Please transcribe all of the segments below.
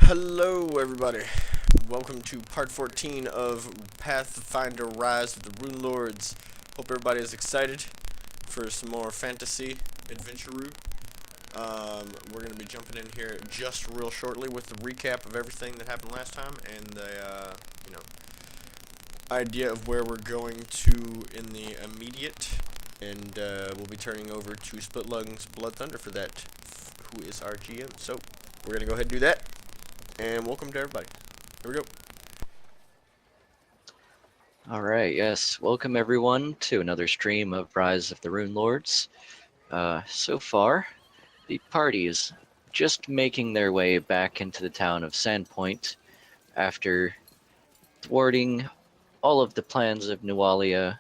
Hello, everybody. Welcome to part 14 of Pathfinder Rise of the Runelords. Hope everybody is excited for some more fantasy adventure-oo. We're going to be jumping in here just real shortly with the recap of everything that happened last time and the, idea of where we're going to in the immediate. And we'll be turning over to Split Lungs Blood Thunder for that, who is our GM. So, we're going to go ahead and do that. And welcome to everybody. Here we go. Alright, yes. Welcome everyone to another stream of Rise of the Runelords. So far, the party is just making their way back into the town of Sandpoint after thwarting all of the plans of Nualia,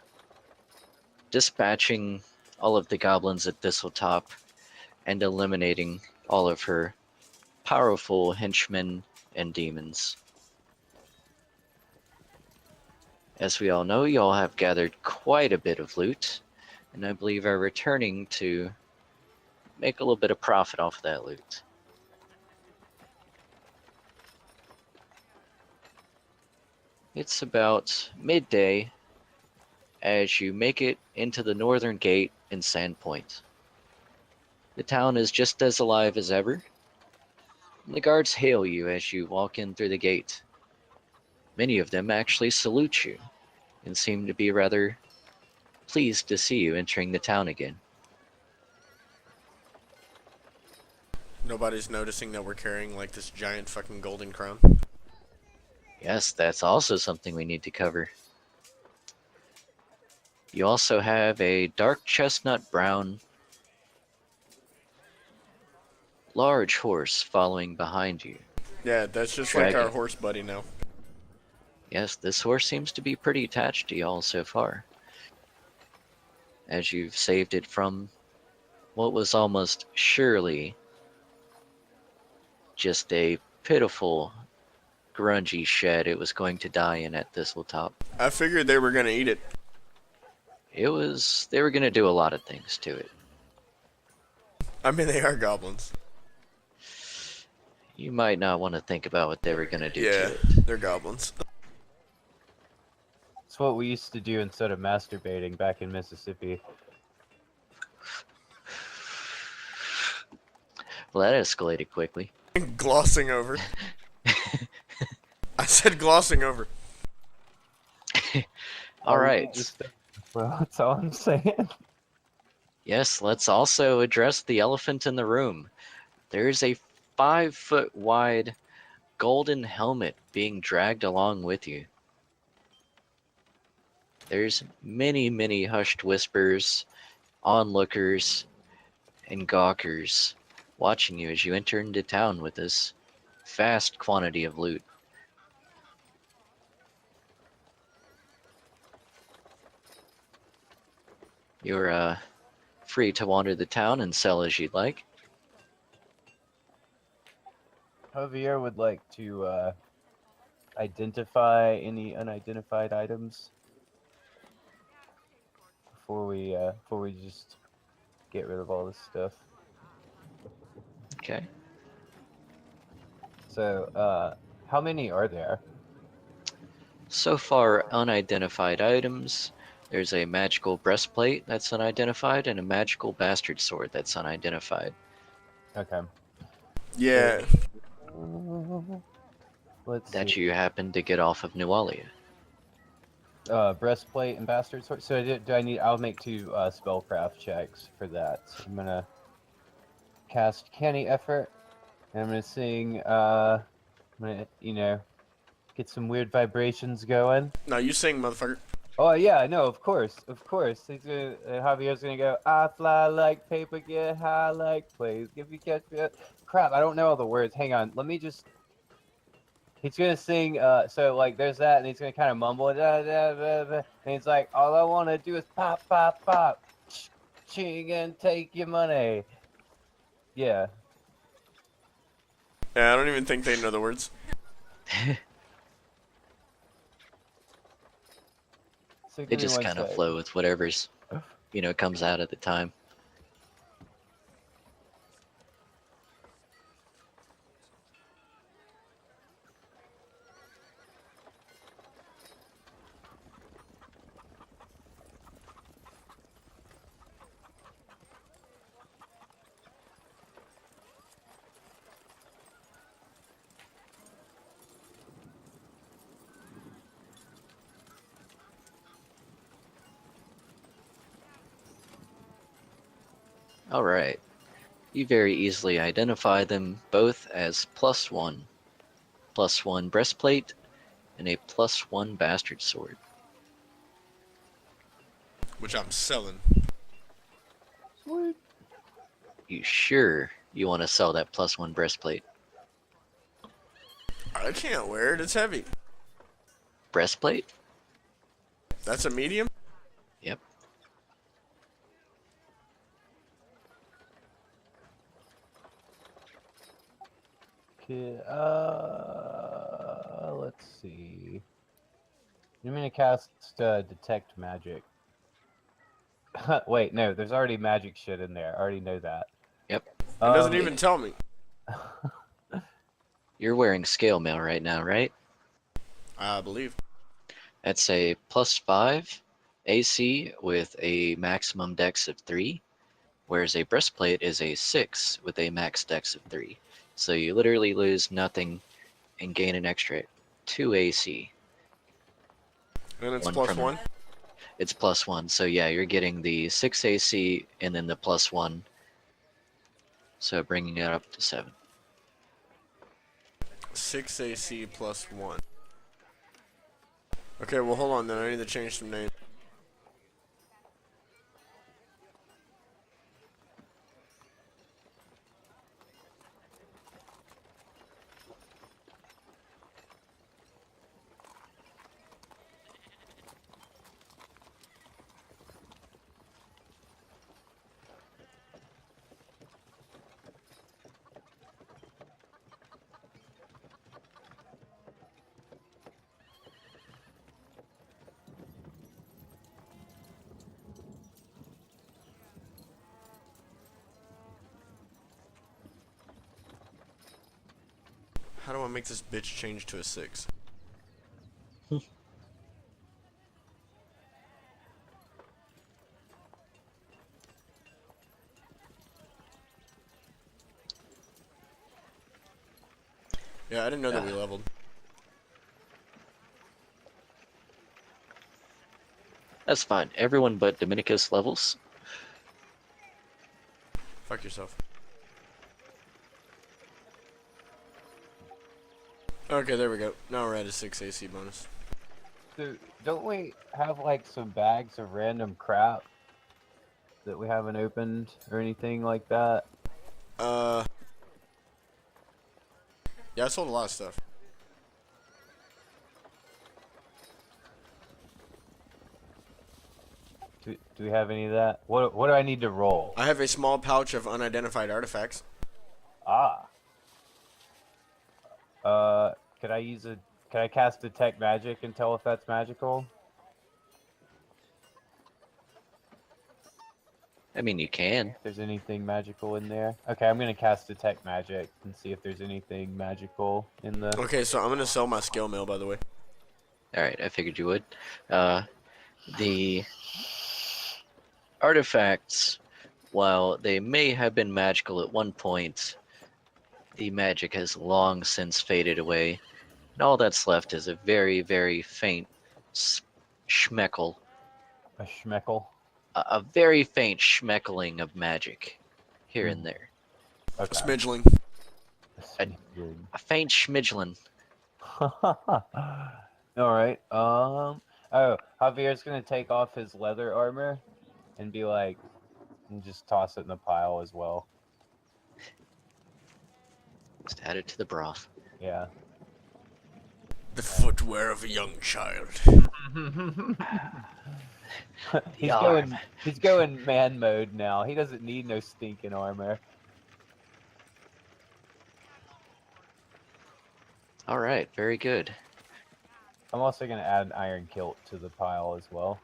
dispatching all of the goblins at Thistletop, and eliminating all of her powerful henchmen and demons. As we all know, you all have gathered quite a bit of loot, and I believe are returning to make a little bit of profit off of that loot. It's about midday as you make it into the northern gate in Sandpoint. The town is just as alive as ever. The guards hail you as you walk in through the gate. Many of them actually salute you and seem to be rather pleased to see you entering the town again. Nobody's noticing that we're carrying like this giant fucking golden crown. Yes, that's also something we need to cover. You also have a dark chestnut brown large horse following behind you. Yeah, that's just like our horse buddy now. Yes, this horse seems to be pretty attached to y'all so far, as you've saved it from what was almost surely just a pitiful, grungy shed it was going to die in at Thistletop. I figured they were gonna eat it. They were gonna do a lot of things to it. I mean, they are goblins. You might not want to think about what they were gonna do to it. They're goblins. It's what we used to do instead of masturbating back in Mississippi. Well, that escalated quickly. Glossing over. I said glossing over. Alright. Well, that's all I'm saying. Yes, let's also address the elephant in the room. There's a 5-foot wide golden helmet being dragged along with you. There's many hushed whispers, onlookers, and gawkers watching you as you enter into town with this vast quantity of loot. You're free to wander the town and sell as you'd like. Javier would like to identify any unidentified items before we just get rid of all this stuff. Okay. So, how many are there? So far, unidentified items. There's a magical breastplate that's unidentified and a magical bastard sword that's unidentified. Okay. Yeah. Let's that see. you happen to get off of Nualia. Breastplate and bastard sword. So do I need? I'll make 2 spellcraft checks for that. So I'm gonna cast Canny Effort, and I'm gonna sing. I'm gonna get some weird vibrations going. No, you sing, motherfucker. Oh yeah, no, of course. He's gonna. Javier's gonna go. I fly like paper, get high like plays. Give you catch me. Crap, I don't know all the words. Hang on, let me just. He's gonna sing. So like, there's that, and he's gonna kind of mumble. Da, da, da, da, and he's like, all I wanna do is pop, pop, pop, ching, and take your money. Yeah. Yeah, I don't even think they know the words. So They just kind of flow with whatever's, comes out at the time. Alright. You very easily identify them both as +1. +1 breastplate and a +1 bastard sword. Which I'm selling. Sweet. You sure you want to sell that +1 breastplate? I can't wear it. It's heavy. Breastplate? That's a medium? Yep. Okay, let's see. I'm gonna cast detect magic. Wait, no, there's already magic shit in there. I already know that. Yep. It doesn't even tell me. You're wearing scale mail right now, right? I believe. That's a +5 AC with a maximum dex of 3, whereas a breastplate is a 6 with a max dex of 3. So you literally lose nothing and gain an extra 2 AC. And it's One plus from- one? It's +1, so yeah, you're getting the 6 AC and then the +1, so bringing it up to 7. 6 AC plus 1. Okay, well, hold on then. I need to change some names. How do I make this bitch change to a 6? Yeah, I didn't know that we leveled. That's fine. Everyone but Dominicus levels. Fuck yourself. Okay, there we go. Now we're at a 6 AC bonus. So, don't we have like some bags of random crap that we haven't opened or anything like that? Yeah, I sold a lot of stuff. Do we have any of that? What do I need to roll? I have a small pouch of unidentified artifacts. Ah. Could I use a? Can I cast detect magic and tell if that's magical? I mean, you can. If there's anything magical in there. Okay, I'm gonna cast detect magic and see if there's anything magical in the. Okay, so I'm gonna sell my skill mail, by the way. Alright, I figured you would. The artifacts, while they may have been magical at one point, the magic has long since faded away, and all that's left is a very, very faint schmeckle, A schmeckle. a very faint schmeckling of magic here and there. A Okay. smidgeling. A faint schmidgelin. All right. Oh, Javier's gonna take off his leather armor and be like, and just toss it in the pile as well. Just add it to the broth. Yeah. The footwear of a young child. He's going man mode now. He doesn't need no stinking armor. Alright, very good. I'm also gonna add an iron kilt to the pile as well.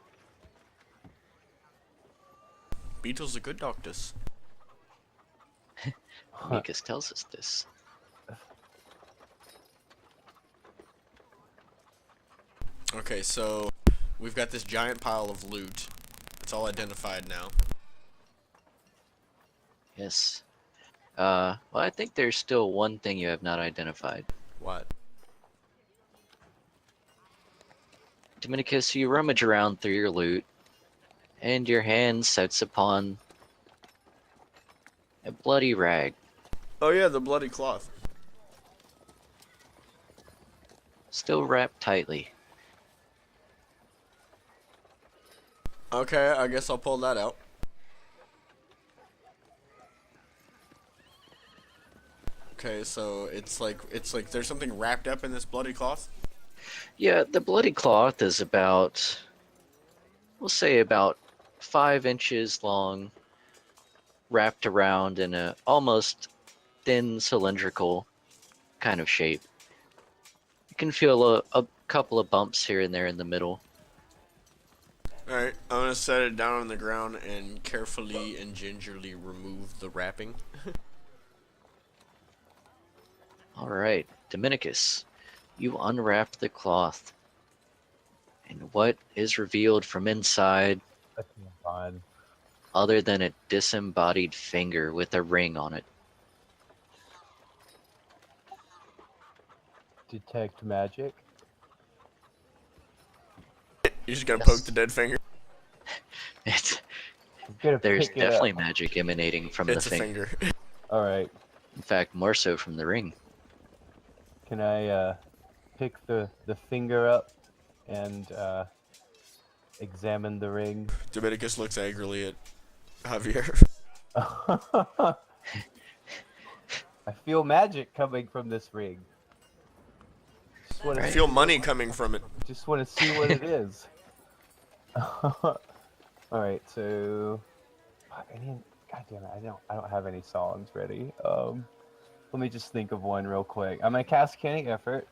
Beetle's a good doctus. Mikas tells us this. Okay, so we've got this giant pile of loot. It's all identified now. Yes. Well, I think there's still one thing you have not identified. What? Dominicus, you rummage around through your loot, and your hand sets upon A bloody rag, Oh yeah, the bloody cloth. still wrapped tightly. Okay, I guess I'll pull that out. Okay, so it's like there's something wrapped up in this bloody cloth. Yeah, the bloody cloth is about, we'll say about 5 inches long, wrapped around in a almost thin cylindrical kind of shape. You can feel a couple of bumps here and there in the middle. Alright, I'm gonna set it down on the ground and carefully and gingerly remove the wrapping. Alright, Dominicus, you unwrap the cloth. And what is revealed from inside, That's fine. other than a disembodied finger with a ring on it? Detect magic. You're just gonna Yes. poke the dead finger. It's, I'm gonna there's pick it definitely up. magic emanating from It's the a finger. finger. All right. In fact, more so from the ring. Can I pick the finger up and examine the ring? Dominicus looks angrily at Javier. I feel magic coming from this ring. Just want I Right. feel money coming from it. to see what it is. All right, so fuck, God damn it, I don't have any songs ready. Let me just think of one real quick. I'm gonna cast Canny Effort,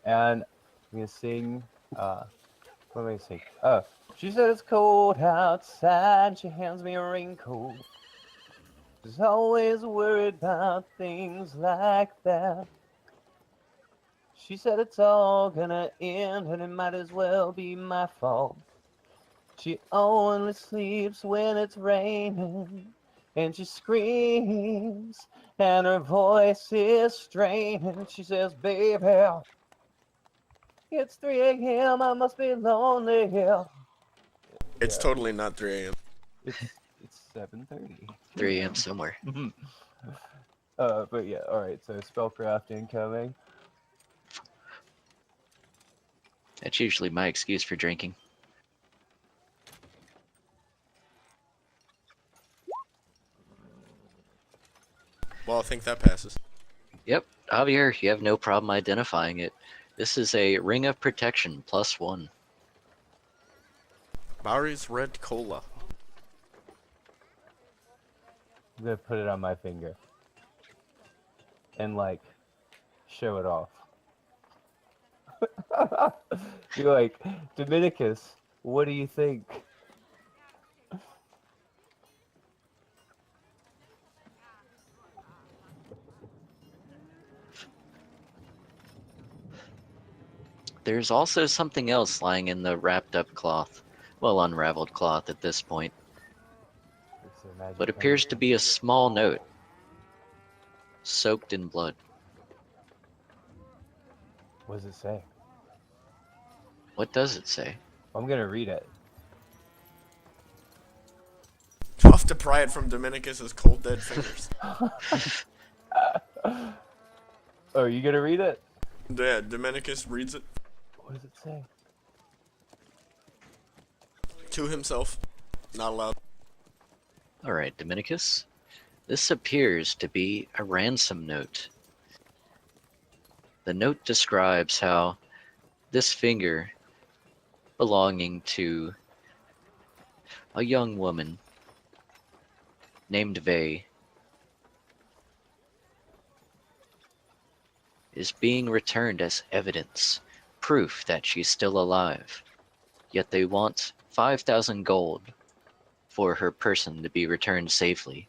and I'm gonna sing. What am I gonna sing? Oh, she said it's cold outside. She hands me a raincoat. She's always worried about things like that. She said it's all gonna end, and it might as well be my fault. She only sleeps when it's raining, and she screams, and her voice is straining. She says, baby, it's 3 a.m., I must be lonely here. It's Yeah, totally not 3 a.m. it's 7:30. 3 a.m. somewhere. But yeah, alright, so spellcraft incoming. That's usually my excuse for drinking. Well, I think that passes. Yep, Javier, you have no problem identifying it. This is a Ring of Protection +1. Barry's Red Cola. I'm gonna put it on my finger. And like, show it off. You're like, Dominicus, what do you think? There's also something else lying in the wrapped up cloth. Well, unraveled cloth at this point. It's a magic What appears to pen. be a small note, soaked in blood. What does it say? What does it say? I'm gonna read it. I'll have to pry it from Dominicus's cold dead fingers. Oh, you gonna read it? Yeah, Dominicus reads it What does it say? to himself. Not allowed. Alright, Dominicus. This appears to be a ransom note. The note describes how this finger, belonging to a young woman named Vey, is being returned as evidence, proof that she's still alive. Yet they want 5,000 gold for her person to be returned safely.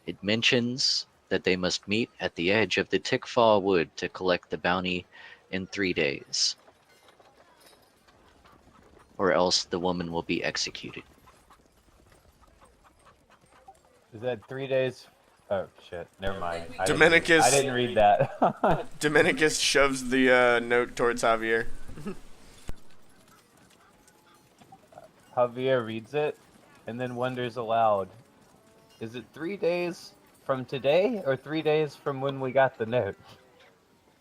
It mentions that they must meet at the edge of the Tickfaw Wood to collect the bounty in 3 days, or else the woman will be executed. Is that 3 days? Oh shit! Never mind. Dominicus- I didn't read that. Dominicus shoves the note towards Javier. Javier reads it, and then wonders aloud, Is it 3 days from today or 3 days from when we got the note?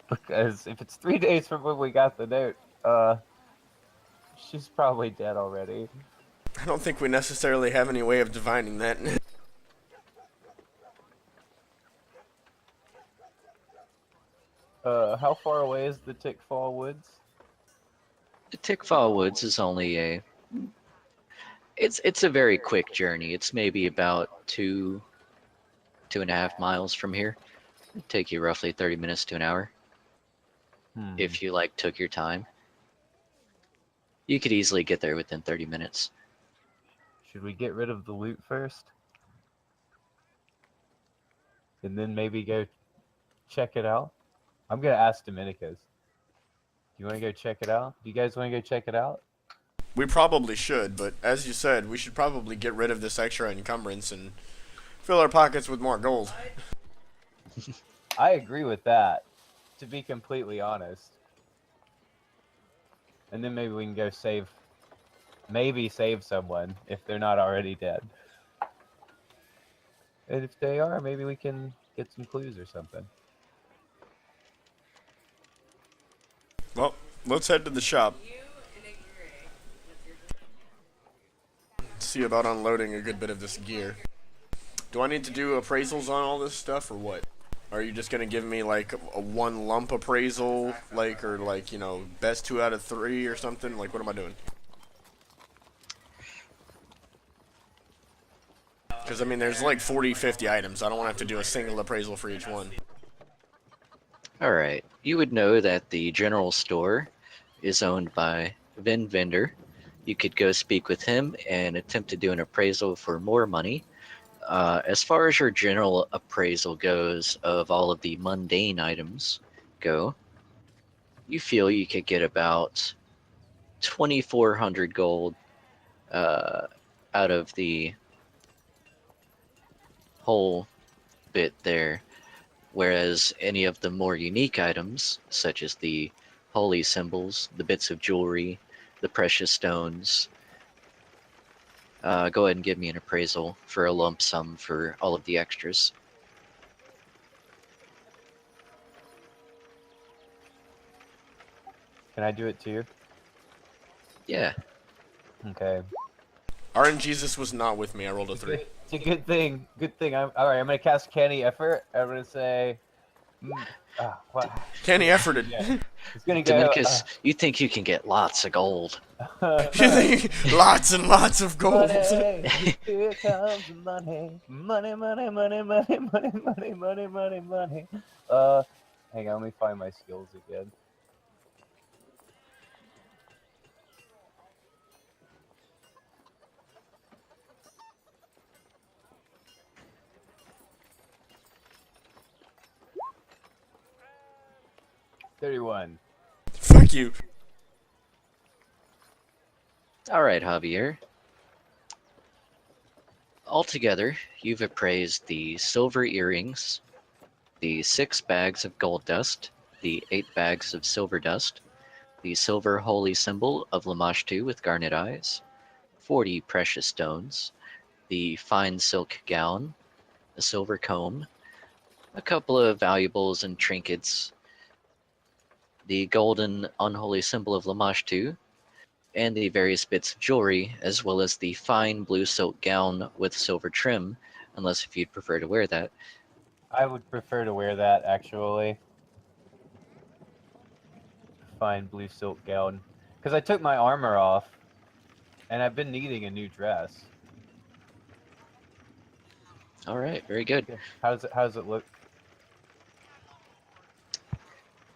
Because if it's 3 days from when we got the note, she's probably dead already. I don't think we necessarily have any way of divining that. How far away is the Tickfall Woods? The Tickfall Woods is only a. It's a very quick journey. It's maybe about 2.5 miles from here. It'd take you roughly 30 minutes to an hour if you took your time. You could easily get there within 30 minutes. Should we get rid of the loot first? And then maybe go check it out? I'm gonna ask Dominicus. Do you want to go check it out? Do you guys want to go check it out? We probably should, but as you said, we should probably get rid of this extra encumbrance and fill our pockets with more gold. I agree with that, to be completely honest. And then maybe we can go save someone if they're not already dead. And if they are, maybe we can get some clues or something. Well, let's head to the shop. See about unloading a good bit of this gear. Do I need to do appraisals on all this stuff or what? Are you just gonna give me like a one lump appraisal, or best 2 out of 3 or something? Like, what am I doing? Because I mean, there's like 40, 50 items. I don't want to have to do a single appraisal for each one. Alright, you would know that the general store is owned by Vin Vendor. You could go speak with him and attempt to do an appraisal for more money. As far as your general appraisal goes of all of the mundane items go, you feel you could get about 2,400 gold out of the whole bit there. Whereas any of the more unique items, such as the holy symbols, the bits of jewelry, the precious stones, go ahead and give me an appraisal for a lump sum for all of the extras. Can I do it too? Yeah. Okay. RNGesus was not with me. I rolled a 3. It's a good thing. Good thing. All right. I'm gonna cast Canny Effort. I'm gonna say. What? Canny efforted. Yeah. It's gonna go. Dominicus, you think you can get lots of gold. You think lots and lots of gold. Money, here comes the money. Money, money, money, money, money, money, money, money, money. Hang on. Let me find my skills again. $31. Fuck you. Alright, Javier. Altogether, you've appraised the silver earrings, the 6 bags of gold dust, the 8 bags of silver dust, the silver holy symbol of Lamashtu with garnet eyes, 40 precious stones, the fine silk gown, a silver comb, a couple of valuables and trinkets, the golden unholy symbol of Lamashtu, and the various bits of jewelry, as well as the fine blue silk gown with silver trim, unless if you'd prefer to wear that. I would prefer to wear that, actually. Fine blue silk gown. Because I took my armor off, and I've been needing a new dress. Alright, very good. How does it look?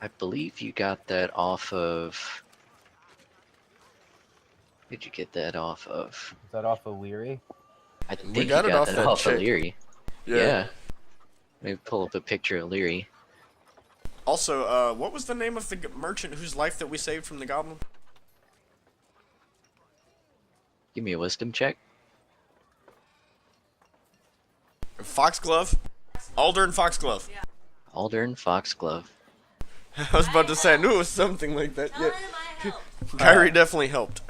I believe you got that off of... Where'd you get that off of? Is that off of Leary? I think We you got it off that that off chick. of Leary. Yeah. Yeah. Maybe pull up a picture of Leary. Also, what was the name of the merchant whose life that we saved from the goblin? Give me a wisdom check. Foxglove? Aldern Foxglove. Aldern Foxglove. I was about to say, I knew it was something like that. Yeah. Kyrie definitely helped.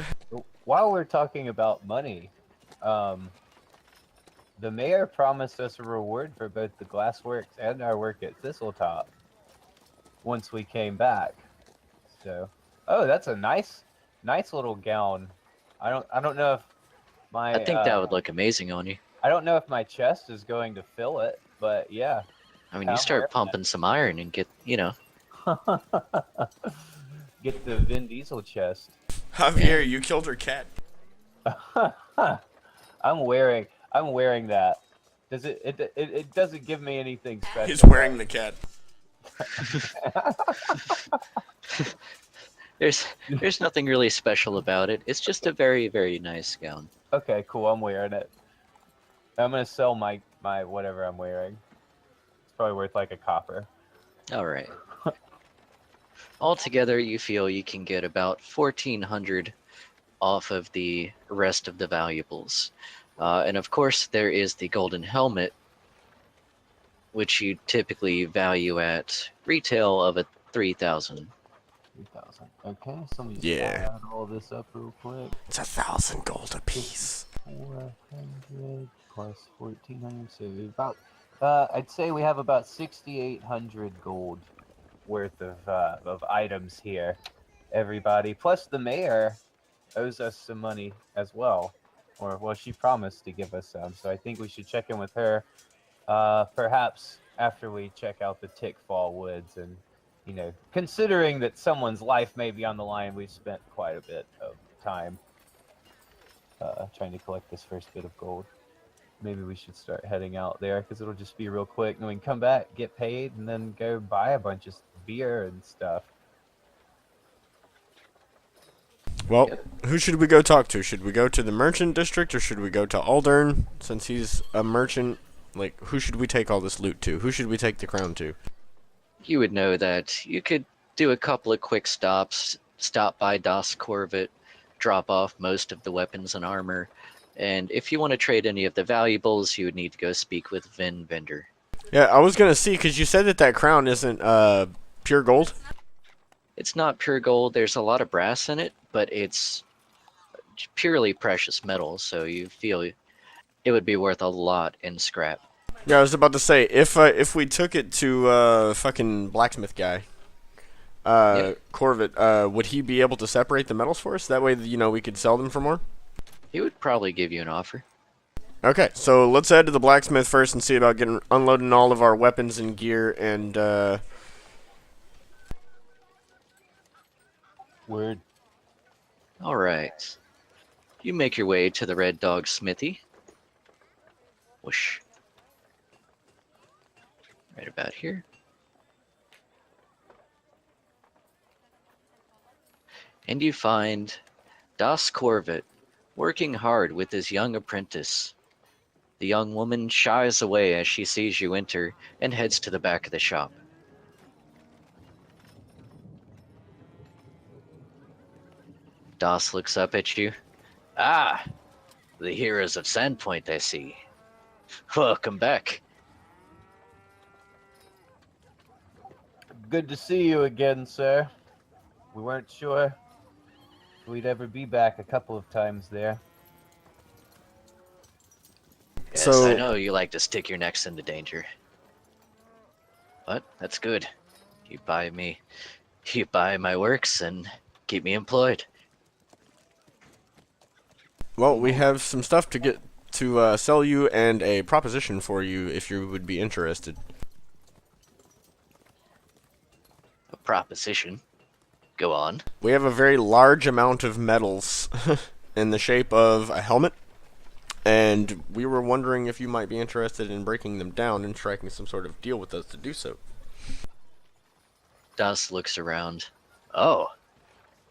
While we're talking about money, The mayor promised us a reward for both the glassworks and our work at Thistletop once we came back. So, oh, that's a nice little gown. I don't know if I my think that would look amazing on you. I don't know if my chest is going to fill it, but yeah. I mean, you I'm start pumping some iron and get, Get the Vin Diesel chest. Javier, you killed her cat. I'm wearing that. Does it doesn't give me anything special. He's wearing the cat. There's nothing really special about it. It's just a very, very nice gown. Okay, cool. I'm wearing it. I'm gonna sell my whatever I'm wearing. It's probably worth like a copper. All right. Altogether, you feel you can get about 1,400 off of the rest of the valuables. And of course, there is the golden helmet, which you typically value at retail of 3,000. 3,000. Okay, so let me just Yeah. add all this up real quick. It's 1,000 gold apiece. 400 plus 1,400, so about I'd say we have about 6,800 gold worth of items here, everybody. Plus the mayor owes us some money as well, or well, she promised to give us some. So I think we should check in with her, perhaps after we check out the Tickfall Woods. And considering that someone's life may be on the line, we've spent quite a bit of time trying to collect this first bit of gold. Maybe we should start heading out there, because it'll just be real quick, and we can come back, get paid, and then go buy a bunch of beer and stuff. Well, who should we go talk to? Should we go to the merchant district, or should we go to Aldern, since he's a merchant? Like, who should we take all this loot to? Who should we take the crown to? You would know that you could do a couple of quick stops, stop by Das Corvette, drop off most of the weapons and armor, and if you want to trade any of the valuables, you would need to go speak with Vin Vendor. Yeah, I was gonna see, because you said that crown isn't pure gold. It's not pure gold. There's a lot of brass in it, but it's purely precious metal, so you feel it would be worth a lot in scrap. Yeah, I was about to say, if we took it to fucking blacksmith guy, Corvette, would he be able to separate the metals for us? That way, we could sell them for more? He would probably give you an offer. Okay, so let's head to the blacksmith first and see about unloading all of our weapons and gear and Word. All right. You make your way to the Red Dog Smithy. Whoosh. Right about here. And you find Das Corvette working hard with his young apprentice. The young woman shies away as she sees you enter and heads to the back of the shop. Das looks up at you. Ah, the heroes of Sandpoint, I see. Welcome back. Good to see you again, sir. We weren't sure we'd ever be back a couple of times there. Yes, So- I know you like to stick your necks into danger. But that's good. You buy my works and keep me employed. well, we have some stuff to get to sell you and a proposition for you if you would be interested. A proposition. Go on. We have a very large amount of metals in the shape of a helmet, and we were wondering if you might be interested in breaking them down and striking some sort of deal with us to do so. Das looks around. Oh,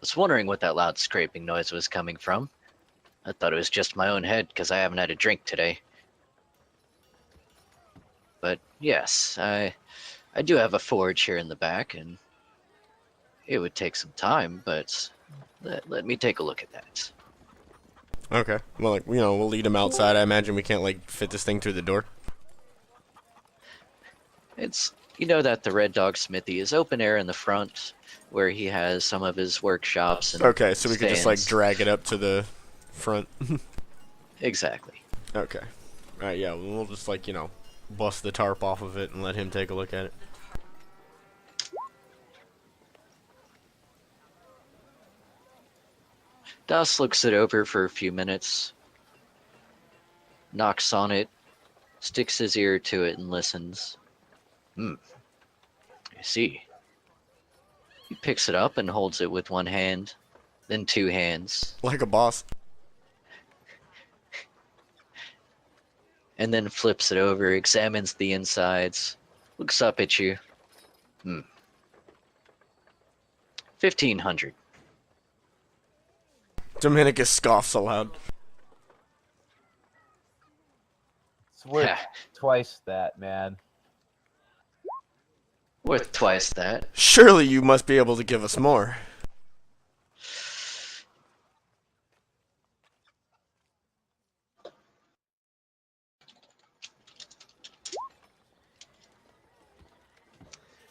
was wondering what that loud scraping noise was coming from. I thought it was just my own head because I haven't had a drink today. But yes, I do have a forge here in the back, and it would take some time, but let me take a look at that. Okay. Well, we'll lead him outside. I imagine we can't, fit this thing through the door. It's, that the Red Dog Smithy is open air in the front, where he has some of his workshops and Okay, so we could just, stands. drag it up to the front. Exactly. Okay. Alright, yeah, we'll just, like, you know, bust the tarp off of it and let him take a look at it. Das looks it over for a few minutes, knocks on it, sticks his ear to it, and listens. I see. He picks it up and holds it with one hand, then two hands, Like a boss. and then flips it over, examines the insides, looks up at you. 1,500. Dominicus scoffs aloud. It's worth twice that, man. Worth twice that. Surely you must be able to give us more.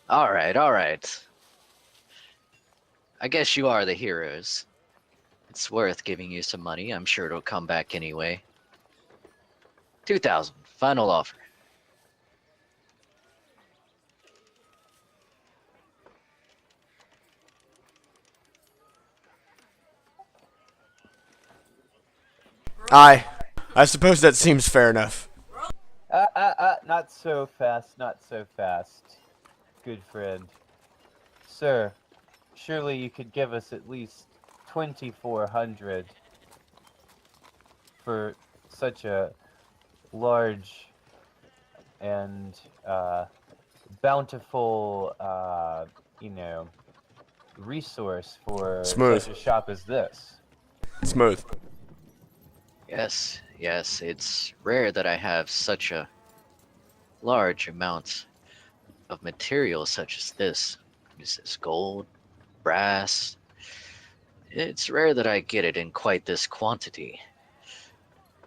All right. I guess you are the heroes. It's worth giving you some money. I'm sure it'll come back anyway. 2,000. Final offer. Aye. I suppose that seems fair enough. Not so fast, not so fast. Good friend. Sir, surely you could give us at least 2,400 for such a large and bountiful, resource for Smooth. such a shop as this. Smooth. Yes, it's rare that I have such a large amount of material such as this. This is gold, brass. It's rare that I get it in quite this quantity.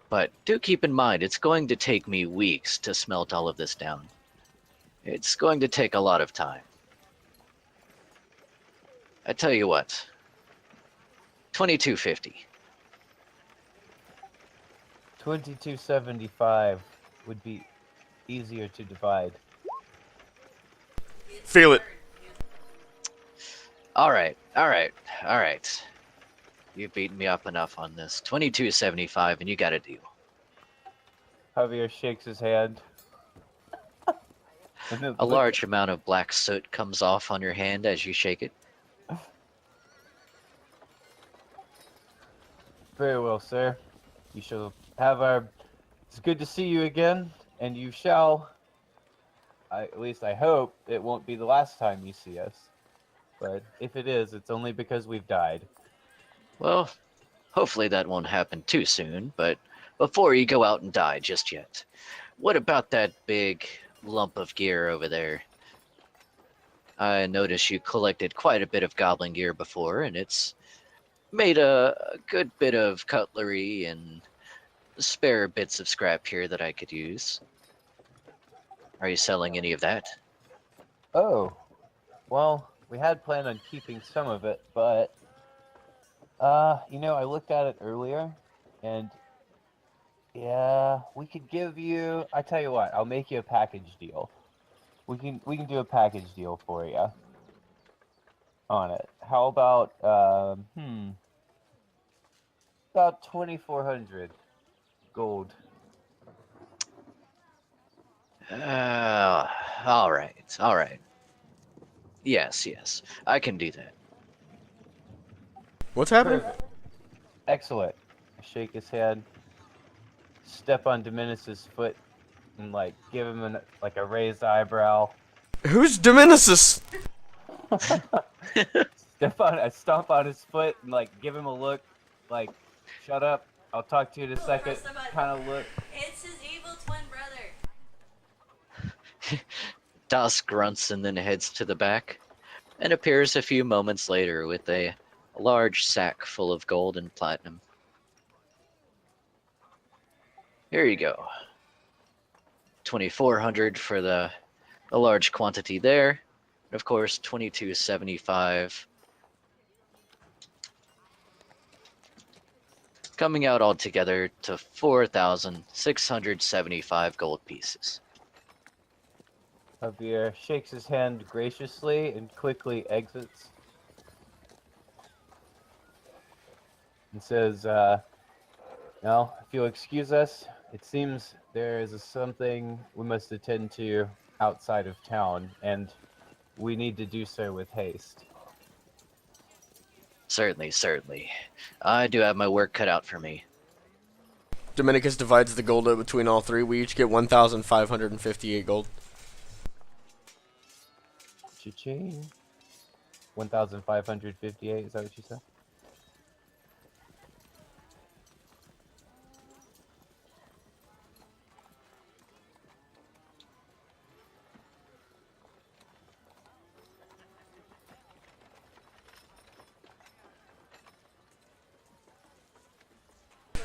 But do keep in mind, it's going to take me weeks to smelt all of this down. It's going to take a lot of time. I tell you what, 2250. 2275 would be easier to divide. Feel it. All right. You've beaten me up enough on this. 2275, and you got a deal. Javier shakes his hand. A large amount of black soot comes off on your hand as you shake it. Very well, sir. You shall have our... It's good to see you again, and you shall... at least I hope it won't be the last time you see us. But if it is, it's only because we've died. Well, hopefully that won't happen too soon, but before you go out and die just yet, what about that big lump of gear over there? I noticed you collected quite a bit of goblin gear before, and it's made a good bit of cutlery and spare bits of scrap here that I could use. Are you selling any of that? Oh, well, we had planned on keeping some of it, but I looked at it earlier, and yeah, we could give you. I tell you what, I'll make you a package deal. We can do a package deal for you on it. How about about 2,400 gold. All right. Yes, I can do that. What's happening? Excellent. I shake his hand, step on Dominicus's foot, and give him a raised eyebrow. Who's Dominicis? I stomp on his foot and give him a look, shut up. I'll talk to you in a second. Kind of look. It's his evil twin brother. Das grunts and then heads to the back, and appears a few moments later with a large sack full of gold and platinum. Here you go. 2,400 for the large quantity there. And of course, 2275 coming out altogether to 4,675 gold pieces. Javier shakes his hand graciously and quickly exits. And says, now, if you'll excuse us, it seems there is something we must attend to outside of town, and we need to do so with haste. Certainly, certainly. I do have my work cut out for me. Dominicus divides the gold up between all three. We each get 1,558 gold. Cha-ching. 1,558, is that what you said?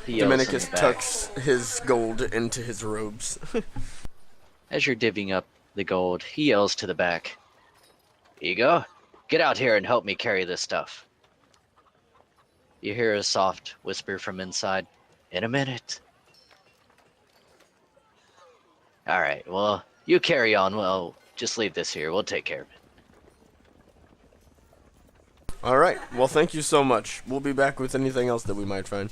He yells in Dominicus the back. tucks his gold into his robes. As you're divvying up the gold, he yells to the back. Ego, get out here and help me carry this stuff. You hear a soft whisper from inside. In a minute. Alright, well, you carry on. Well, just leave this here. We'll take care of it. Alright, well, thank you so much. We'll be back with anything else that we might find.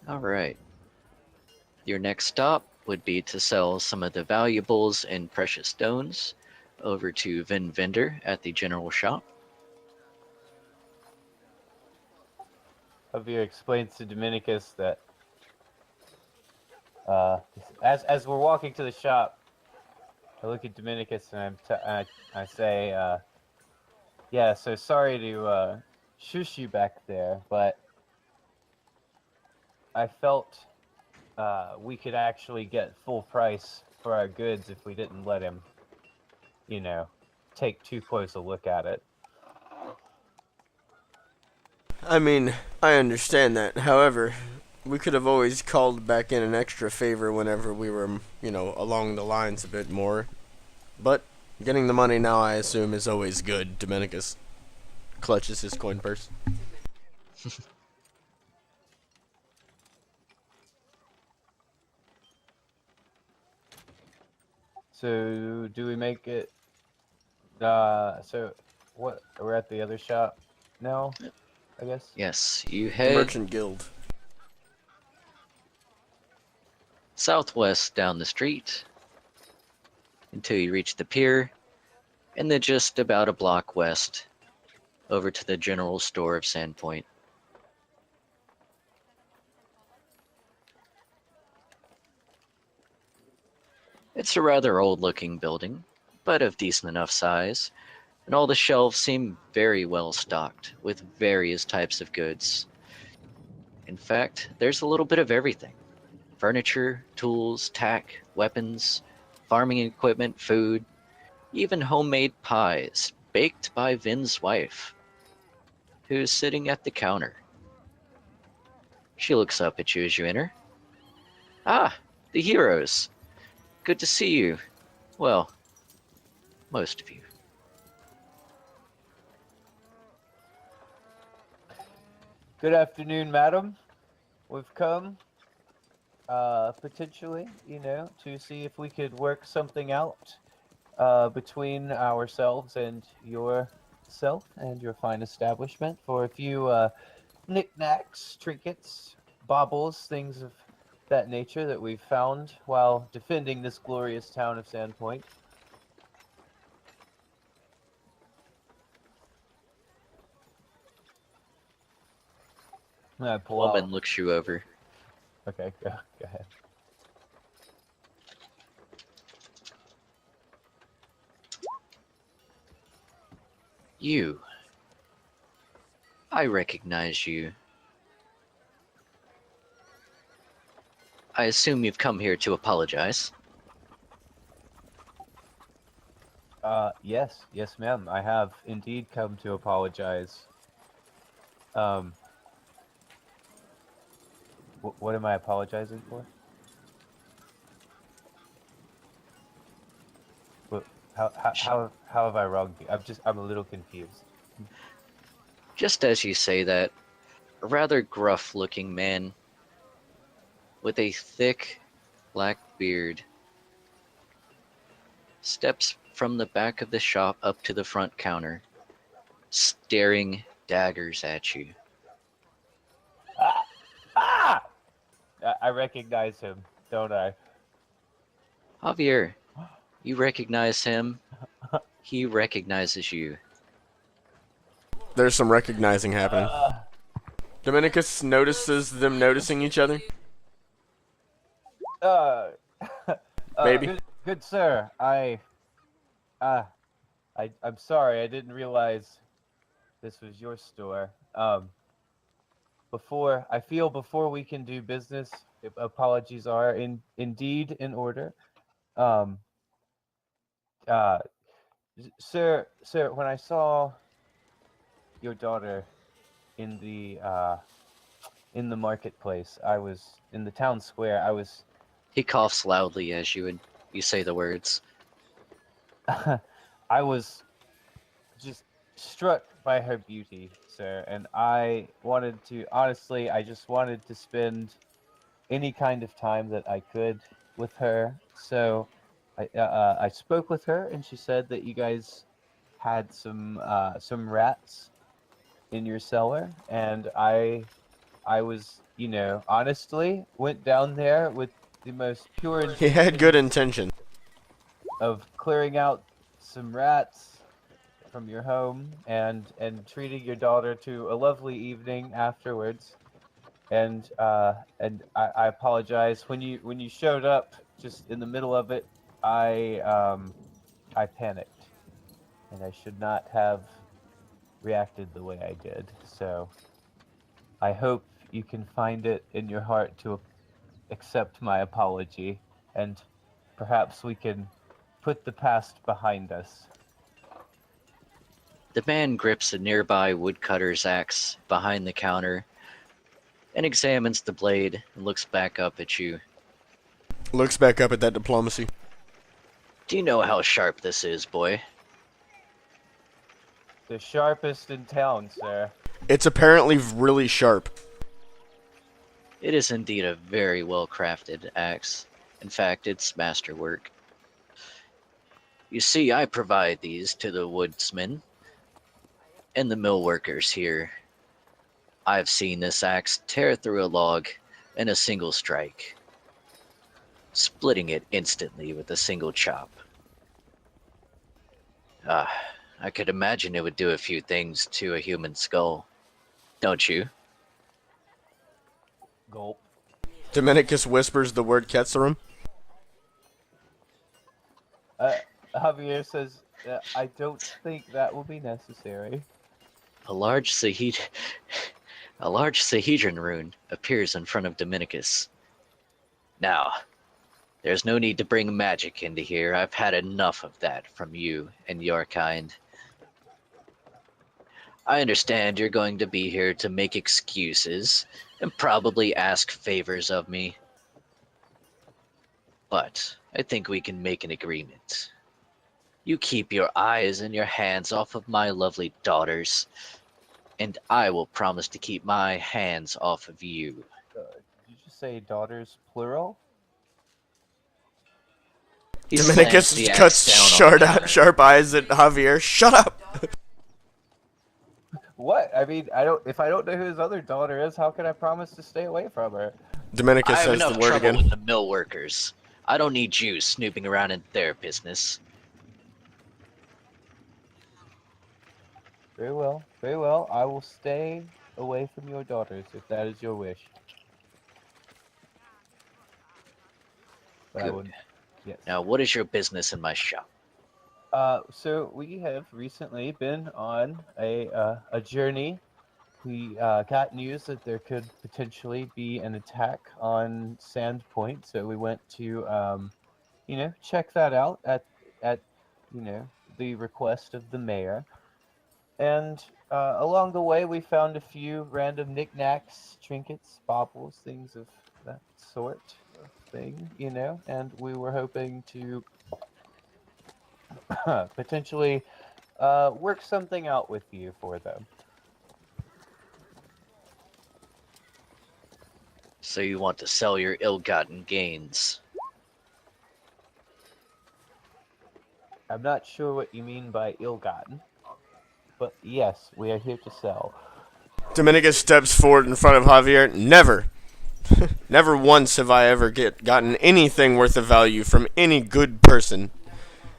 Alright. Your next stop would be to sell some of the valuables and precious stones over to Vin Vendor at the general shop. Javier explains to Dominicus that as we're walking to the shop, I look at Dominicus and I say, yeah, so sorry to shush you back there, but I felt we could actually get full price for our goods if we didn't let him, take too close a look at it. I mean, I understand that. However, we could have always called back in an extra favor whenever we were, along the lines a bit more. But getting the money now, I assume, is always good. Dominicus clutches his coin purse. So do we make it? So what? We're at the other shop now, I guess. Yes, you The head Merchant Guild. southwest down the street until you reach the pier, and then just about a block west over to the general store of Sandpoint. It's a rather old-looking building, but of decent enough size, and all the shelves seem very well stocked with various types of goods. In fact, there's a little bit of everything. Furniture, tools, tack, weapons, farming equipment, food, even homemade pies baked by Vin's wife, who's sitting at the counter. She looks up at you as you enter. Ah, the heroes. Good to see you. Well, most of you. Good afternoon, madam. We've come, potentially, to see if we could work something out between ourselves and yourself and your fine establishment for a few knickknacks, trinkets, baubles, things of that nature that we've found while defending this glorious town of Sandpoint. I pull Woman out. looks you over. Okay, go ahead. You. I recognize you. I assume you've come here to apologize. Yes, ma'am. I have indeed come to apologize. What am I apologizing for? How have I wronged you? I'm a little confused. Just as you say that, a rather gruff-looking man with a thick black beard steps from the back of the shop up to the front counter, staring daggers at you. Ah! Ah! I recognize him, don't I? Javier, you recognize him. He recognizes you. There's some recognizing happening. Uh, Dominicus notices them noticing each other. uh, Maybe. good sir. Uh, I'm sorry. I didn't realize this was your store. Before we can do business, apologies are indeed in order. Um, uh, sir, when I saw your daughter in the marketplace, I was in the town square. He coughs loudly as you say the words. I was just struck by her beauty, sir, and I just wanted to spend any kind of time that I could with her. So I spoke with her, and she said that you guys had some rats in your cellar, and I was, honestly went down there with the most pure He had good intentions intention. of clearing out some rats from your home and treating your daughter to a lovely evening afterwards. And I apologize when you showed up just in the middle of it. I panicked, and I should not have reacted the way I did. So I hope you can find it in your heart to accept my apology, and perhaps we can put the past behind us. The man grips a nearby woodcutter's axe behind the counter and examines the blade and looks back up at you. Looks back up at that diplomacy. Do you know how sharp this is, boy? The sharpest in town, sir. It's apparently really sharp. It is indeed a very well crafted axe. In fact, it's masterwork. You see, I provide these to the woodsmen and the mill workers here. I've seen this axe tear through a log in a single strike, splitting it instantly with a single chop. Ah, I could imagine it would do a few things to a human skull, don't you? Gulp. Dominicus whispers the word Ketsarum. Javier says, I don't think that will be necessary. A large Sahid a large Sahedron rune appears in front of Dominicus. Now, there's no need to bring magic into here. I've had enough of that from you and your kind. I understand you're going to be here to make excuses and probably ask favors of me. But I think we can make an agreement. You keep your eyes and your hands off of my lovely daughters, and I will promise to keep my hands off of you. Did you just say daughters plural? He slams the axe down on the counter. Sharp eyes at Javier. Shut up! What? I mean, I don't. If I don't know who his other daughter is, how can I promise to stay away from her? Dominicus I have says enough the word trouble again. with the mill workers. I don't need you snooping around in their business. Very well, very well. I will stay away from your daughters if that is your wish. But I Good. would, yes. Now, what is your business in my shop? So we have recently been on a journey. We got news that there could potentially be an attack on Sandpoint, so we went to check that out at the request of the mayor. And along the way, we found a few random knickknacks, trinkets, baubles, things of that sort of thing, and we were hoping to potentially work something out with you for them. So you want to sell your ill-gotten gains? I'm not sure what you mean by ill-gotten, but yes, we are here to sell. Dominicus steps forward in front of Javier. Never, never once have I ever gotten anything worth of value from any good person.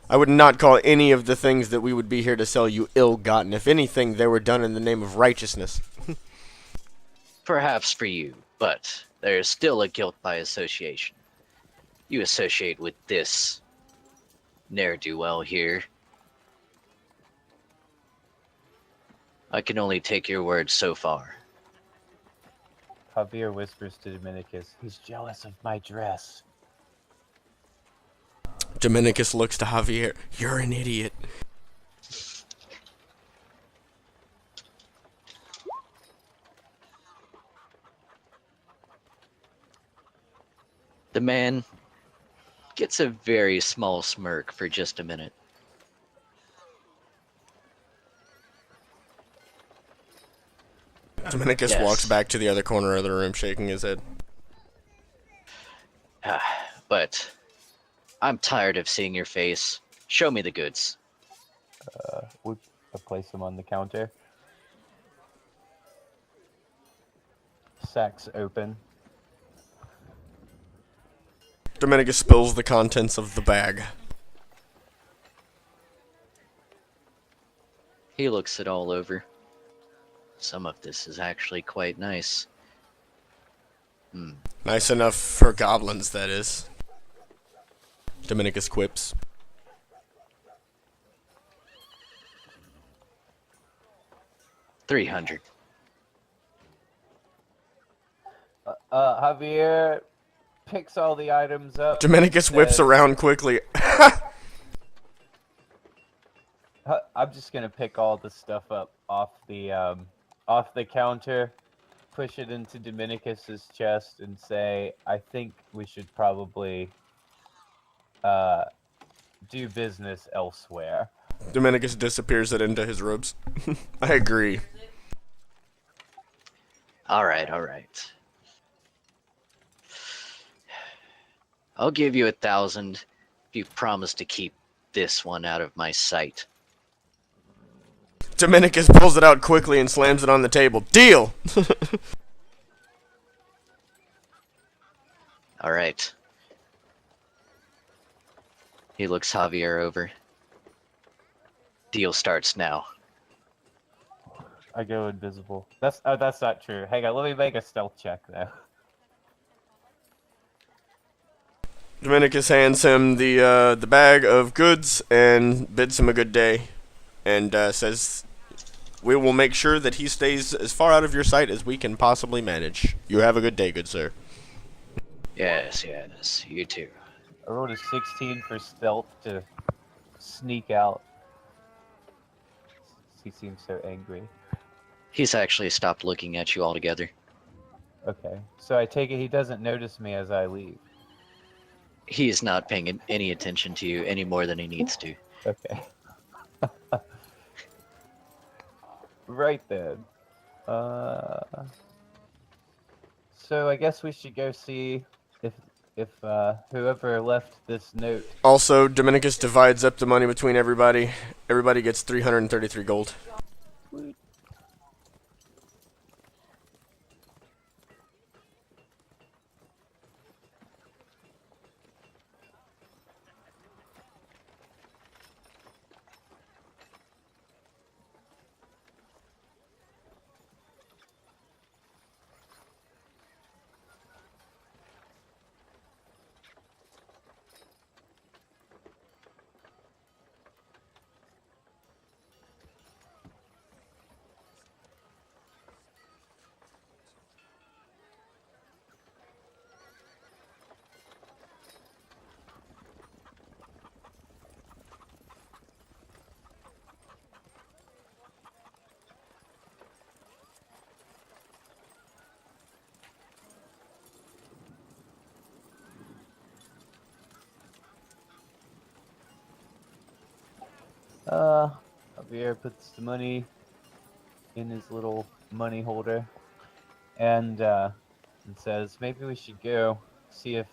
I would not call any of the things that we would be here to sell you ill-gotten. If anything, they were done in the name of righteousness. Perhaps for you, but there is still a guilt by association. You associate with this ne'er-do-well here. I can only take your word so far. Javier whispers to Dominicus, he's jealous of my dress. Dominicus looks to Javier. You're an idiot. The man gets a very small smirk for just a minute. Dominicus Yes. walks back to the other corner of the room, shaking his head. But I'm tired of seeing your face. Show me the goods. We place him on the counter. Sacks open. Dominicus spills the contents of the bag. He looks it all over. Some of this is actually quite nice. Nice enough for goblins, that is. Dominicus quips. $300. Javier picks all the items up. Dominicus whips around quickly. I'm just gonna pick all the stuff up off the counter, push it into Dominicus's chest, and say, "I think we should probably do business elsewhere." Dominicus disappears it into his robes. I agree. All right. I'll give you 1,000 if you promise to keep this one out of my sight. Dominicus pulls it out quickly and slams it on the table. Deal! All right. He looks Javier over. Deal starts now. I go invisible. That's not true. Hang on, let me make a stealth check though. Dominicus hands him the bag of goods and bids him a good day, and says, "We will make sure that he stays as far out of your sight as we can possibly manage. You have a good day, good sir." Yes, you too. I rolled a 16 for stealth to sneak out. He seems so angry. He's actually stopped looking at you altogether. Okay, so I take it he doesn't notice me as I leave. He is not paying any attention to you any more than he needs to. Okay. Right then. So I guess we should go see if whoever left this note. Also, Dominicus divides up the money between everybody. Everybody gets 333 gold. Javier puts the money in his little money holder and says, maybe we should go see if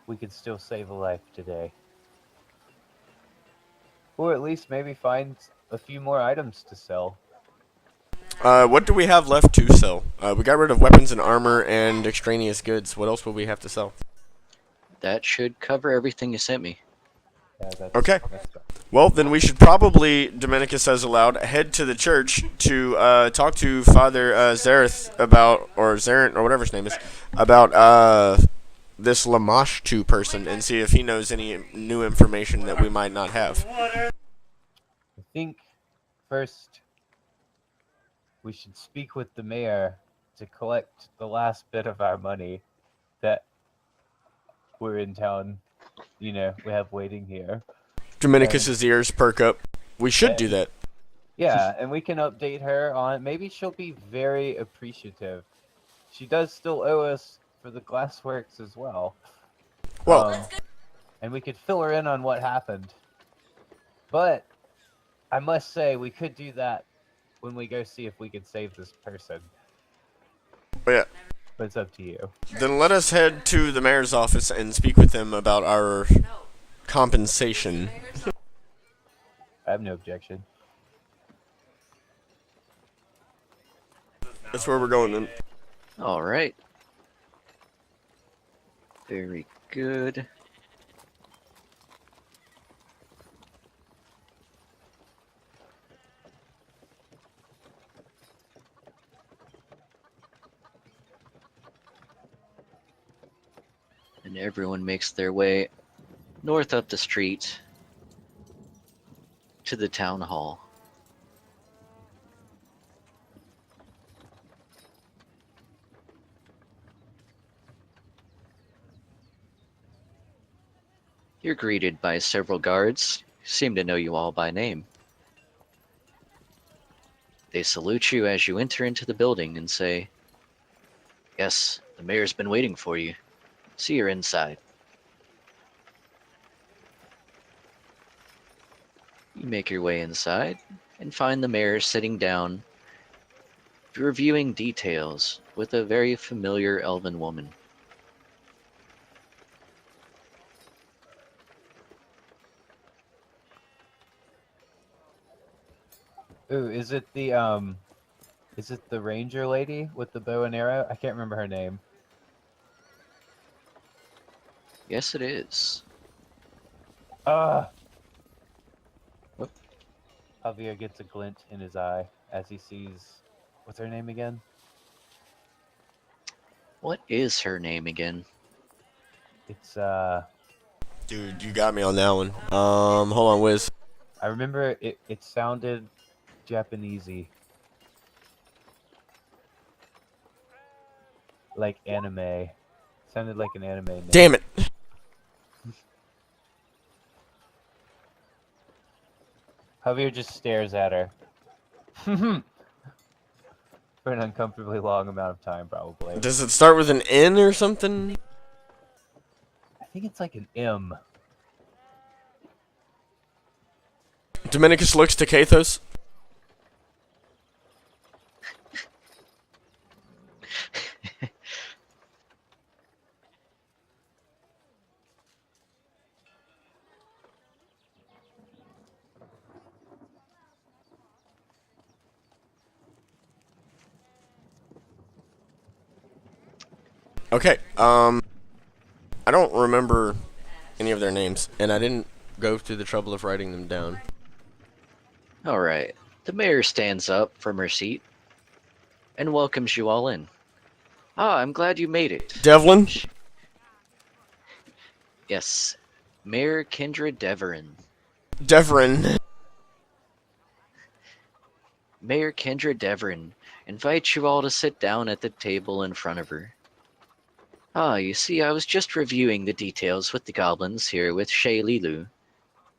we could still save a life today. Or at least maybe find a few more items to sell. What do we have left to sell? We got rid of weapons and armor and extraneous goods. What else would we have to sell? That should cover everything you sent me. Yeah, that's Okay. fine. Well, then we should probably, Dominicus says aloud, head to the church to talk to Father Zareth about, or Zarent, or whatever his name is, about this Lamashtu person and see if he knows any new information that we might not have. I think first we should speak with the mayor to collect the last bit of our money that we're in town. We have waiting here. Dominicus's ears perk up. We should do that. Yeah, and we can update her on. Maybe she'll be very appreciative. She does still owe us for the glassworks as well. Well, And we could fill her in on what happened. But I must say, we could do that when we go see if we can save this person. yeah. But it's up to you. Then let us head to the mayor's office and speak with him about our compensation. I have no objection. That's where we're going then. All right. Very good. And everyone makes their way north up the street to the town hall. You're greeted by several guards who seem to know you all by name. They salute you as you enter into the building and say, "Yes, the mayor's been waiting for you. See you're inside." You make your way inside and find the mayor sitting down, reviewing details with a very familiar elven woman. Ooh, is it the ranger lady with the bow and arrow? I can't remember her name. Yes, it is. Javier gets a glint in his eye as he sees, what's her name again? What is her name again? It's Dude, you got me on that one. Hold on, Wiz. I remember it sounded Japanesey. Like anime. Sounded like an anime name. Damn it. Javier just stares at her. For an uncomfortably long amount of time, probably. Does it start with an N or something? I think it's like an M. Dominicus looks to Kathos. Okay, I don't remember any of their names, and I didn't go through the trouble of writing them down. All right. The mayor stands up from her seat and welcomes you all in. Ah, I'm glad you made it. Devlin? Yes, Mayor Kendra Deverin. Devrin. Mayor Kendra Deverin invites you all to sit down at the table in front of her. Ah, you see, I was just reviewing the details with the goblins here with Shay Lilu.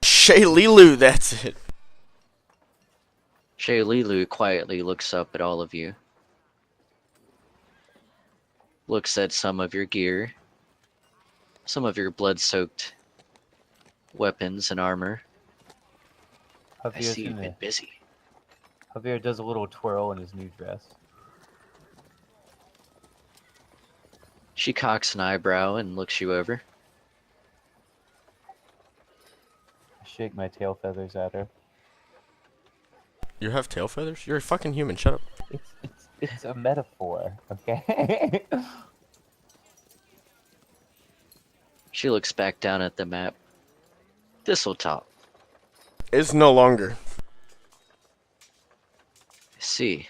Shay Lilu, that's it. Shay Lilu quietly looks up at all of you. Looks at some of your gear. Some of your blood-soaked weapons and armor. I see you've been busy. Javier does a little twirl in his new dress. She cocks an eyebrow and looks you over. I shake my tail feathers at her. You have tail feathers? You're a fucking human. Shut up. It's a metaphor, okay? She looks back down at the map. Thistletop. It's no longer. I see.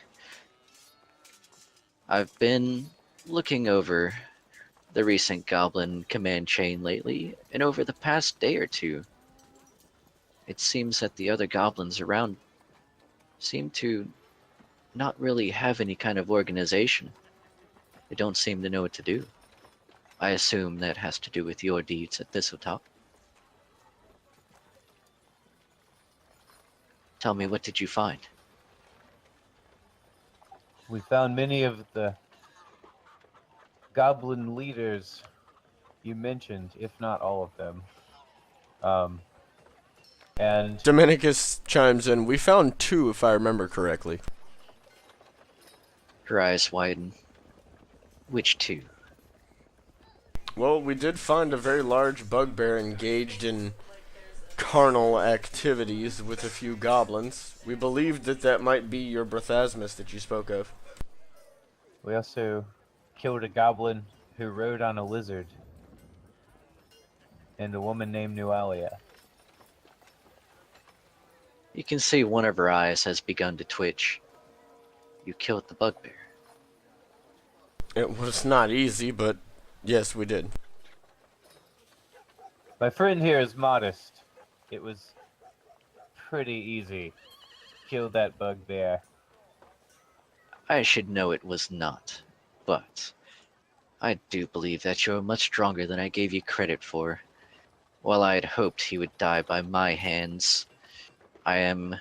I've been looking over the recent goblin command chain lately, and over the past day or two, it seems that the other goblins around seem to not really have any kind of organization. They don't seem to know what to do. I assume that has to do with your deeds at Thistletop. Tell me, what did you find? We found many of the goblin leaders you mentioned, if not all of them. And Dominicus chimes in. We found 2, if I remember correctly. Her eyes widen. Which 2? Well, we did find a very large bugbear engaged in carnal activities with a few goblins. We believed that that might be your Brathasmus that you spoke of. we also killed a goblin who rode on a lizard. And a woman named Nualia. You can see one of her eyes has begun to twitch. You killed the bugbear. It was not easy, but yes, we did. My friend here is modest. It was pretty easy. Killed that bugbear. I should know it was not, but I do believe that you're much stronger than I gave you credit for. While I had hoped he would die by my hands, I am,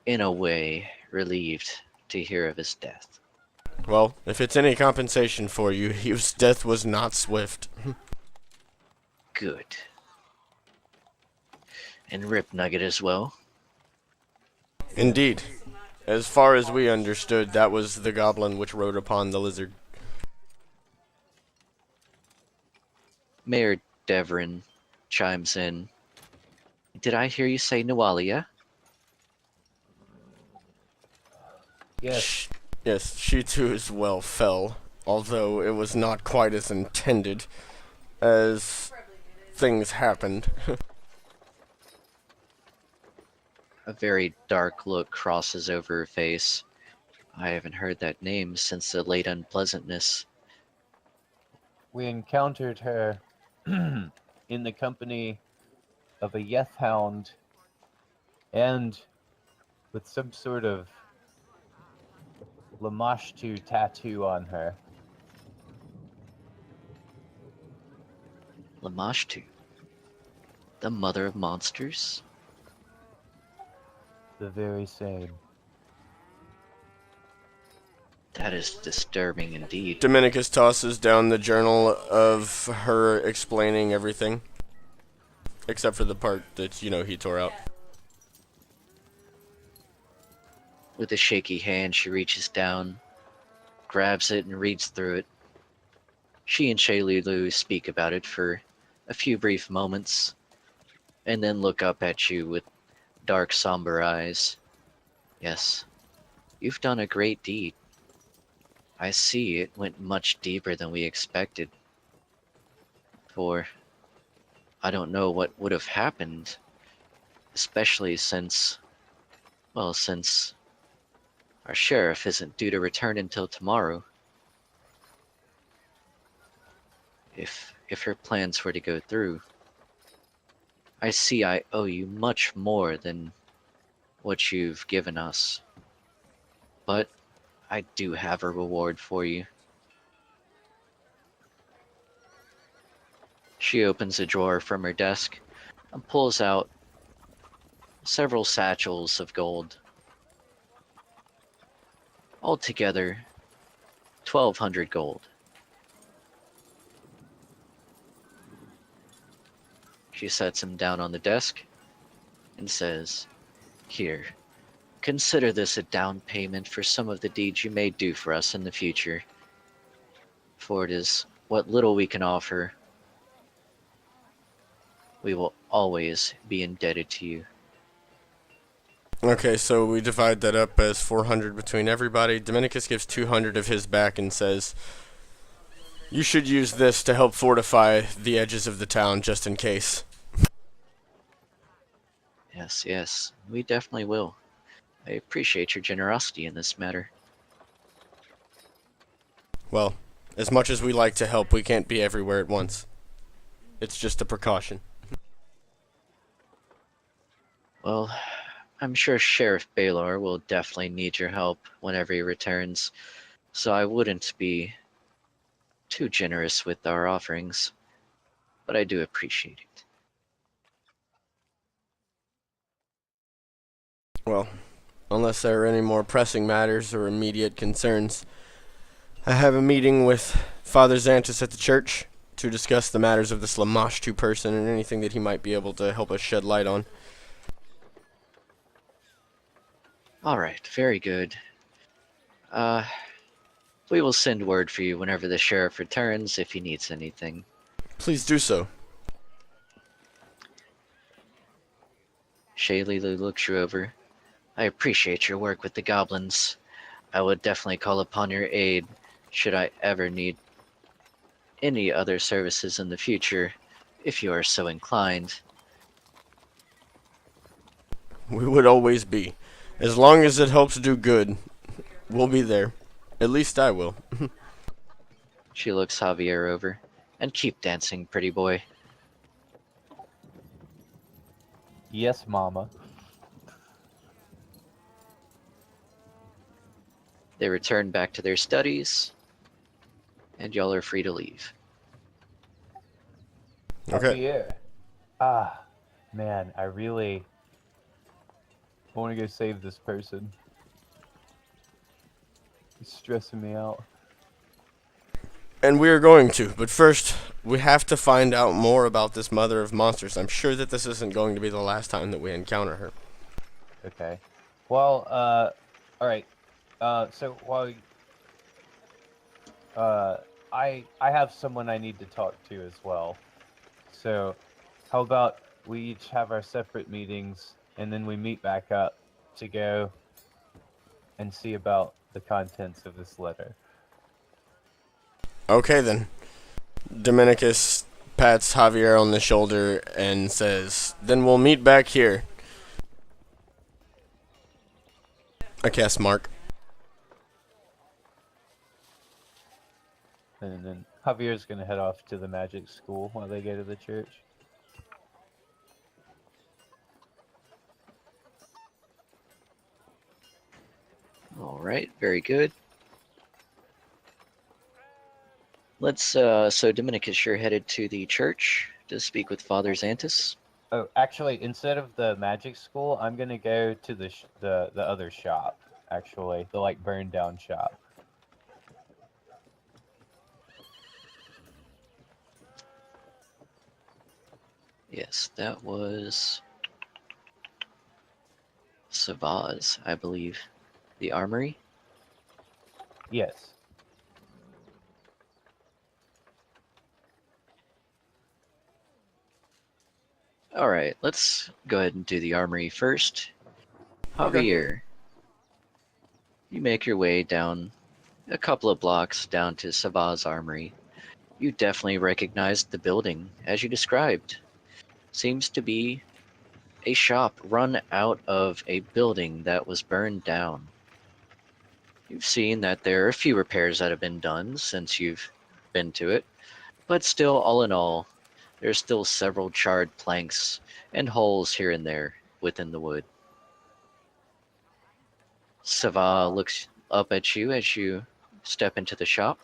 in a way, relieved to hear of his death. Well, if it's any compensation for you, his death was not swift. Good. And Rip Nugget as well? Indeed. As far as we understood, that was the goblin which rode upon the lizard. Mayor Devrin chimes in. Did I hear you say Nualia? Yes. Yes, she too as well fell, although it was not quite as intended as things happened. A very dark look crosses over her face. I haven't heard that name since the late unpleasantness. We encountered her in the company of a Yeth hound and with some sort of Lamashtu tattoo on her. Lamashtu, the mother of monsters? The very same. That is disturbing indeed. Dominicus tosses down the journal of her explaining everything. Except for the part that, he tore out. With a shaky hand, she reaches down, grabs it, and reads through it. She and Shaylulu speak about it for a few brief moments, and then look up at you with dark, somber eyes. Yes, you've done a great deed. I see it went much deeper than we expected. For I don't know what would have happened, especially since our sheriff isn't due to return until tomorrow. If her plans were to go through, I see I owe you much more than what you've given us. But I do have a reward for you. She opens a drawer from her desk and pulls out several satchels of gold. Altogether, 1,200 gold. She sets him down on the desk and says, Here, consider this a down payment for some of the deeds you may do for us in the future. For it is what little we can offer. We will always be indebted to you. Okay, so we divide that up as 400 between everybody. Dominicus gives 200 of his back and says, "You should use this to help fortify the edges of the town just in case." Yes, yes, we definitely will. I appreciate your generosity in this matter. Well, as much as we like to help, we can't be everywhere at once. It's just a precaution. Well, I'm sure Sheriff Baylor will definitely need your help whenever he returns, so I wouldn't be too generous with our offerings, but I do appreciate it. Well, unless there are any more pressing matters or immediate concerns, I have a meeting with Father Xantus at the church to discuss the matters of this Lamashtu person and anything that he might be able to help us shed light on. Alright, very good. We will send word for you whenever the sheriff returns if he needs anything. Please do so. Shaylee looks you over. I appreciate your work with the goblins. I would definitely call upon your aid should I ever need any other services in the future, if you are so inclined. We would always be. As long as it helps do good, we'll be there. At least I will. She looks Javier over. And keep dancing, pretty boy. Yes, Mama. They return back to their studies, and y'all are free to leave. Okay. Javier. Ah, man, I really want to go save this person. He's stressing me out. And we are going to, but first, we have to find out more about this mother of monsters. I'm sure that this isn't going to be the last time that we encounter her. Okay. Well, all right. So while I have someone I need to talk to as well. So, how about we each have our separate meetings and then we meet back up to go and see about the contents of this letter. Okay, then. Dominicus pats Javier on the shoulder and says, "Then we'll meet back here." I cast Mark. And then Javier's gonna head off to the magic school while they go to the church. Alright, very good. So Dominicus, you're headed to the church to speak with Father Xantus. Oh, actually, instead of the magic school, I'm gonna go to the other shop. Actually, the like burned down shop. Yes, that was Savaz, I believe. The armory? Yes. Alright, let's go ahead and do the armory first. Okay. Javier, you make your way down a couple of blocks down to Savaz Armory. You definitely recognized the building, as you described. Seems to be a shop run out of a building that was burned down. You've seen that there are a few repairs that have been done since you've been to it, but still, all in all, there's still several charred planks and holes here and there within the wood. Sava looks up at you as you step into the shop.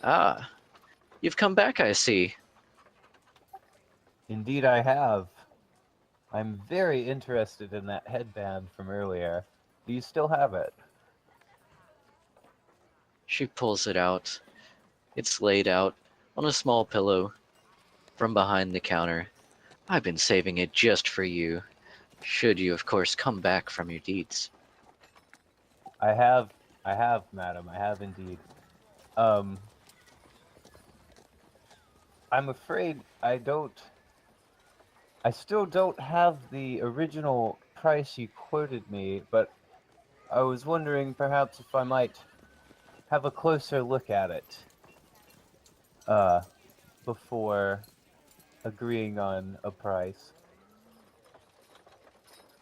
Ah, you've come back, I see. Indeed, I have. I'm very interested in that headband from earlier. Do you still have it? She pulls it out. It's laid out on a small pillow from behind the counter. I've been saving it just for you. Should you, of course, come back from your deeds. I have, madam. I have indeed. Um, I'm afraid I still don't have the original price you quoted me, but I was wondering perhaps if I might have a closer look at it, uh, before agreeing on a price.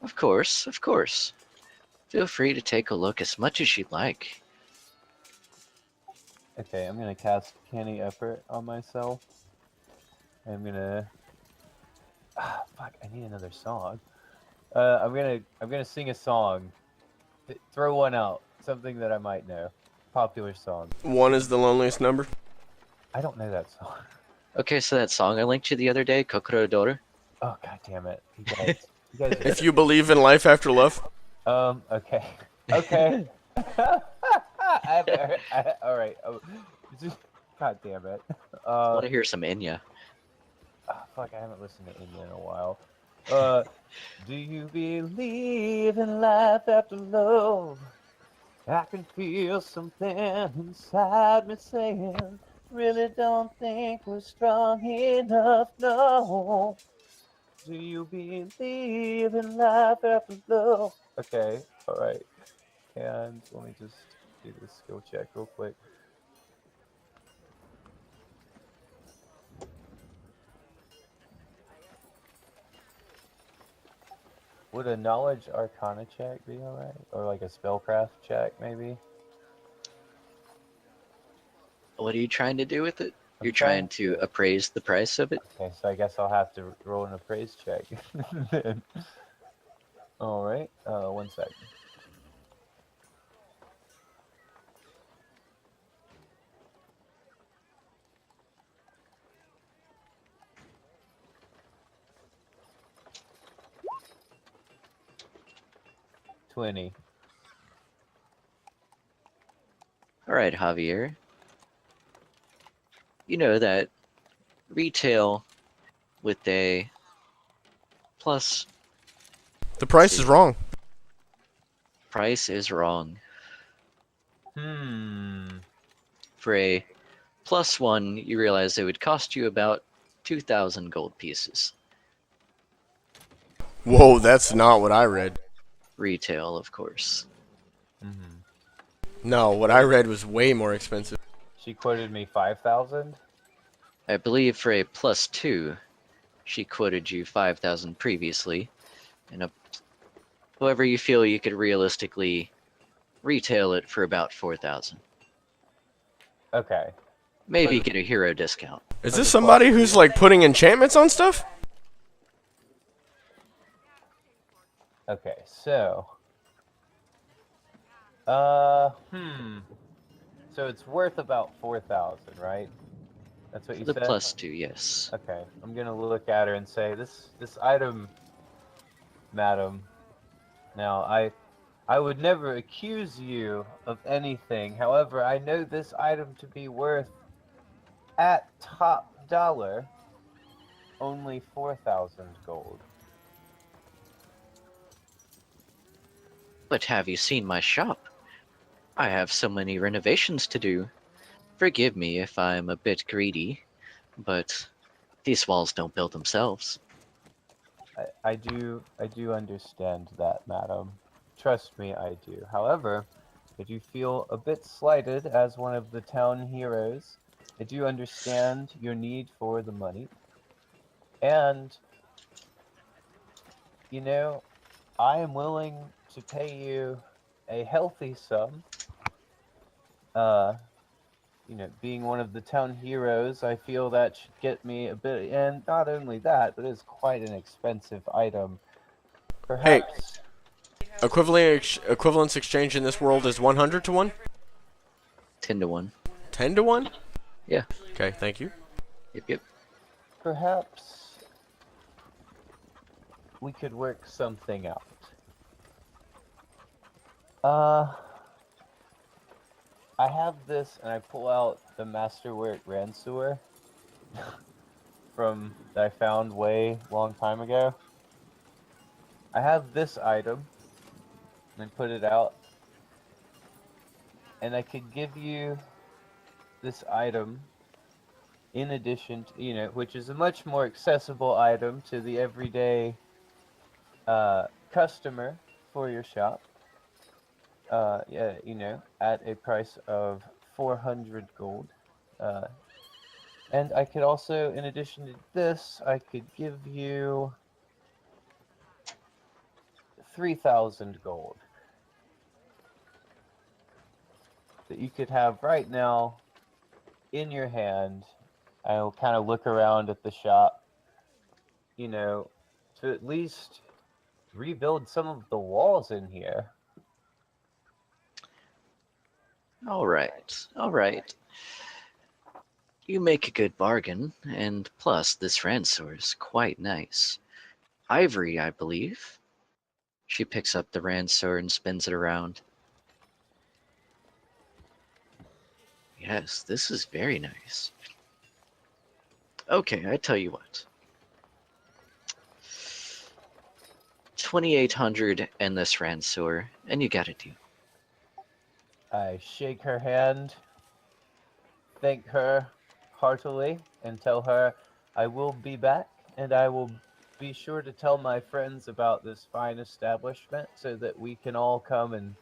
Of course, of course. Feel free to take a look as much as you'd like. Okay, I'm gonna cast Canny Effort on myself. I'm gonna. Fuck! I need another song. I'm gonna sing a song. Throw one out. Something that I might know. Popular song. One is the loneliest number. I don't know that song. Okay, so that song I linked you the other day, Kokoro Doru. Oh god damn it! You guys. You guys. If you believe in life after love. Okay. Okay. I haven't heard. All right. God damn it. I want to hear some Enya. Fuck! I haven't listened to India in a while. Do you believe in life after love? I can feel something inside me saying, really don't think we're strong enough, no. Do you believe in life after love? Okay, alright. And let me just do this skill check real quick. Would a knowledge arcana check be alright? Or like a spellcraft check, maybe? What are you trying to do with it? I'm You're trying- trying to appraise the price of it? Okay, so I guess I'll have to roll an appraise check. Then. Alright, 1 second. $20. Alright, Javier. You know that retail with a plus The price is wrong. price is wrong. For a +1, you realize it would cost you about 2,000 gold pieces. Whoa, that's not what I read. Retail, of course. No, what I read was way more expensive. She quoted me 5,000. I believe for a +2, she quoted you 5,000 previously, and however you feel you could realistically retail it for about 4,000. Okay. Maybe get a hero discount. Is this somebody who's like putting enchantments on stuff? Okay, so. So it's worth about 4,000, right? That's what you The said? +2, yes. Okay, I'm gonna look at her and say, this item, madam. Now, I would never accuse you of anything. However, I know this item to be worth, at top dollar, only 4,000 gold. But have you seen my shop? I have so many renovations to do. Forgive me if I'm a bit greedy, but these walls don't build themselves. I do understand that, madam. Trust me, I do. However, I do feel a bit slighted as one of the town heroes. I do understand your need for the money. And, you know, I am willing to pay you a healthy sum. Being one of the town heroes, I feel that should get me a bit, and not only that, but it's quite an expensive item. Perhaps. Equivalence exchange in this world is 100 to 1? 10 to 1. 10 to 1? Yeah. Okay, thank you. Yep. Perhaps we could work something out. I have this, and I pull out the Masterwork Ransour that I found way long time ago. I have this item, and put it out, and I could give you this item in addition to, which is a much more accessible item to the everyday customer for your shop. Yeah, at a price of 400 gold. Uh, and I could also, in addition to this, I could give you 3,000 gold that you could have right now in your hand. I'll kind of look around at the shop, to at least rebuild some of the walls in here. All right, all right. You make a good bargain, and plus, this ransor is quite nice. Ivory, I believe. She picks up the ransor and spins it around. Yes, this is very nice. Okay, I tell you what. 2,800 and this ransor, and you got a deal. I shake her hand, thank her heartily, and tell her I will be back, and I will be sure to tell my friends about this fine establishment so that we can all come and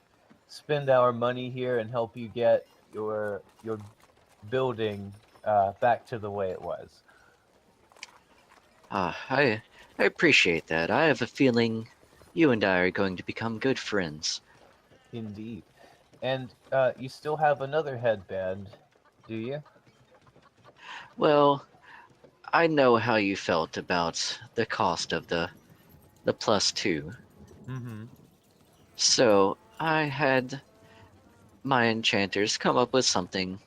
spend our money here and help you get your building back to the way it was. I appreciate that. I have a feeling you and I are going to become good friends. Indeed. And you still have another headband, do you? Well, I know how you felt about the cost of the +2. Mm-hmm. So I had my enchanters come up with something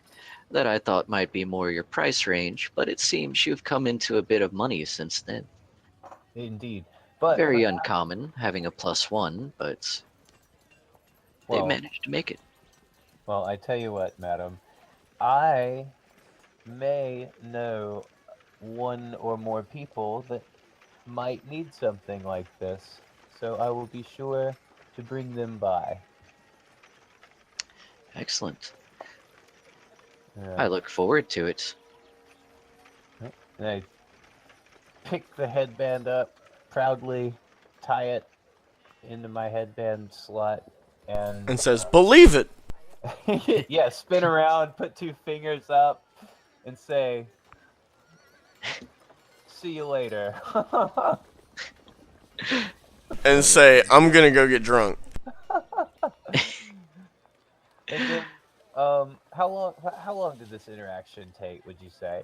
that I thought might be more your price range, but it seems you've come into a bit of money since then. Indeed. But Very uncommon, having a +1, but they managed to make it. Well, I tell you what, madam, I may know one or more people that might need something like this, so I will be sure to bring them by. Excellent. Yeah. I look forward to it. And I pick the headband up, proudly tie it into my headband slot, and says, "Believe it." yeah, spin around, put two fingers up, and say, "See you later." And say, "I'm gonna go get drunk." And then, how long did this interaction take? Would you say?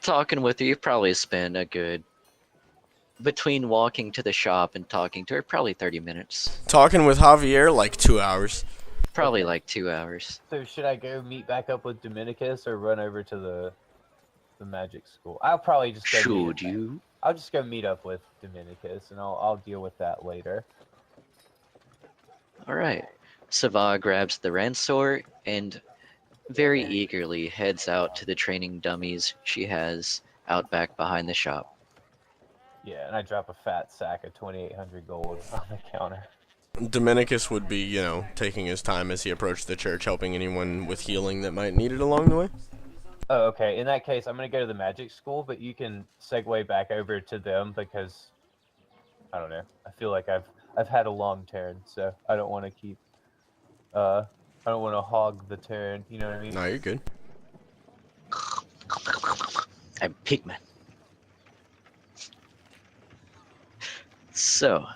Talking with you, probably spend a good between walking to the shop and talking to her, probably 30 minutes. Talking with Javier, like 2 hours. Probably Okay. like 2 hours. So should I go meet back up with Dominicus or run over to the magic school? I'll probably just go. Should you? I'll just go meet up with Dominicus, and I'll deal with that later. All right. Sava grabs the ransor and very eagerly heads out to the training dummies she has out back behind the shop. Yeah, and I drop a fat sack of 2,800 gold on the counter. Dominicus would be, taking his time as he approached the church, helping anyone with healing that might need it along the way. Oh, okay. In that case, I'm gonna go to the magic school, but you can segue back over to them because I don't know. I feel like I've had a long turn, so I don't want to keep. I don't want to hog the turn. You know what I mean? No, you're good. I'm Pigman. So,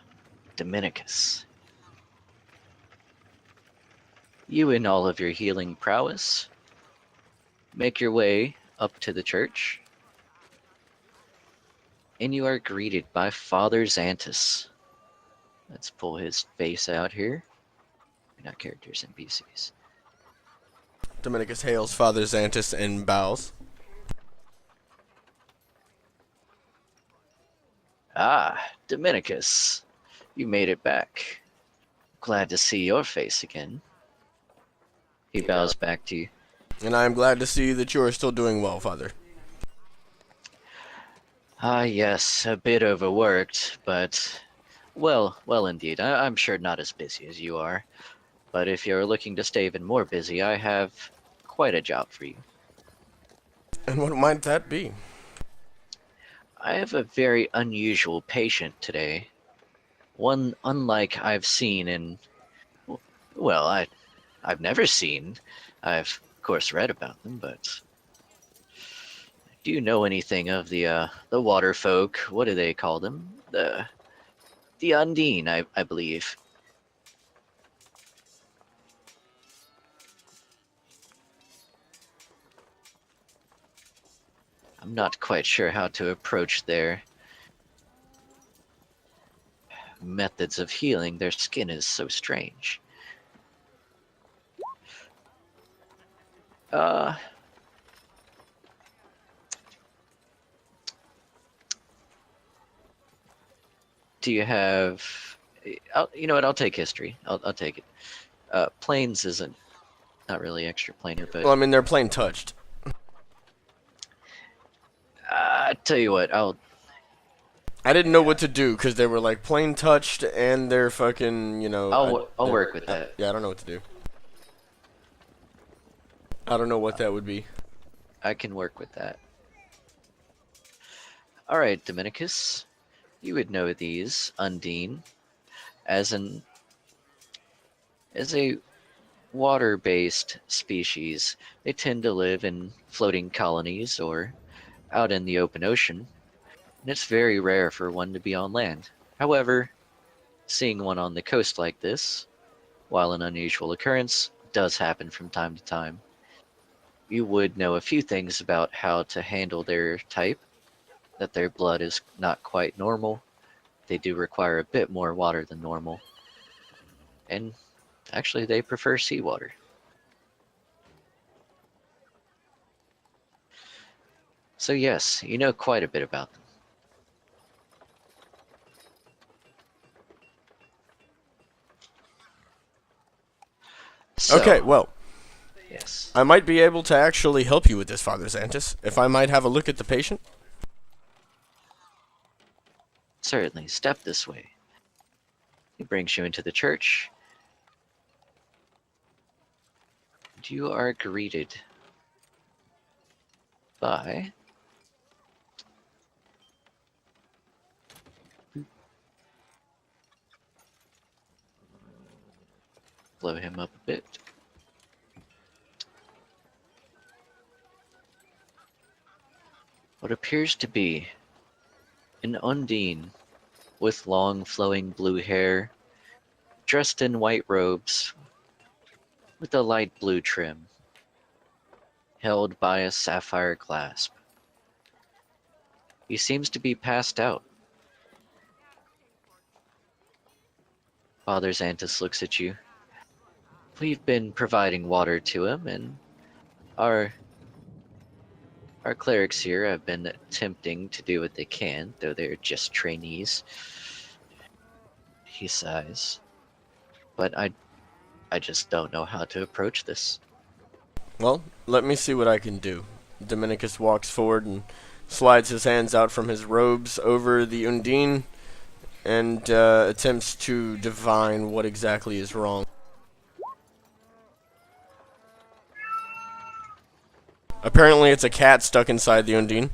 Dominicus. You in all of your healing prowess make your way up to the church, and you are greeted by Father Xantus. Let's pull his face out here. Not characters, NPCs. Dominicus hails Father Xantus and bows. Ah, Dominicus, you made it back. Glad to see your face again. He bows back to you. And I am glad to see that you are still doing well, Father. Ah, yes, a bit overworked, but well, indeed. I'm sure not as busy as you are. But if you're looking to stay even more busy, I have quite a job for you. And what might that be? I have a very unusual patient today. One unlike I've seen in, well, I've never seen. I've, of course, read about them, but do you know anything of the water folk? What do they call them? The Undine, I believe. I'm not quite sure how to approach their methods of healing. Their skin is so strange. Uh, do you have? You know what? I'll take history. I'll take it. Planes isn't not really extra planar, but Well, I mean, they're plain touched. I tell you what. I didn't know what to do because they were like plain touched and they're fucking, you know. I'll they're- work with that. Yeah, I don't know what to do. I don't know what that would be. I can work with that. All right, Dominicus, you would know these Undine as a water-based species. They tend to live in floating colonies or out in the open ocean, and it's very rare for one to be on land. However, seeing one on the coast like this, while an unusual occurrence, does happen from time to time. You would know a few things about how to handle their type, that their blood is not quite normal. They do require a bit more water than normal. And actually, they prefer seawater. So, yes, you know quite a bit about them. Okay, So, well, yes, I might be able to actually help you with this, Father Xantus, if I might have a look at the patient. certainly, step this way. He brings you into the church, and you are greeted by blow him up a bit. What appears to be an Undine with long flowing blue hair, dressed in white robes with a light blue trim, held by a sapphire clasp. He seems to be passed out. Father Xantus looks at you. We've been providing water to him, and our our clerics here have been attempting to do what they can, though they're just trainees. He sighs. But I just don't know how to approach this. Well, let me see what I can do. Dominicus walks forward and slides his hands out from his robes over the Undine and attempts to divine what exactly is wrong. Apparently, it's a cat stuck inside the Undine.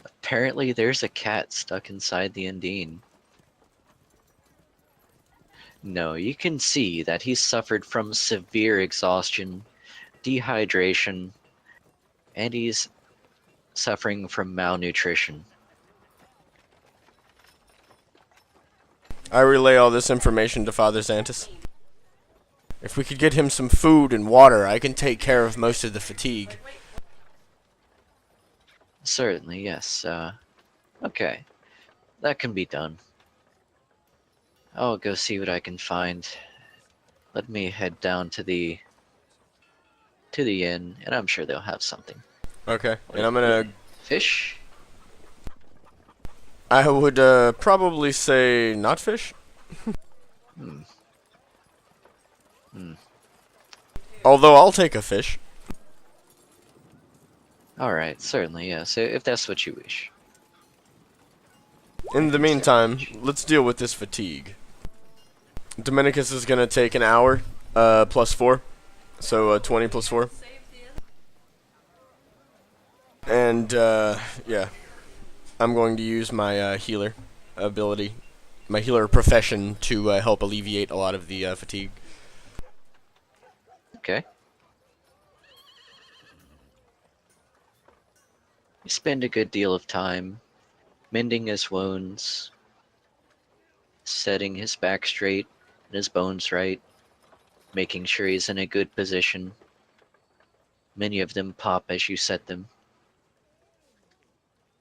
Apparently, there's a cat stuck inside the Undine. No, you can see that he's suffered from severe exhaustion, dehydration, and he's suffering from malnutrition. I relay all this information to Father Xantus. If we could get him some food and water, I can take care of most of the fatigue. Certainly, yes. Okay, that can be done. I'll go see what I can find. Let me head down to the inn, and I'm sure they'll have something. Okay, and I'm gonna... Fish? I would probably say not fish. Hmm. Hmm. Although I'll take a fish. Alright, certainly, yes, if that's what you wish. In the Certainly meantime, wish. let's deal with this fatigue. Dominicus is gonna take an hour, plus 4. So, 20 plus 4. And, yeah. I'm going to use my, healer ability, my healer profession to, help alleviate a lot of the, fatigue. Okay. You spend a good deal of time mending his wounds, setting his back straight and his bones right, making sure he's in a good position. Many of them pop as you set them.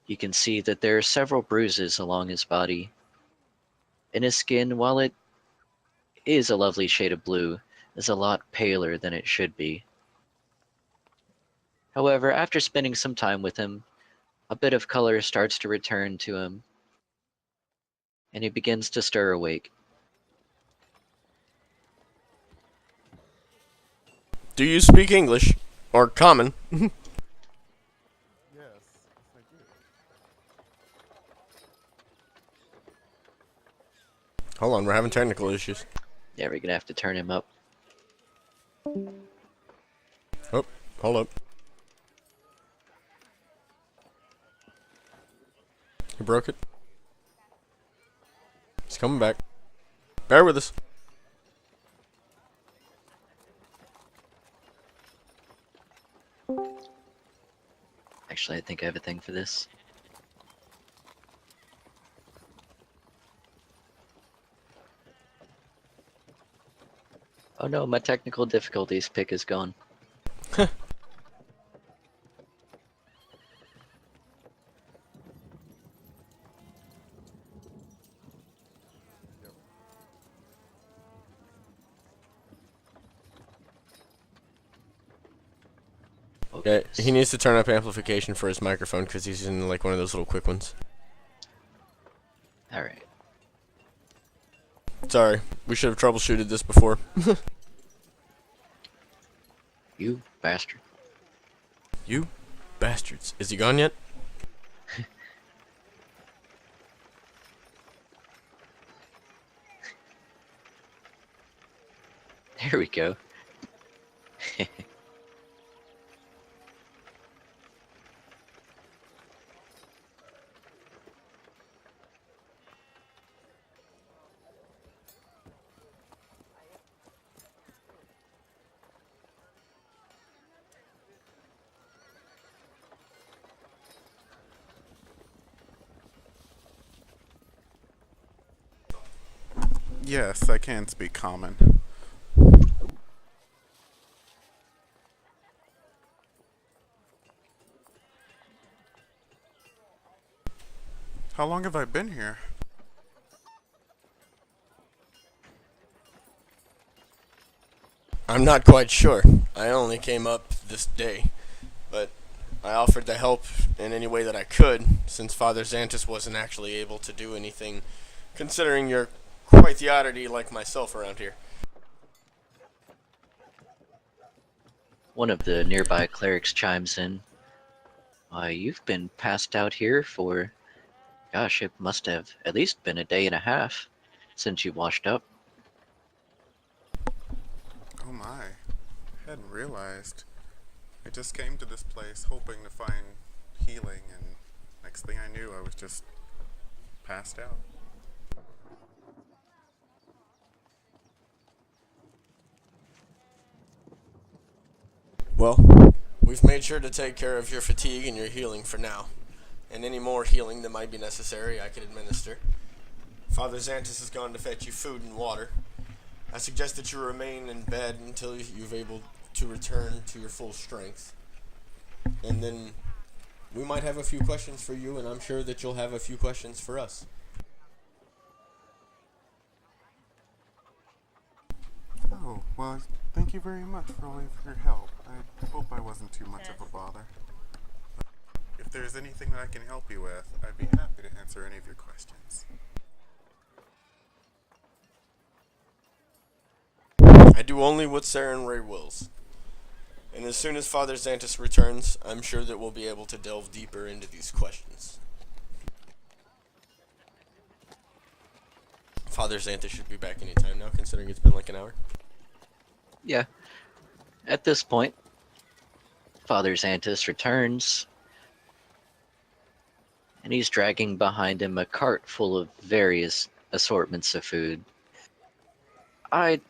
You can see that there are several bruises along his body. And his skin, while it is a lovely shade of blue, is a lot paler than it should be. However, after spending some time with him, a bit of color starts to return to him, and he begins to stir awake. Do you speak English? Or common? Yes, I do. Hold on, we're having technical issues. Yeah, we're gonna have to turn him up. Oh, hold up. You broke it? It's coming back. Bear with us. Actually, I think I have a thing for this. Oh no, my technical difficulties pick is gone. Yeah, he needs to turn up amplification for his microphone because he's in like one of those little quick ones. Alright. Sorry, we should have troubleshooted this before. You bastard. You bastards. Is he gone yet? There we go. Yes, I can speak common. How long have I been here? I'm not quite sure. I only came up this day, but I offered to help in any way that I could, since Father Xantus wasn't actually able to do anything, considering you're quite the oddity like myself around here. One of the nearby clerics chimes in. You've been passed out here for, gosh, it must have at least been a day and a half since you washed up. Oh my. I hadn't realized. I just came to this place hoping to find healing, and next thing I knew, I was just passed out. Well, we've made sure to take care of your fatigue and your healing for now. And any more healing that might be necessary, I can administer. Father Xantus has gone to fetch you food and water. I suggest that you remain in bed until you're able to return to your full strength. And then we might have a few questions for you, and I'm sure that you'll have a few questions for us. Oh, well, thank you very much for all of your help. I hope I wasn't too much of a bother. If there's anything that I can help you with, I'd be happy to answer any of your questions. I do only what Saren Ray wills. And as soon as Father Xantus returns, I'm sure that we'll be able to delve deeper into these questions. Father Xantus should be back any time now, considering it's been like an hour. Yeah. At this point, Father Xantus returns, and he's dragging behind him a cart full of various assortments of food. I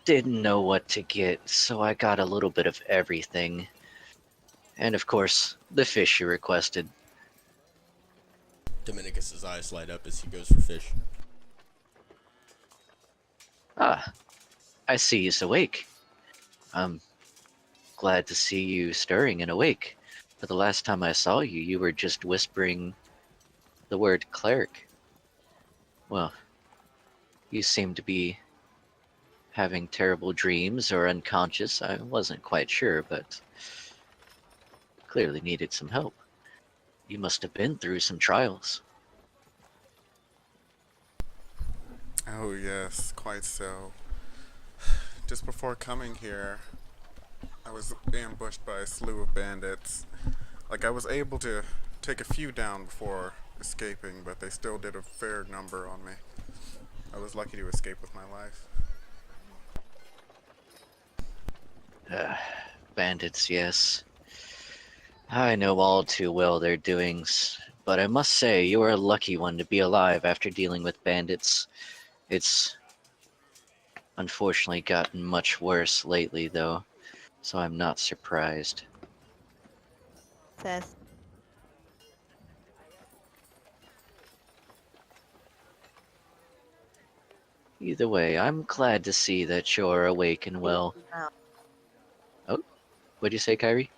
didn't know what to get, so I got a little bit of everything. And of course, the fish you requested. Dominicus's eyes light up as he goes for fish. Ah, I see he's awake. I'm glad to see you stirring and awake. For the last time I saw you, you were just whispering the word cleric. Well, you seem to be having terrible dreams or unconscious. I wasn't quite sure, but clearly needed some help. You must have been through some trials. Oh, yes, quite so. Just before coming here, I was ambushed by a slew of bandits. Like, I was able to take a few down before escaping, but they still did a fair number on me. I was lucky to escape with my life. Bandits, yes. I know all too well their doings, but I must say you are a lucky one to be alive after dealing with bandits. It's unfortunately gotten much worse lately, though, so I'm not surprised. Seth. Either way, I'm glad to see that you're awake and well. Oh, what'd you say, Kyrie?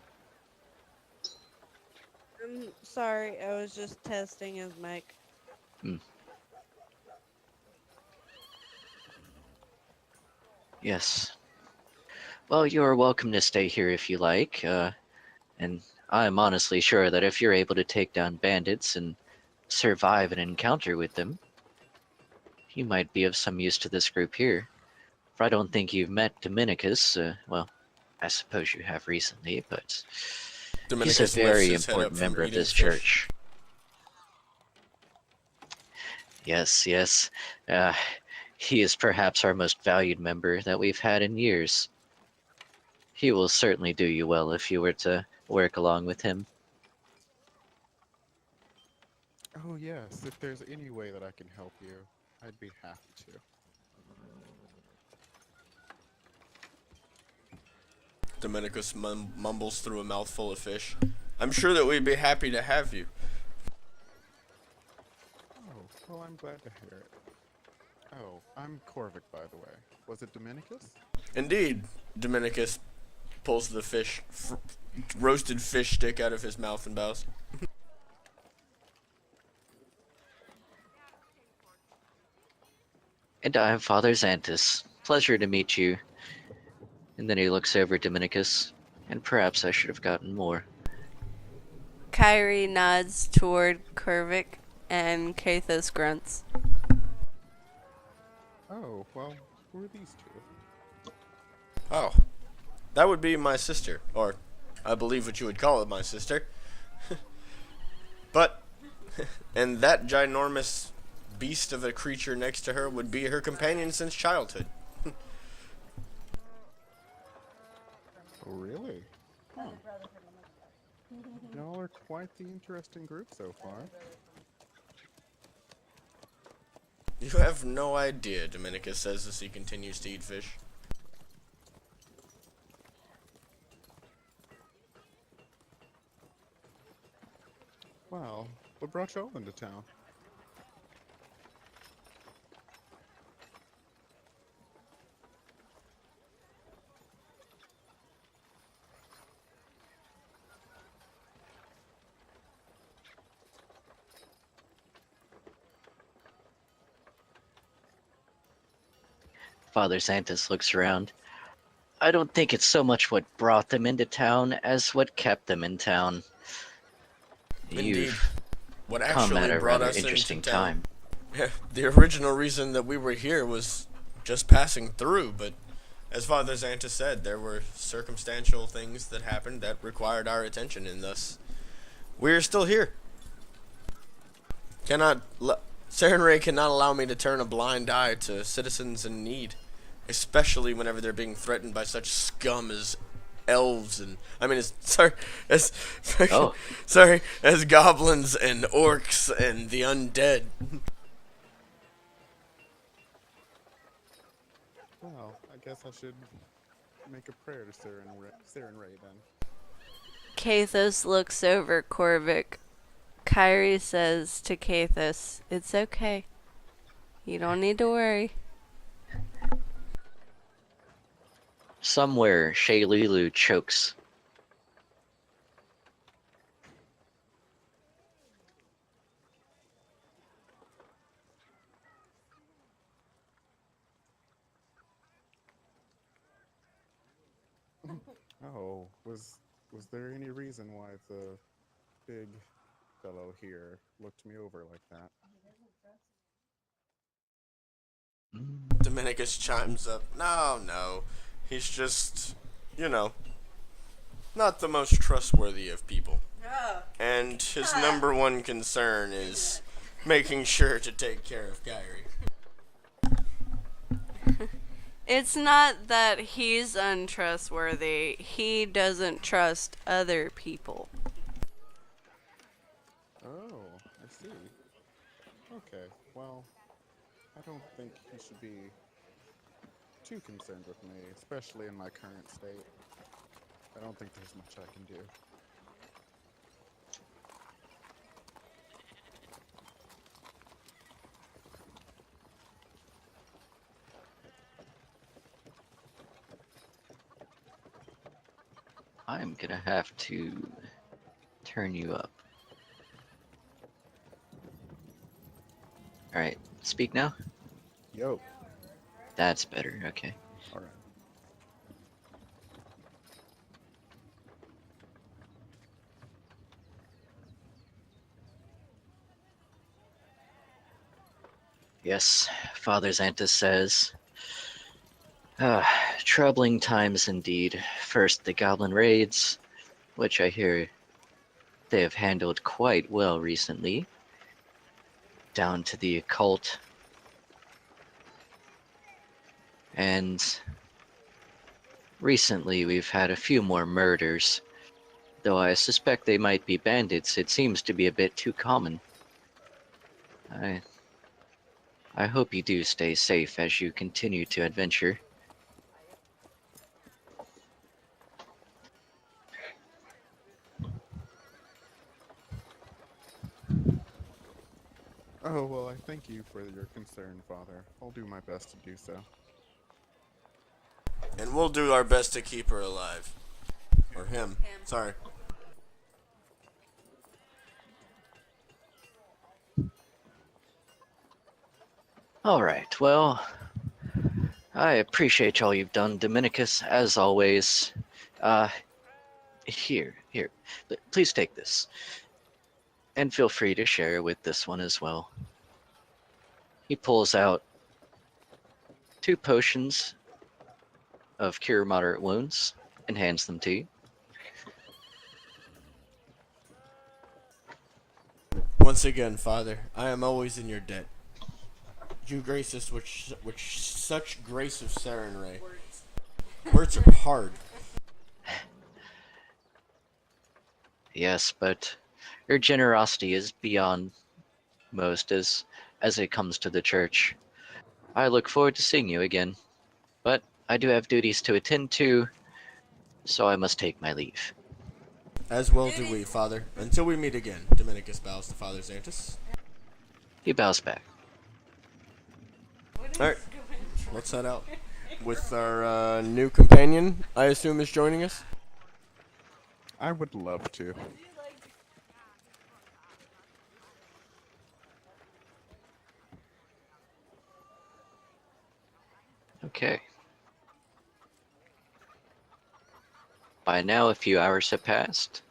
I'm sorry, I was just testing his mic. Yes. Well, you're welcome to stay here if you like, and I'm honestly sure that if you're able to take down bandits and survive an encounter with them, you might be of some use to this group here. For I don't think you've met Dominicus, well, I suppose you have recently, but he's a very important member of this church. Yes, yes. He is perhaps our most valued member that we've had in years. He will certainly do you well if you were to work along with him. Oh, yes, if there's any way that I can help you, I'd be happy to. Dominicus mumbles through a mouthful of fish. I'm sure that we'd be happy to have you. Oh, well, I'm glad to hear it. Oh, I'm Corvic, by the way. Was it Dominicus? Indeed, Dominicus pulls the roasted fish stick out of his mouth and bows. And I am Father Xantus. Pleasure to meet you. And then he looks over at Dominicus, and perhaps I should have gotten more. Kyrie nods toward Kervik, and Kathos grunts. Oh, well, who are these two? Oh, that would be my sister, or I believe what you would call it my sister. But, and that ginormous beast of a creature next to her would be her companion since childhood. Oh, really? Huh. Y'all are quite the interesting group so far. You have no idea, Dominicus says as he continues to eat fish. Well, what brought y'all into town? Father Xantus looks around. I don't think it's so much what brought them into town as what kept them in town. Indeed. You've What come at actually a brought rather us interesting into town. time. The original reason that we were here was just passing through, but as Father Xantus said, there were circumstantial things that happened that required our attention, and thus we're still here. Saren Ray cannot allow me to turn a blind eye to citizens in need, especially whenever they're being threatened by such scum as elves and as Oh. sorry, as goblins and orcs and the undead. Well, I guess I should make a prayer to Saren Ray then. Kathos looks over Korvik. Kyrie says to Kathos, "It's okay. You don't need to worry." Somewhere, Shaylulu chokes. Oh, was there any reason why the big fellow here looked me over like that? Dominicus chimes up. No. He's just, not the most trustworthy of people. And his number one concern is making sure to take care of Kyrie. It's not that he's untrustworthy. He doesn't trust other people. Oh, I see. Okay, well, I don't think he should be too concerned with me, especially in my current state. I don't think there's much I can do. I'm gonna have to turn you up. Alright, speak now? Yo. That's better, okay. Alright. Yes, Father Xantus says. Troubling times indeed. First the goblin raids, which I hear they have handled quite well recently. Down to the occult. And recently we've had a few more murders. Though I suspect they might be bandits, it seems to be a bit too common. I hope you do stay safe as you continue to adventure. Oh, well, I thank you for your concern, Father. I'll do my best to do so. And we'll do our best to keep her alive. Or him. Sorry. Alright, well, I appreciate all you've done, Dominicus, as always. Here. Please take this. And feel free to share with this one as well. He pulls out 2 potions of cure moderate wounds and hands them to you. Once again, Father, I am always in your debt. You grace us with such grace of Saren Ray. Words are hard. Yes, but your generosity is beyond most as it comes to the church. I look forward to seeing you again, but I do have duties to attend to, so I must take my leave. As well do we, Father. Until we meet again. Dominicus bows to Father Xantus. He bows back. Alright, let's head out. With our new companion, I assume is joining us. I would love to. Okay. By now, a few hours have passed.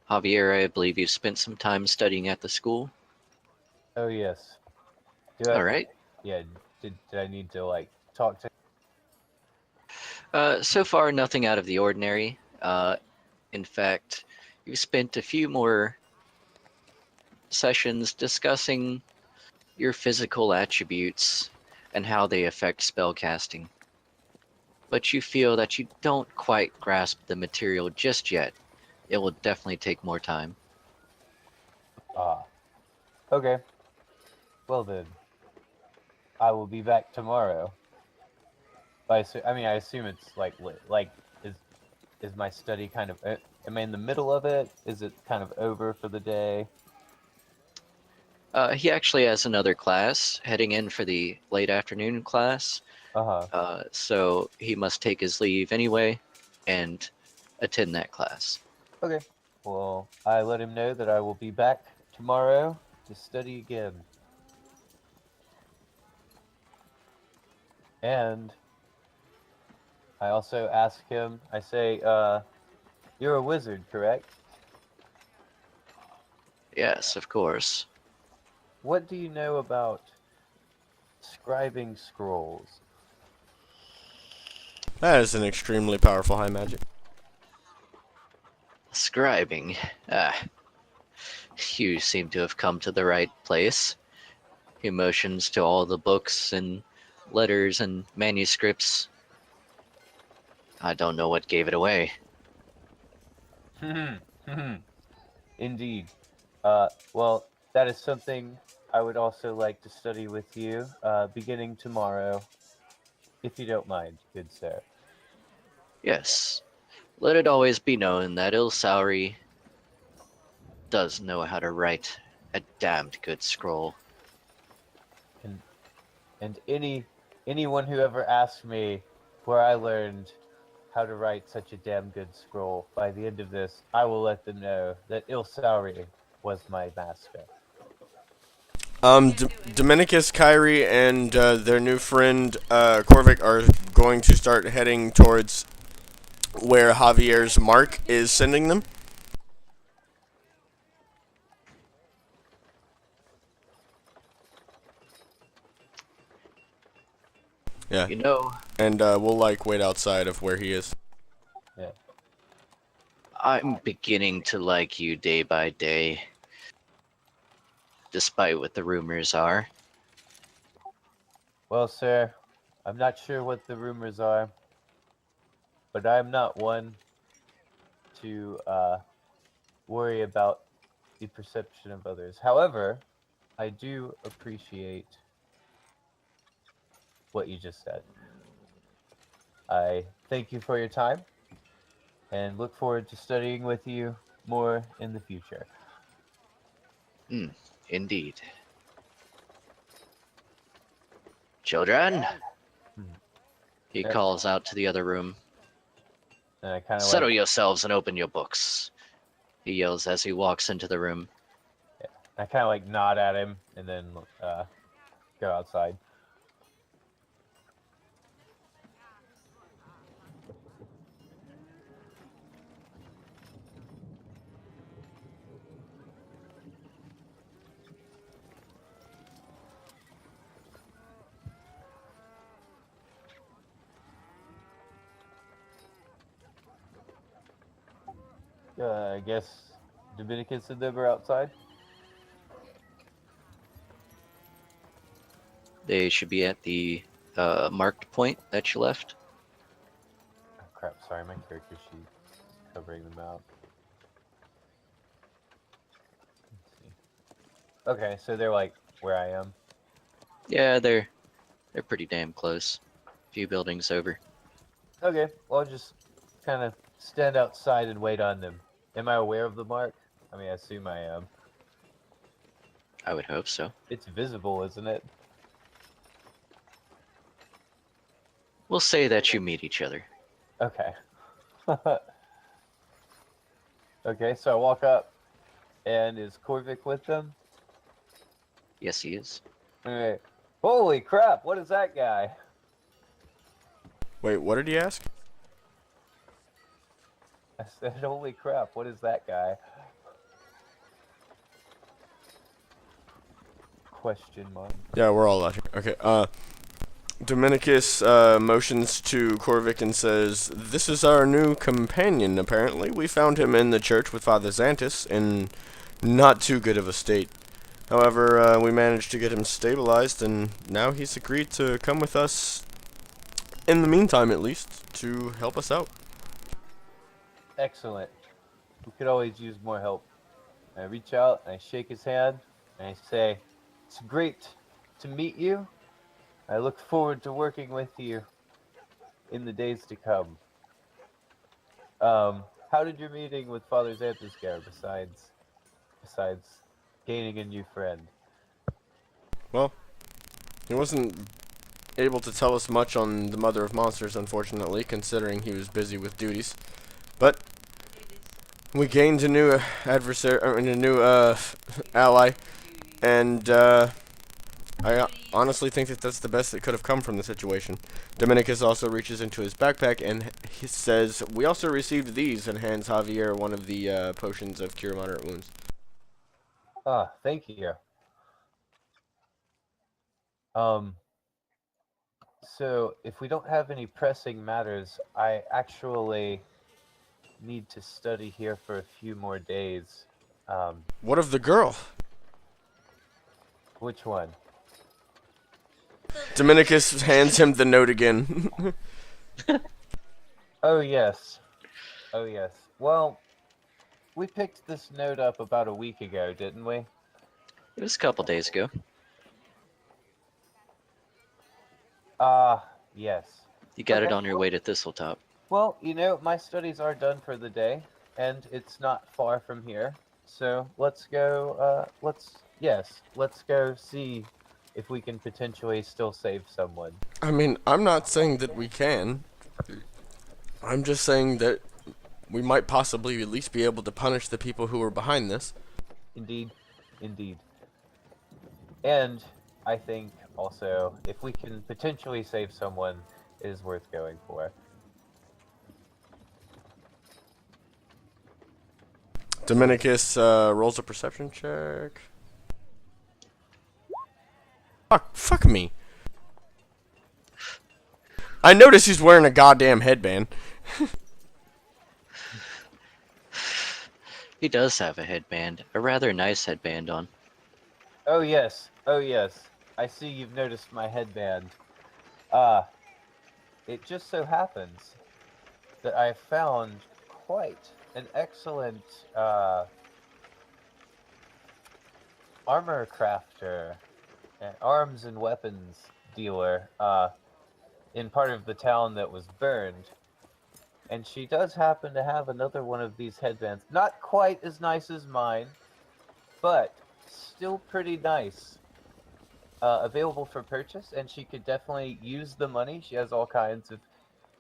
Javier, I believe you've spent some time studying at the school. Oh yes. Do I, All right. Yeah. Did I need to like talk to? So far, nothing out of the ordinary. In fact, you've spent a few more sessions discussing your physical attributes and how they affect spellcasting. But you feel that you don't quite grasp the material just yet. It will definitely take more time. Ah, okay. Well then, I will be back tomorrow. I mean, I assume it's like is my study kind of? Am I in the middle of it? Is it kind of over for the day? He actually has another class heading in for the late afternoon class, Uh-huh. so he must take his leave anyway and attend that class. Okay. Well, I let him know that I will be back tomorrow to study again. And I also ask him, I say, you're a wizard, correct? Yes, of course. What do you know about scribing scrolls? That is an extremely powerful high magic. Scribing. Ah, you seem to have come to the right place. He motions to all the books and letters and manuscripts. I don't know what gave it away. Indeed. Well, that is something I would also like to study with you, beginning tomorrow, if you don't mind, good sir. Yes, let it always be known that Ilsauri does know how to write a damned good scroll. And anyone who ever asked me where I learned how to write such a damn good scroll, by the end of this, I will let them know that Ilsauri was my master. Dominicus, Kyrie, and their new friend Corvic are going to start heading towards where Javier's mark is sending them. Yeah, You know, and we'll wait outside of where he is. Yeah. I'm beginning to like you day by day, despite what the rumors are. Well, sir, I'm not sure what the rumors are, but I'm not one to worry about the perception of others. However, I do appreciate what you just said. I thank you for your time and look forward to studying with you more in the future. Indeed. Children, Hmm. he Yep. calls out to the other room. And I kind of Settle yourselves and open your books, he yells as he walks into the room. nod at him and then go outside. I guess Dominicus and them are outside. They should be at the marked point that you left. Oh, crap, sorry, my character sheet's covering them out. Let's see. Okay, so they're like where I am. Yeah, they're pretty damn close. A few buildings over. Okay, well, I'll just kind of stand outside and wait on them. Am I aware of the mark? I mean, I assume I am. I would hope so. It's visible, isn't it? We'll say that you meet each other. Okay. Okay, so I walk up, and is Corvic with them? Yes, he is. Okay. Holy crap, what is that guy? Wait, what did he ask? I said, holy crap, what is that guy? Question mark. Yeah, we're all out here. Okay. Dominicus motions to Corvic and says, "This is our new companion, apparently. We found him in the church with Father Xantus in not too good of a state. However, we managed to get him stabilized, and now he's agreed to come with us, in the meantime at least, to help us out." Excellent. We could always use more help. I reach out, and I shake his hand, and I say, "It's great to meet you. I look forward to working with you in the days to come." How did your meeting with Father Xanthus go, besides gaining a new friend? Well, he wasn't able to tell us much on the Mother of Monsters, unfortunately, considering he was busy with duties. But we gained a new ally, and I honestly think that that's the best that could have come from the situation. Dominicus also reaches into his backpack and he says, "We also received these," and hands Javier one of the potions of cure moderate wounds. Ah, thank you. So if we don't have any pressing matters, I actually need to study here for a few more days. What of the girl? Which one? Dominicus hands him the note again. Oh, yes. Oh, yes. Well, we picked this note up about a week ago, didn't we? It was a couple days ago. Yes. You got it Okay. on your way to Thistletop. Well, my studies are done for the day, and it's not far from here. So let's go, let's go see if we can potentially still save someone. I mean, I'm not saying that we can. I'm just saying that we might possibly at least be able to punish the people who are behind this. Indeed. Indeed. And I think also, if we can potentially save someone, it is worth going for. Dominicus rolls a perception check. Fuck me. I notice he's wearing a goddamn headband. He does have a headband, a rather nice headband on. Oh yes, oh yes. I see you've noticed my headband. It just so happens that I found quite an excellent armor crafter, and arms and weapons dealer in part of the town that was burned. And she does happen to have another one of these headbands. Not quite as nice as mine, but still pretty nice. Available for purchase, and she could definitely use the money. She has all kinds of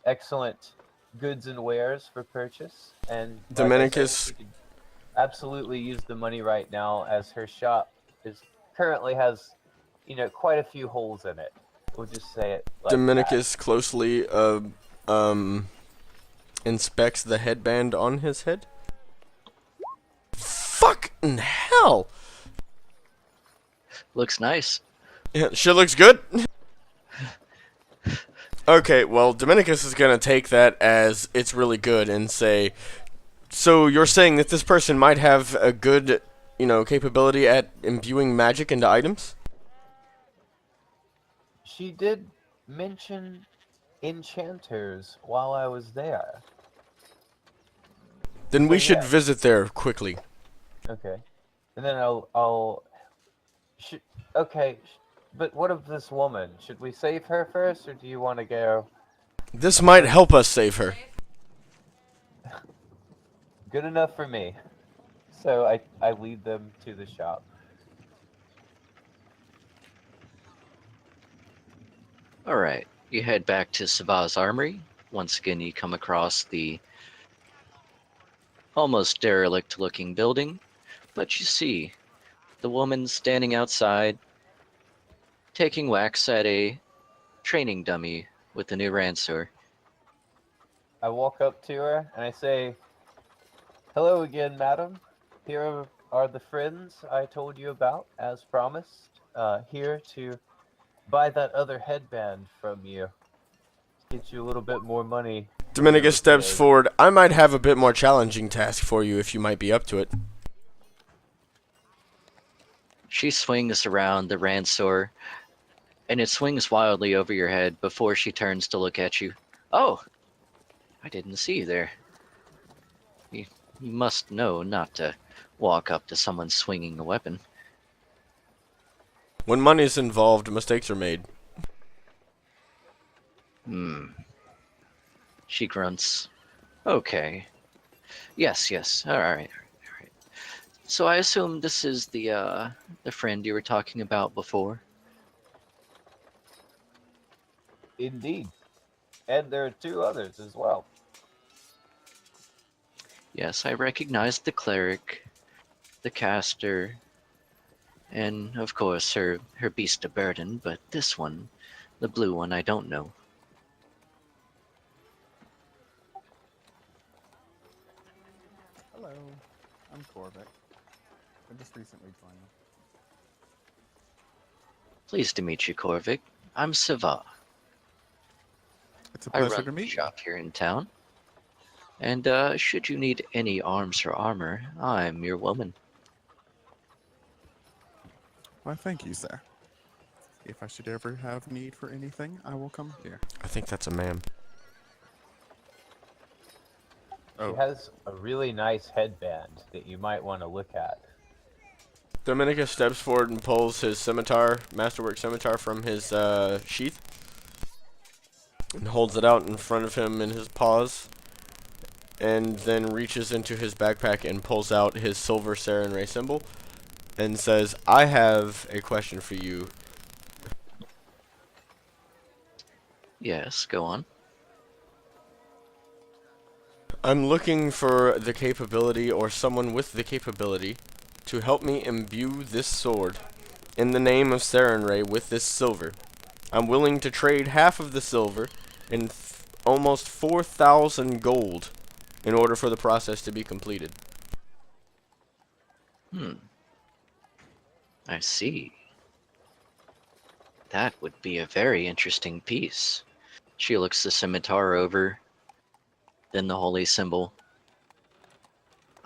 excellent goods and wares for purchase. And like I said, Dominicus she could absolutely use the money right now, as her shop currently has, quite a few holes in it. We'll just say it like Dominicus closely inspects the headband on his head. Fucking hell! Looks nice. Yeah, shit looks good. Okay, well, Dominicus is gonna take that as it's really good and say, so you're saying that this person might have a good, capability at imbuing magic into items? She did mention enchanters while I was there. Then we So, should yeah. visit there quickly. Okay. And then okay, but what of this woman? Should we save her first, or do you want to go? This might help us save her. Good enough for me. So I lead them to the shop. Alright, you head back to Sabah's armory. Once again, you come across the almost derelict looking building, but you see the woman standing outside taking wax at a training dummy with the new Ransor. I walk up to her and I say, "Hello again, madam. Here are the friends I told you about, as promised. Here to buy that other headband from you. Get you a little bit more money. for your Dominicus steps repairs. forward. I might have a bit more challenging task for you if you might be up to it. She swings around the ransor, and it swings wildly over your head before she turns to look at you. Oh, I didn't see you there. You must know not to walk up to someone swinging a weapon. When money's involved, mistakes are made. Hmm. She grunts. Okay. Yes, yes. All right. All right. So I assume this is the friend you were talking about before. Indeed. And there are two others as well. Yes, I recognize the cleric, the caster, and of course her beast of burden, but this one, the blue one, I don't know. Hello, I'm Corvick. I just recently joined them. Pleased to meet you, Corvick. I'm Siva. It's a I pleasure run to the meet you. shop here in town. And should you need any arms or armor, I'm your woman. Why, thank you, sir. If I should ever have need for anything, I will come here. I think that's a ma'am. She Oh, has a really nice headband that you might want to look at. Dominicus steps forward and pulls his scimitar, masterwork scimitar, from his sheath and holds it out in front of him in his paws, and then reaches into his backpack and pulls out his silver Saren Ray symbol and says, I have a question for you. Yes, go on. I'm looking for the capability, or someone with the capability, to help me imbue this sword in the name of Sarenrae with this silver. I'm willing to trade half of the silver in almost 4,000 gold in order for the process to be completed. I see. That would be a very interesting piece. She looks the scimitar over, then the holy symbol.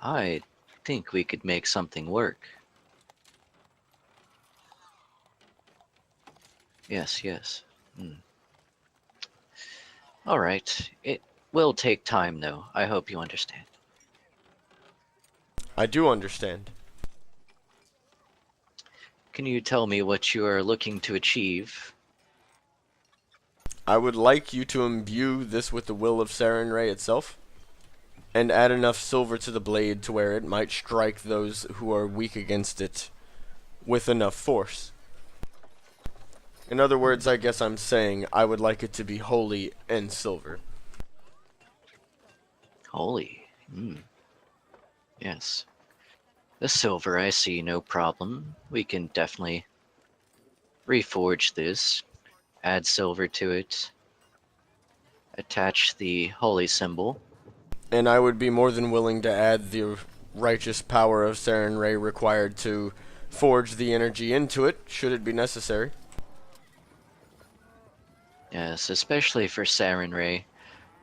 I think we could make something work. Yes, yes. All right. It will take time, though. I hope you understand. I do understand. Can you tell me what you are looking to achieve? I would like you to imbue this with the will of Sarenrae itself, and add enough silver to the blade to where it might strike those who are weak against it with enough force. In other words, I guess I'm saying I would like it to be holy and silver. Holy. Yes. The silver, I see no problem. We can definitely reforge this, add silver to it, attach the holy symbol. And I would be more than willing to add the righteous power of Sarenrae required to forge the energy into it, should it be necessary. Yes, especially for Sarenrae.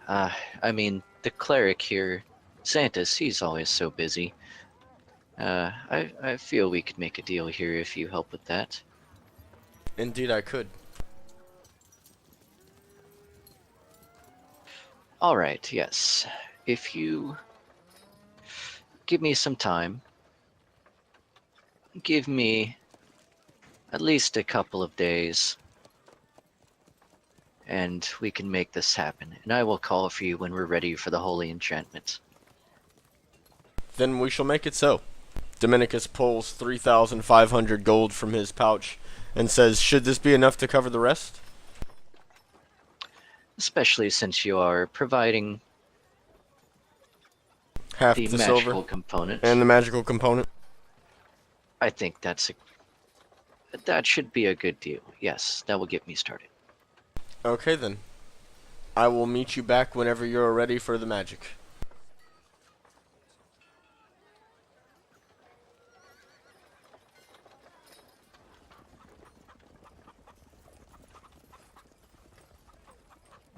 I mean, the cleric here, Santos, he's always so busy. I feel we could make a deal here if you help with that. Indeed I could. Alright, yes. If you give me some time, give me at least a couple of days, and we can make this happen. And I will call for you when we're ready for the holy enchantment. Then we shall make it so. Dominicus pulls 3,500 gold from his pouch and says, should this be enough to cover the rest? Especially since you are providing Half the the magical silver component. and the magical component. I think that should be a good deal. Yes, that will get me started. Okay then. I will meet you back whenever you're ready for the magic.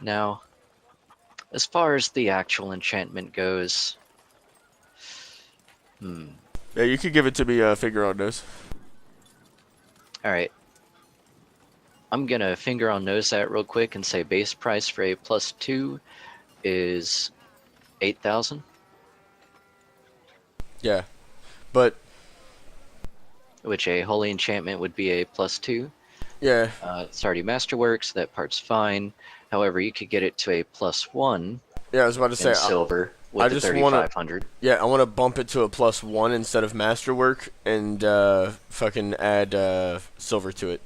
Now, as far as the actual enchantment goes, Yeah, you could give it to me, figure on those. alright. I'm gonna finger on nose that real quick and say base price for a +2 is 8,000. Yeah, but Which a holy enchantment would be a +2. yeah, It's already masterwork, so that part's fine. However, you could get it to a +1 yeah. I was about to say, in silver I with the just want to, 3,500. yeah, I want to bump it to a +1 instead of masterwork, and fucking add silver to it.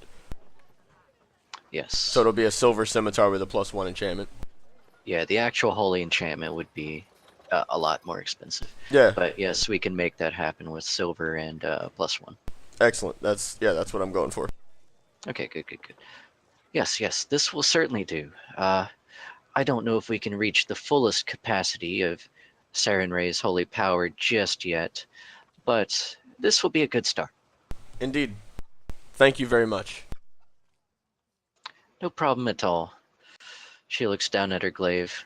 Yes. So it'll be a silver scimitar with a +1 enchantment. Yeah, the actual holy enchantment would be a lot more expensive. Yeah, But yes, we can make that happen with silver and +1. excellent. That's what I'm going for. Okay, good, good, good. Yes, yes, this will certainly do. I don't know if we can reach the fullest capacity of Sarenrae's holy power just yet, but this will be a good start. Indeed. Thank you very much. No problem at all. She looks down at her glaive.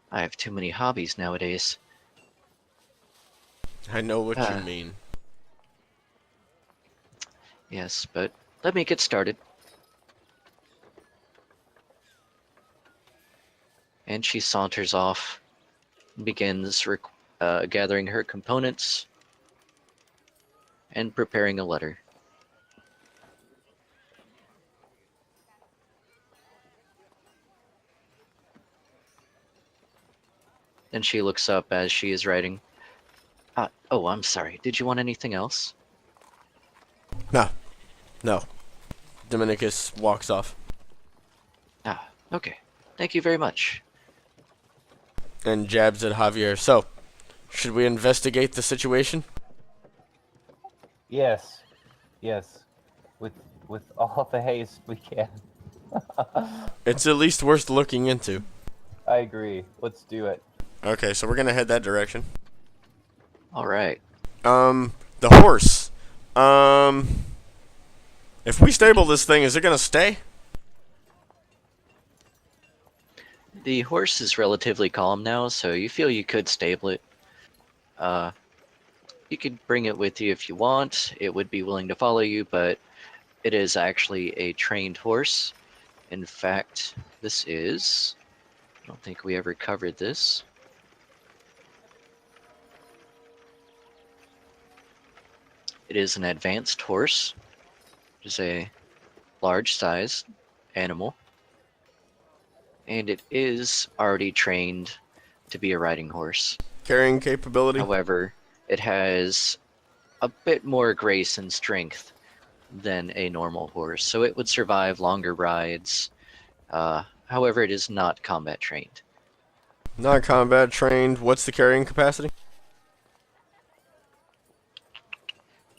I have too many hobbies nowadays. I know what you Ah. mean. Yes, but let me get started. And she saunters off and begins gathering her components and preparing a letter. Then she looks up as she is writing. Oh, I'm sorry. Did you want anything else? No. Dominicus walks off Okay. Thank you very much. and jabs at Javier. So, should we investigate the situation? Yes, yes, with all the haste we can. It's at least worth looking into. I agree. Let's do it. Okay, so we're gonna head that direction. All right. The horse. If we stable this thing, is it gonna stay? The horse is relatively calm now, so you feel you could stable it. You could bring it with you if you want. It would be willing to follow you, but it is actually a trained horse. In fact, this is... I don't think we ever covered this. It is an advanced horse. It is a large-sized animal. And it is already trained to be a riding horse. Carrying capability? However, it has a bit more grace and strength than a normal horse, so it would survive longer rides. However, it is not combat trained. Not combat trained. What's the carrying capacity?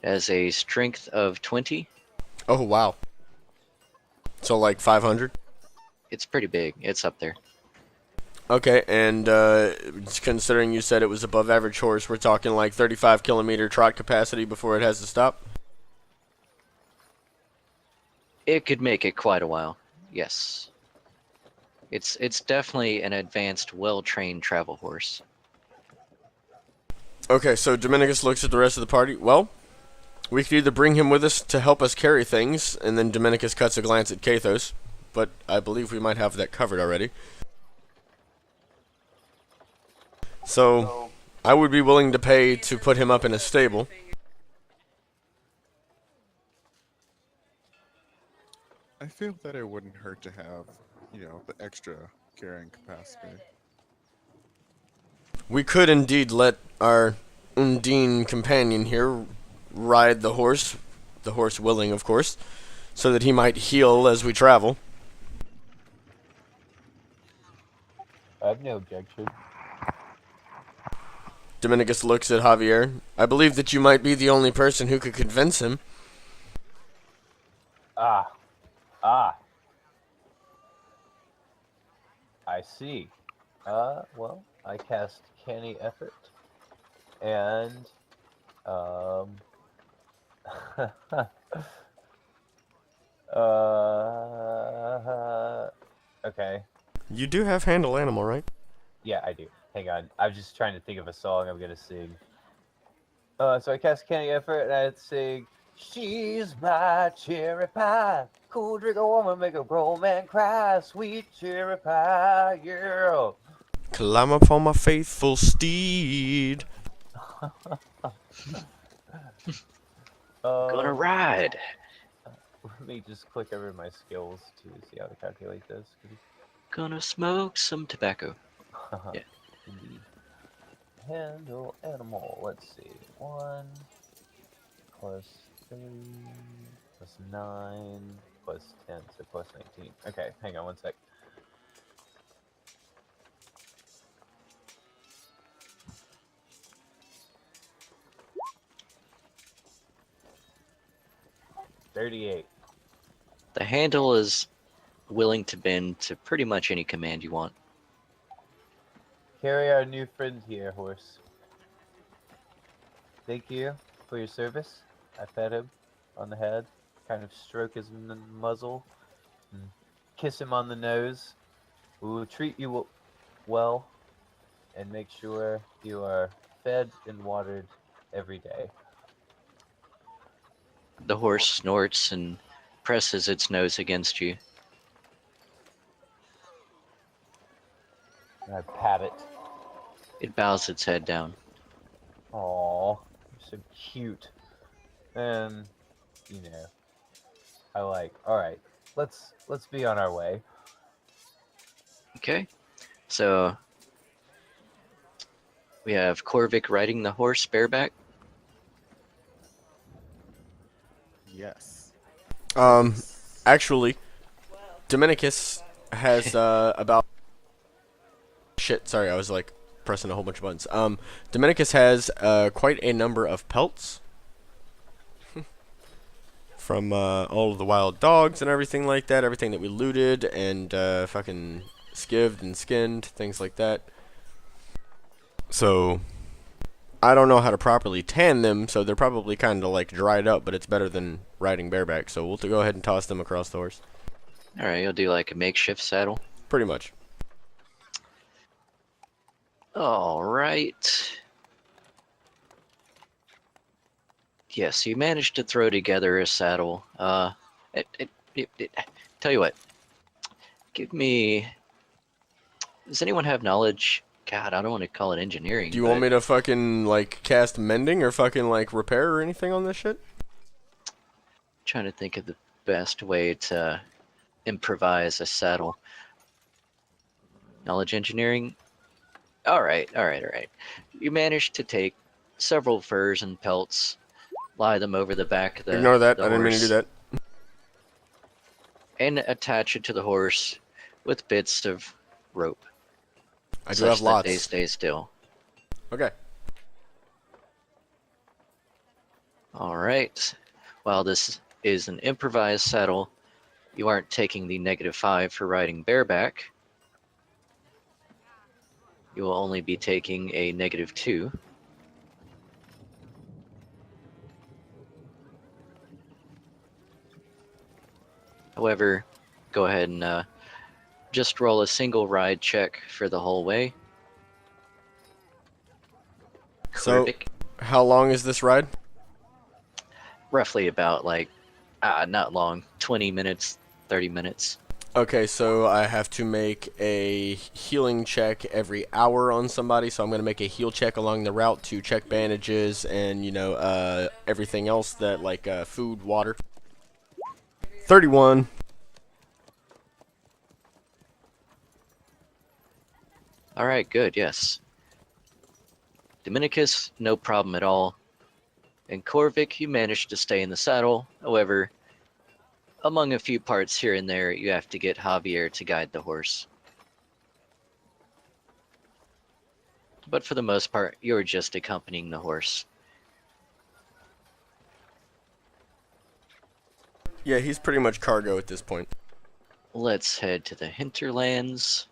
It has a strength of 20. Oh, wow. So, like 500? It's pretty big. It's up there. Okay, and considering you said it was above average horse, we're talking like 35 km trot capacity before it has to stop? It could make it quite a while. Yes. It's definitely an advanced, well-trained travel horse. Okay, so Dominicus looks at the rest of the party. Well, we could either bring him with us to help us carry things, and then Dominicus cuts a glance at Kathos, but I believe we might have that covered already. So, I would be willing to pay to put him up in a stable. I feel that it wouldn't hurt to have, the extra carrying capacity. We could indeed let our Undine companion here ride the horse willing, of course, so that he might heal as we travel. I have no objection. Dominicus looks at Javier. I believe that you might be the only person who could convince him. Ah. I see. Well, I cast Canny Effort, and, okay. You do have handle animal, right? Yeah, I do. Hang on. I'm just trying to think of a song I'm gonna sing. So I cast Canny Effort and I'd sing, "She's my cherry pie, cool drink a woman, make a grown man cry, sweet cherry pie, yeah." Climb up on my faithful steed. Gonna Um, ride. Let me just click over my skills to see how to calculate this. Gonna smoke some tobacco. Yeah. Indeed. Handle animal. Let's see. 1 plus 3 plus 9 plus 10, so plus 19. Okay, hang on one sec. $38. The handle is willing to bend to pretty much any command you want. Carry our new friend here, horse. Thank you for your service. I pet him on the head, kind of stroke his muzzle, and kiss him on the nose. We will treat you well and make sure you are fed and watered every day. The horse snorts and presses its nose against you. And I pat it. It bows its head down. Aww, you're so cute. And you know, I like. All right, let's be on our way. Okay, so we have Corvic riding the horse bareback. Yes. Actually, Dominicus has about shit. Sorry, I was like pressing a whole bunch of buttons. Dominicus has quite a number of pelts from all of the wild dogs and everything like that. Everything that we looted and fucking skived and skinned, things like that. So I don't know how to properly tan them, so they're probably kind of like dried up, but it's better than riding bareback. So we'll go ahead and toss them across the horse. All right, you'll do like a makeshift saddle. Pretty much. All right. Yes, you managed to throw together a saddle. Tell you what. Give me. Does anyone have knowledge? God, I don't want to call it engineering. Do you want me to fucking like cast mending or fucking like repair or anything on this shit? Trying to think of the best way to improvise a saddle. Knowledge engineering. All right. You managed to take several furs and pelts, lie them over the back of the Ignore that. the I didn't mean to do horse, that. and attach it to the horse with bits of rope. I do such have that they lots. stay still. Okay. All right. While this is an improvised saddle, you aren't taking the -5 for riding bareback. You will only be taking a -2. However, go ahead and just roll a single ride check for the whole way. So, Corvic, how long is this ride? roughly about like, not long, 20 minutes, 30 minutes. Okay, so I have to make a healing check every hour on somebody, so I'm going to make a heal check along the route to check bandages and, you know, everything else that, like, food, water. 31. All right, good, yes. Dominicus, no problem at all. And Corvic, you managed to stay in the saddle. However, among a few parts here and there, you have to get Javier to guide the horse. But for the most part, you're just accompanying the horse. Yeah, he's pretty much cargo at this point. Let's head to the hinterlands.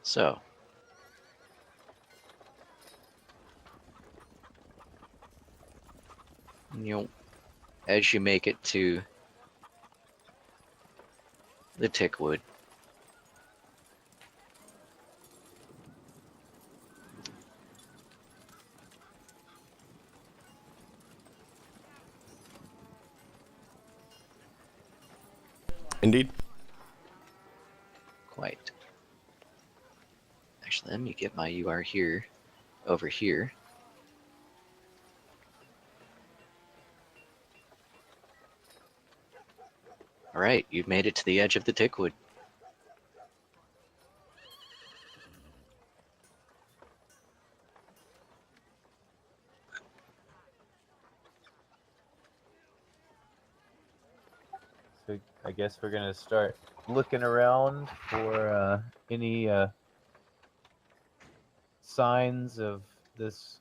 So, as you make it to the Tickwood. Indeed. Quite. Actually, let me get my UR here, over here. Alright, you've made it to the edge of the Tickwood. So I guess we're gonna start looking around for any signs of this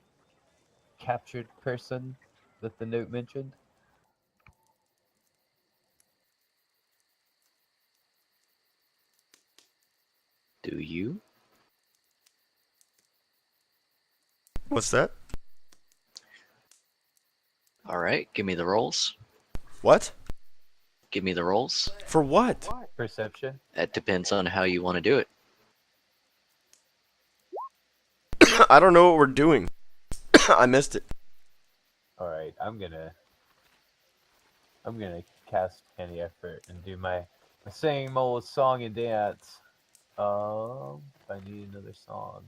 captured person that the note mentioned. Do you? What's that? Alright, give me the rolls. What? Give me the rolls. For what? Perception. That depends on how you want to do it. I don't know what we're doing. I missed it. All right, I'm gonna cast any effort and do my same old song and dance. If I need another song.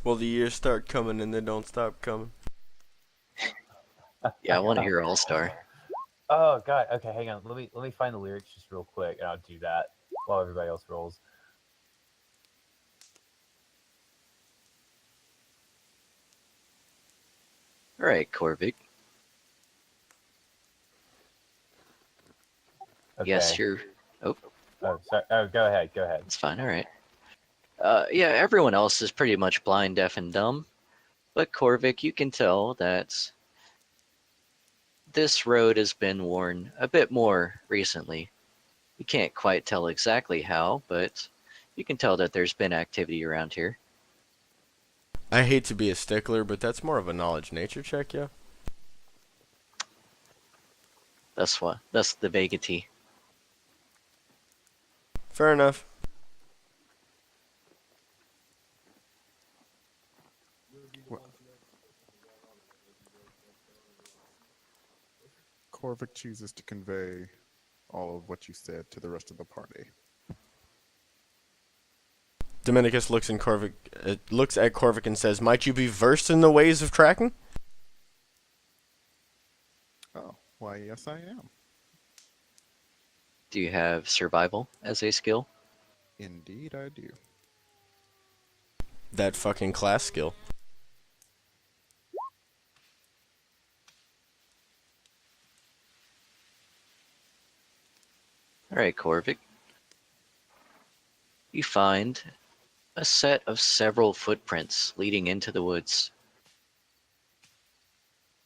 Well, the years start coming and they don't stop coming. Yeah, I want to hear All Star. Oh God. Okay, hang on. Let me find the lyrics just real quick, and I'll do that while everybody else rolls. Alright, Corvic. Okay. Yes, you're. Oh, Oh, sorry. Oh, go ahead. Go ahead. it's fine, alright. Yeah, everyone else is pretty much blind, deaf, and dumb. But Corvic, you can tell that this road has been worn a bit more recently. You can't quite tell exactly how, but you can tell that there's been activity around here. I hate to be a stickler, but that's more of a knowledge nature check, yeah? That's the vagity. Fair enough. Corvic chooses to convey all of what you said to the rest of the party. Dominicus looks at Corvic and says, "Might you be versed in the ways of tracking?" Oh, why, yes, I am. Do you have survival as a skill? Indeed, I do. That fucking class skill. Alright, Corvic. You find a set of several footprints leading into the woods.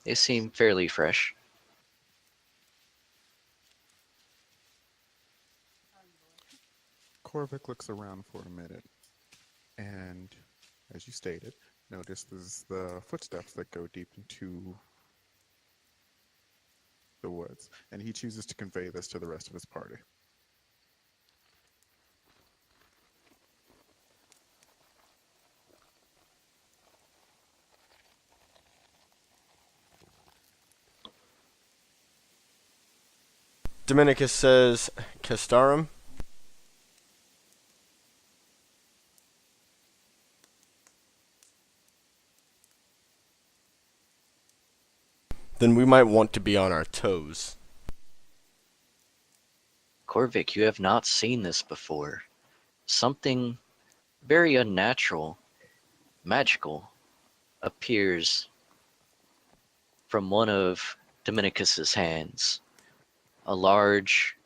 They seem fairly fresh. Corvic looks around for a minute, and, as you stated, notices the footsteps that go deep into the woods, and he chooses to convey this to the rest of his party. Dominicus says, "Castarum?" Then we might want to be on our toes. Corvic, you have not seen this before. Something very unnatural, magical, appears from one of Dominicus's hands. A large,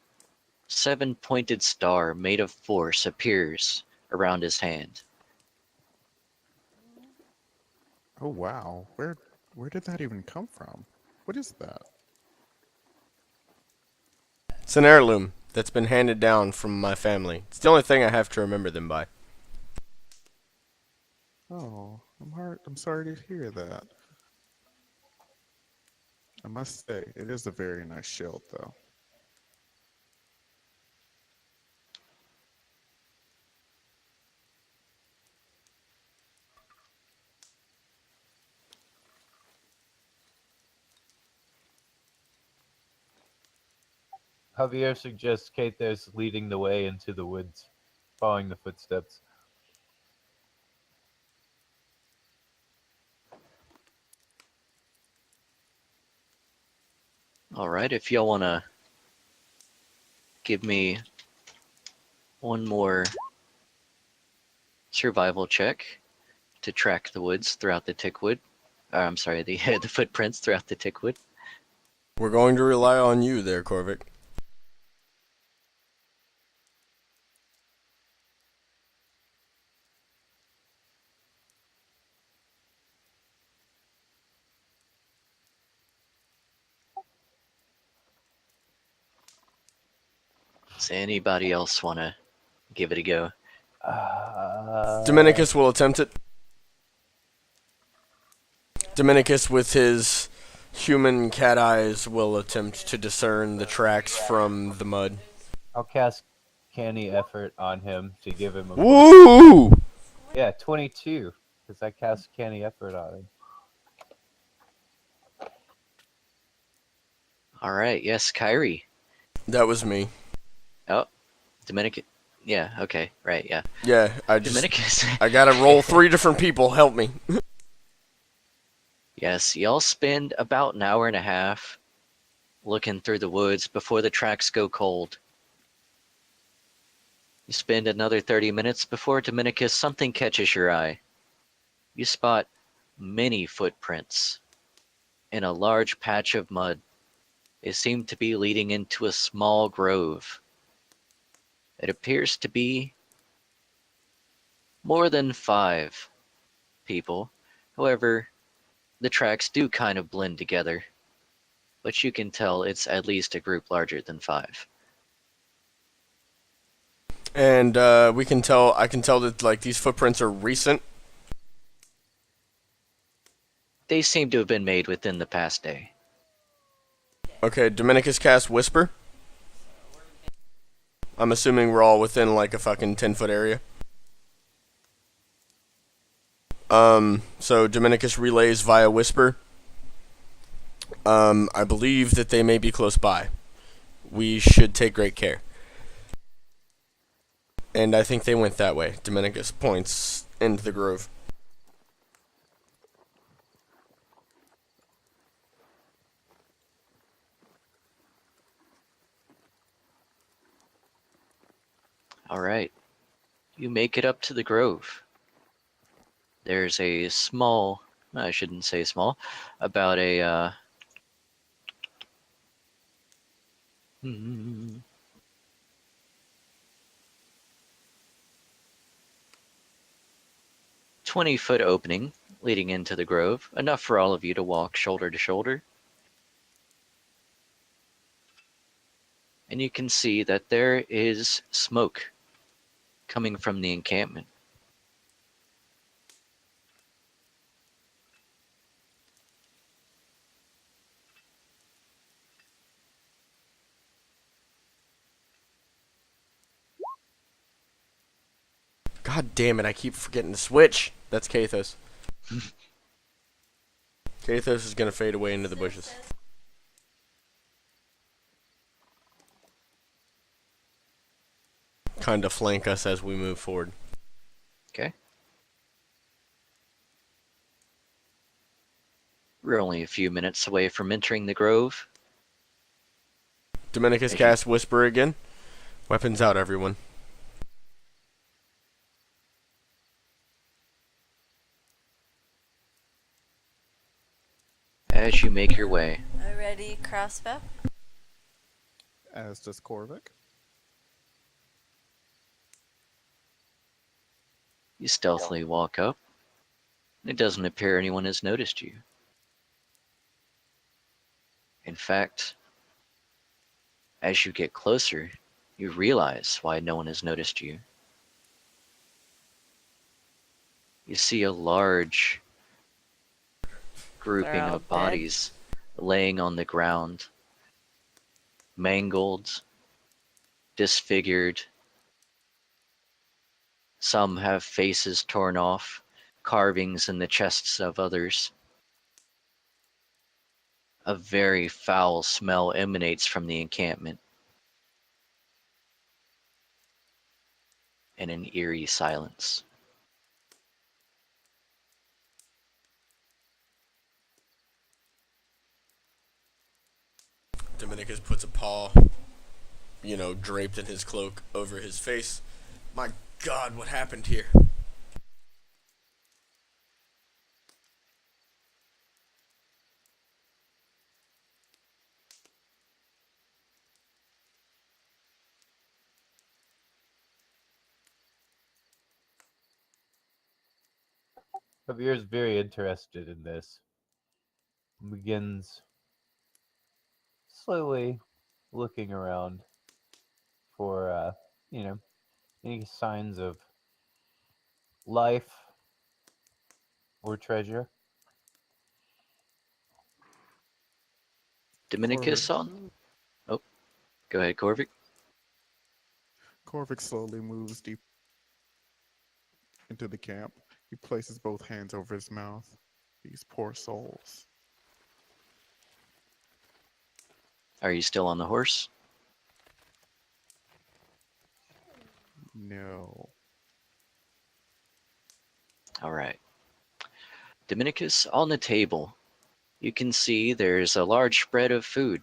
seven-pointed star made of force appears around his hand. Oh wow, where did that even come from? What is that? It's an heirloom that's been handed down from my family. It's the only thing I have to remember them by. Oh, I'm sorry to hear that. I must say, it is a very nice shield, though. Javier suggests Kathos leading the way into the woods, following the footsteps. Alright, if y'all wanna give me one more survival check to track the woods throughout the tickwood. I'm sorry, the the footprints throughout the tickwood. We're going to rely on you there, Corvic. Does anybody else wanna give it a go? Dominicus will attempt it. Dominicus, with his human cat eyes, will attempt to discern the tracks from the mud. I'll cast Canny Effort on him to give him a Woo! Yeah, 22, because I cast Canny Effort on him. Alright, yes, Kyrie. That was me. Oh, Dominic. Yeah, okay, right, yeah. Yeah, I Dominicus. gotta roll 3 different people. Help me. Yes, y'all spend about an hour and a half looking through the woods before the tracks go cold. You spend another 30 minutes before, Dominicus, something catches your eye. You spot many footprints in a large patch of mud. They seem to be leading into a small grove. It appears to be more than 5 people. However, the tracks do kind of blend together, but you can tell it's at least a group larger than 5. And I can tell that like these footprints are recent. They seem to have been made within the past day. Okay, Dominicus cast Whisper. I'm assuming we're all within like a fucking 10-foot area. So Dominicus relays via Whisper. I believe that they may be close by. We should take great care. And I think they went that way. Dominicus points into the grove. Alright. You make it up to the grove. There's a small, I shouldn't say small, about a 20-foot opening leading into the grove, enough for all of you to walk shoulder to shoulder. And you can see that there is smoke coming from the encampment. God damn it, I keep forgetting to switch. That's Kathos. Kathos is gonna fade away into the bushes. Kinda flank us as we move forward. Okay. We're only a few minutes away from entering the grove. Dominicus cast Whisper again. Weapons out, everyone. As you make your way, A ready crossbow. As does Corvic. you stealthily walk up. It doesn't appear anyone has noticed you. In fact, as you get closer, you realize why no one has noticed you. You see a large grouping They're all of bodies laying on the ground, mangled, disfigured. Some have faces torn off, carvings in the chests of others. A very foul smell emanates from the encampment, and an eerie silence. Dominicus puts a paw, draped in his cloak over his face. My God, what happened here? Javier is very interested in this. Begins slowly looking around for, any signs of life or treasure. Dominicus on? Oh, go ahead, Corvic. Corvic slowly moves deep into the camp. He places both hands over his mouth. These poor souls. Are you still on the horse? No. All right. Dominicus, on the table, you can see there's a large spread of food,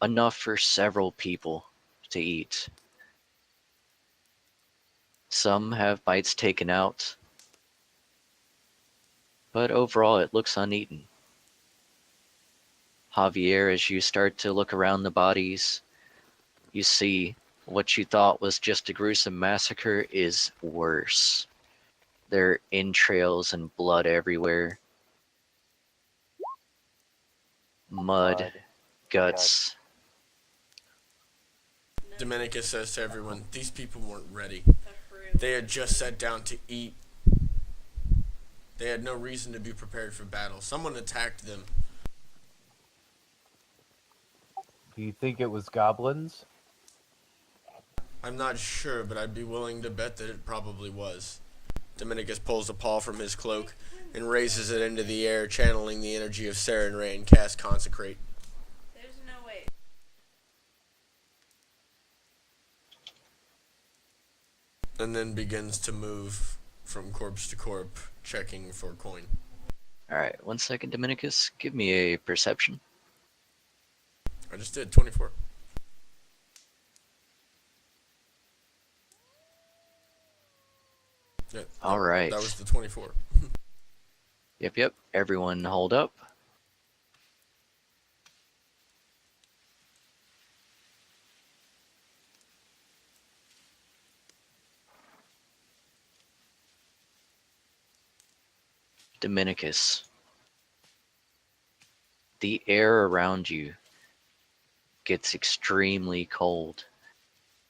enough for several people to eat. Some have bites taken out, but overall it looks uneaten. Javier, as you start to look around the bodies, you see what you thought was just a gruesome massacre is worse. There are entrails and blood everywhere. Mud, guts. Dominicus says to everyone, these people weren't ready. They had just sat down to eat. They had no reason to be prepared for battle. Someone attacked them. Do you think it was goblins? I'm not sure, but I'd be willing to bet that it probably was. Dominicus pulls a paw from his cloak and raises it into the air, channeling the energy of Saren Ray and cast Consecrate. There's no way. And then begins to move from corpse to corpse, checking for coin. Alright, 1 second, Dominicus. Give me a perception. I just did 24. Yeah, Alright. That was the 24. Yep. Everyone hold up. Dominicus. The air around you gets extremely cold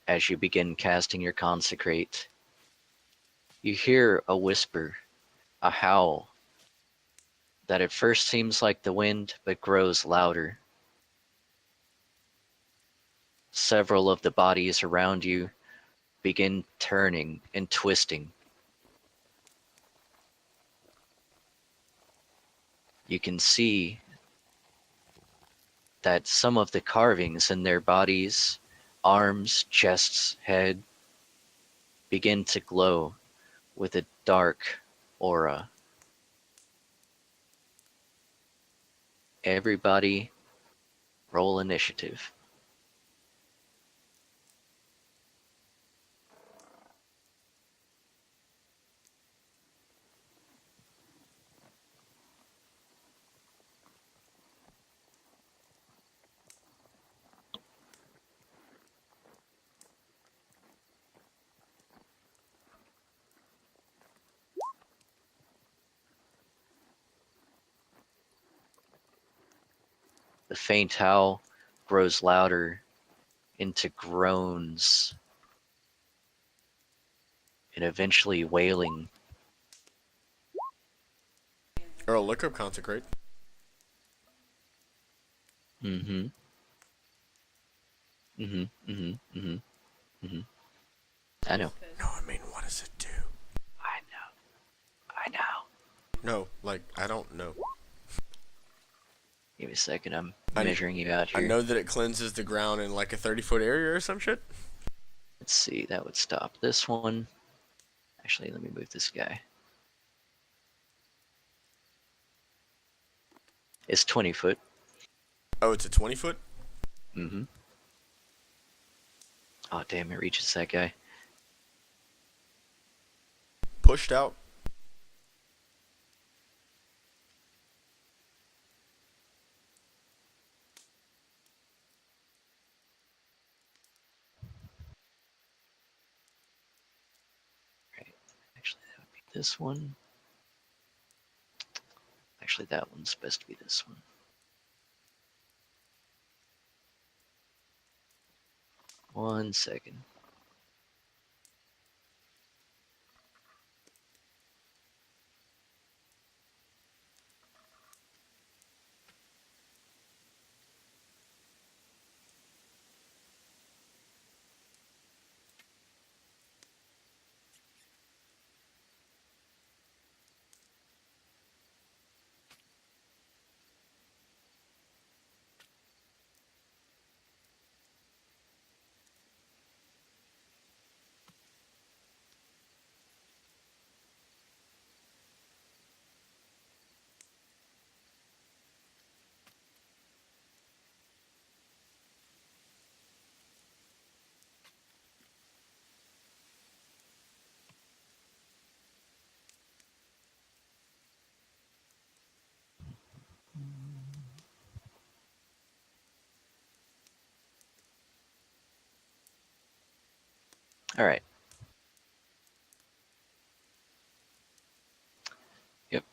as you begin casting your consecrate. You hear a whisper, a howl, that at first seems like the wind but grows louder. Several of the bodies around you begin turning and twisting. You can see that some of the carvings in their bodies, arms, chests, head, begin to glow with a dark aura. Everybody roll initiative. The faint howl grows louder into groans and eventually wailing. Earl, look up Consecrate. Mm-hmm. Mm-hmm. Mm-hmm. Mm-hmm. Mm-hmm. I know. No, I mean, what does it do? I know. I know. No, like, I don't know. Give me a second. I'm I- measuring you out I here. know that it cleanses the ground in like a 30-foot area or some shit. Let's see. That would stop this one. Actually, let me move this guy. It's 20 foot. Oh, it's a 20-foot? Mm-hmm. Oh, damn, it reaches that guy. Pushed out? Right. Actually, that would be this one. Actually, that one's best to be this one. One second. All right. Yep.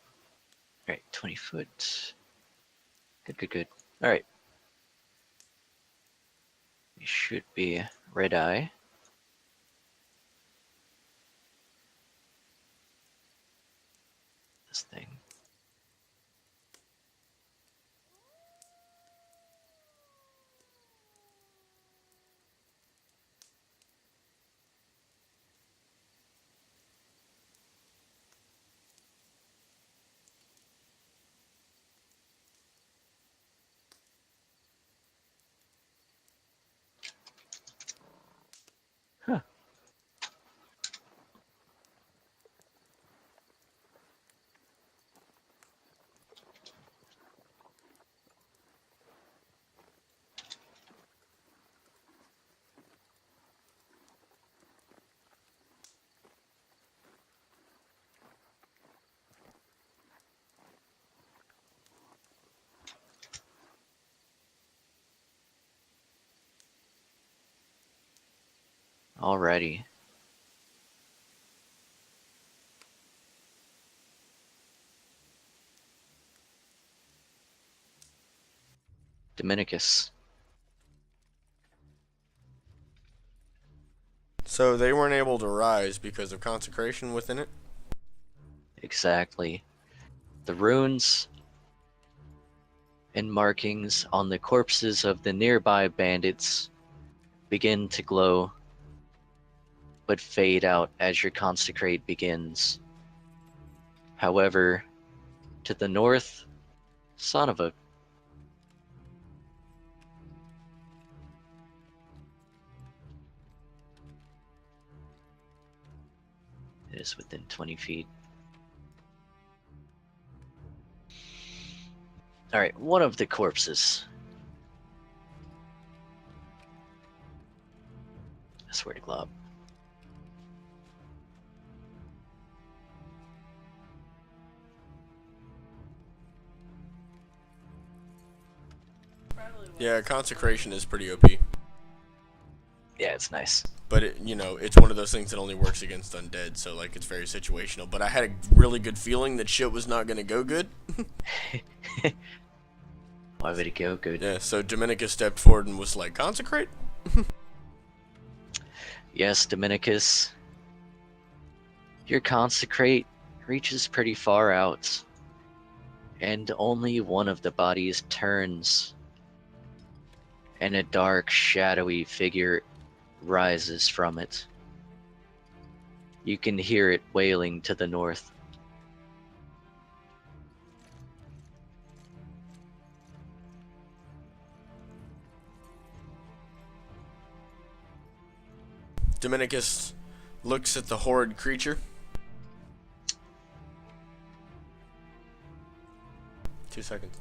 All right. 20 foot. Good, good, good. All right. We should be red eye. This thing. Huh. Alrighty. Dominicus. So they weren't able to rise because of consecration within it? Exactly. The runes and markings on the corpses of the nearby bandits begin to glow, but fade out as your consecrate begins. However, to the north, son of a. It is within 20 feet. Alright, one of the corpses. I swear to God. Yeah, consecration is pretty OP. Yeah, it's nice. But it, you know, it's one of those things that only works against undead, so like it's very situational. But I had a really good feeling that shit was not gonna go good. Why would it go good? Yeah, so Dominicus stepped forward and was like, "Consecrate." Yes, Dominicus. Your consecrate reaches pretty far out, and only one of the bodies turns and a dark, shadowy figure rises from it. You can hear it wailing to the north. Dominicus looks at the horrid creature. 2 seconds.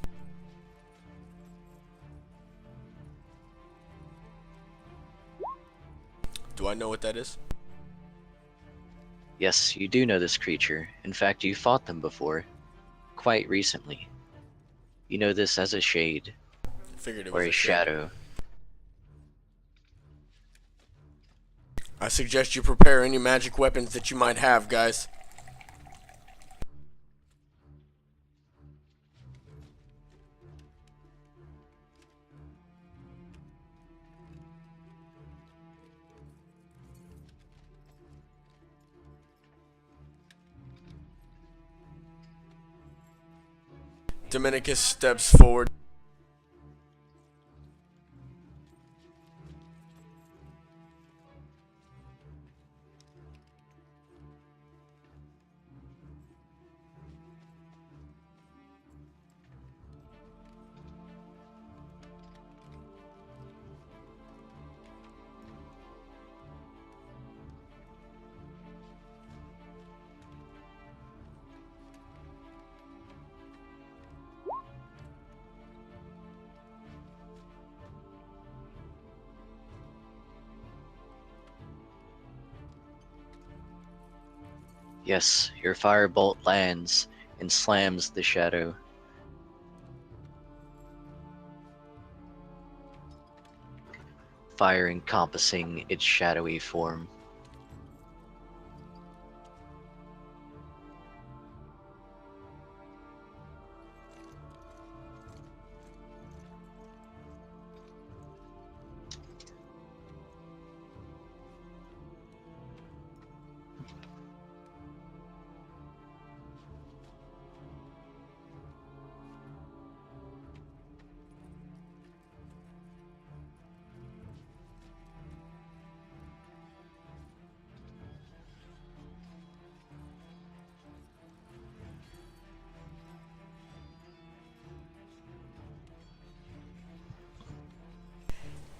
Do I know what that is? Yes, you do know this creature. In fact, you fought them before. Quite recently. You know this as a shade, Figured it or was a shade. shadow. I suggest you prepare any magic weapons that you might have, guys. Dominicus steps forward. Yes, your firebolt lands and slams the shadow. Fire encompassing its shadowy form.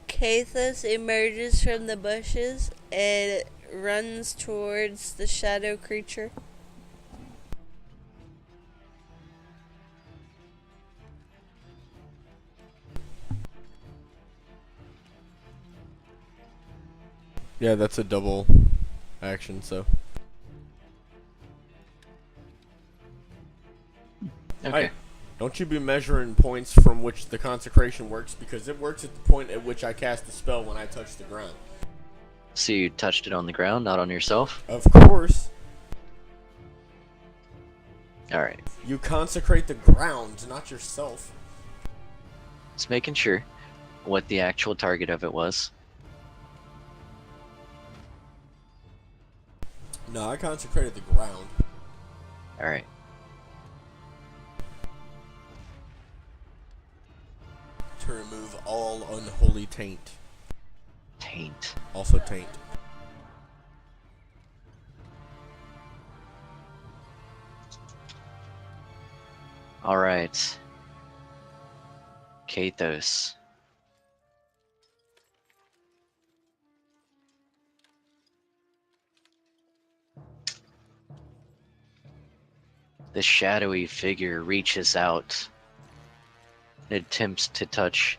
Cathos emerges from the bushes and runs towards the shadow creature. Yeah, that's a double action, so. Okay. Hey, don't you be measuring points from which the consecration works, because it works at the point at which I cast the spell when I touch the ground. So you touched it on the ground, not on yourself? Of course, Alright. you consecrate the ground, not yourself. Just making sure what the actual target of it was. No, I consecrated the ground. Alright. To remove all unholy taint. Taint. Also taint. Alright. Kathos. The shadowy figure reaches out and attempts to touch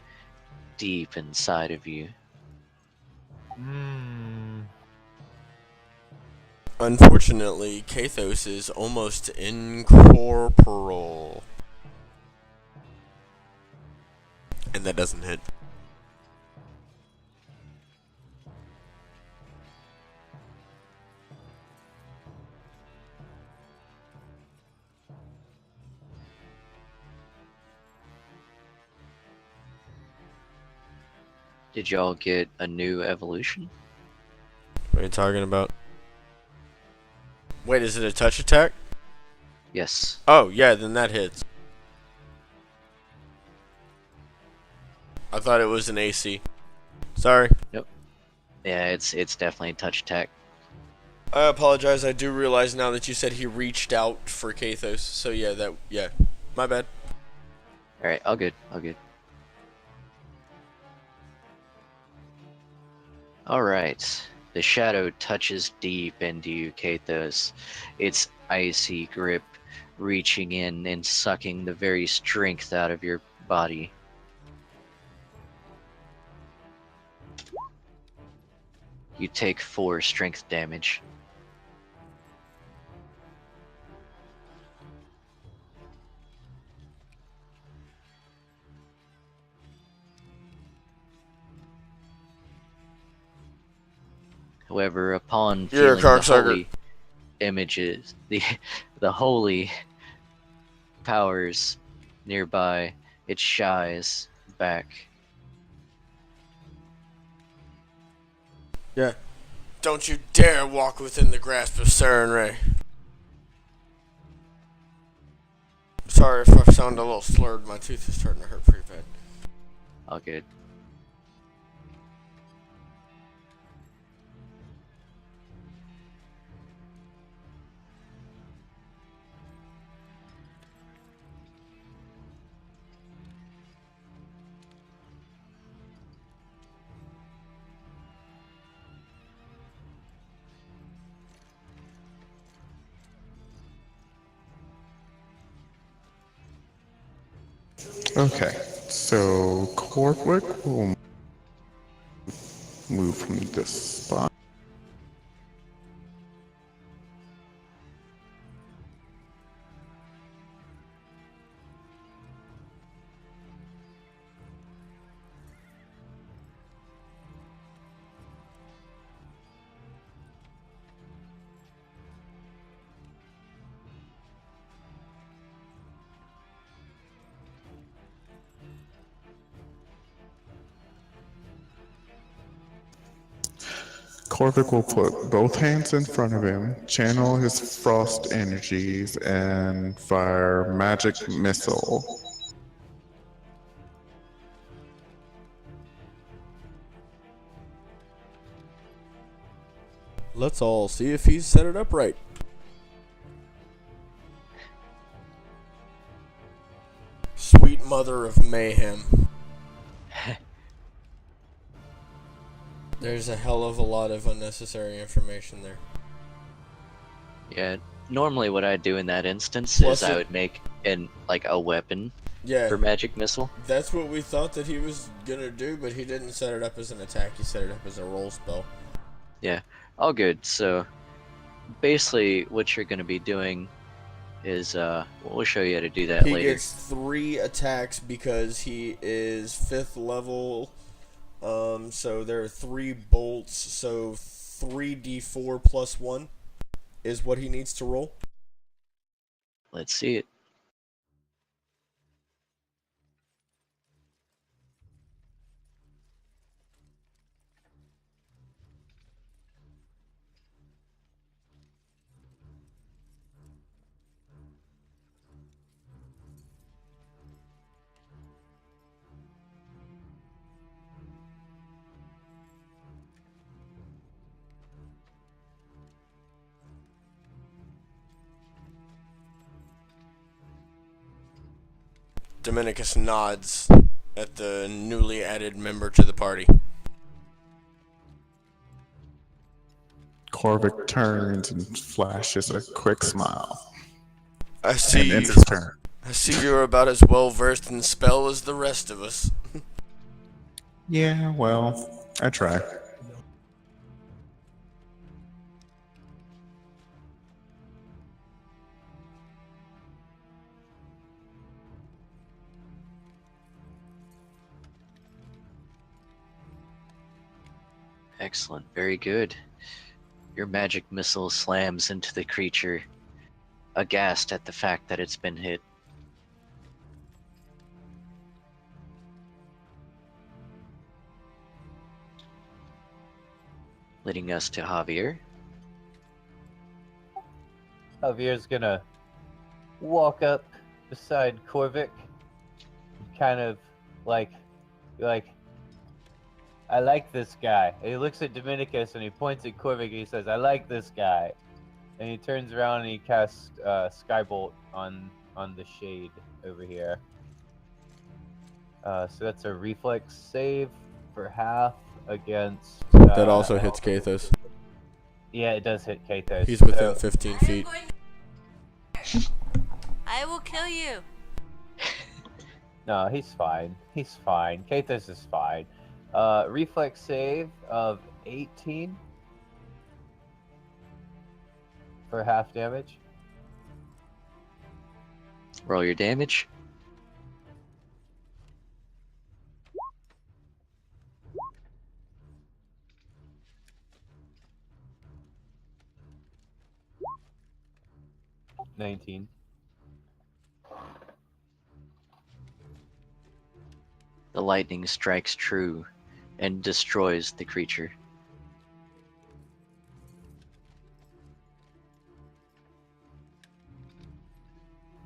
deep inside of you. Unfortunately, Kathos is almost incorporeal. And that doesn't hit. Did y'all get a new evolution? What are you talking about? Wait, is it a touch attack? Yes. Oh, yeah, then that hits. I thought it was an AC. Sorry. Yeah, it's definitely touch tech. I apologize. I do realize now that you said he reached out for Kathos. So yeah, my bad. All right, all good, all good. All right, the shadow touches deep into you, Kathos. Its icy grip reaching in and sucking the very strength out of your body. You take 4 strength damage. However, upon You're a feeling the cocksucker. holy images, the holy powers nearby, it shies back. Yeah. Don't you dare walk within the grasp of Saren Ray. Sorry if I sound a little slurred. My tooth is starting to hurt pretty bad. All good. Okay, so Corvick will move from this spot. Corvick will put both hands in front of him, channel his frost energies, and fire magic missile. Let's all see if he's set it up right. Sweet mother of mayhem. There's a hell of a lot of unnecessary information there. Yeah, normally what I'd do in that instance Plus is I it- would make a weapon Yeah, for magic missile. that's what we thought that he was gonna do, but he didn't set it up as an attack. He set it up as a roll spell. Yeah, all good. So basically, what you're going to be doing is we'll show you how to do that He later. gets 3 attacks because he is 5th level. So there are 3 bolts. So 3d4 plus 1 is what he needs to roll. Let's see it. Dominicus nods at the newly added member to the party. Corvick turns and flashes a quick smile. I And see ends you. his turn. I see you're about as well versed in spell as the rest of us. Yeah, well, I try. Excellent. Very good. Your magic missile slams into the creature, aghast at the fact that it's been hit. Leading us to Javier. Javier's gonna walk up beside Corvick, kind of like You're like, I like this guy. And he looks at Dominicus and he points at Corvic and he says, I like this guy. And he turns around and he casts Skybolt on the shade over here. So that's a reflex save for half against. That also hits Kathos. Yeah, it does hit Kathos. He's within 15 feet. I will kill you. No, he's fine. He's fine. Kathos is fine. Reflex save of 18 for half damage. Roll your damage. $19. The lightning strikes true and destroys the creature.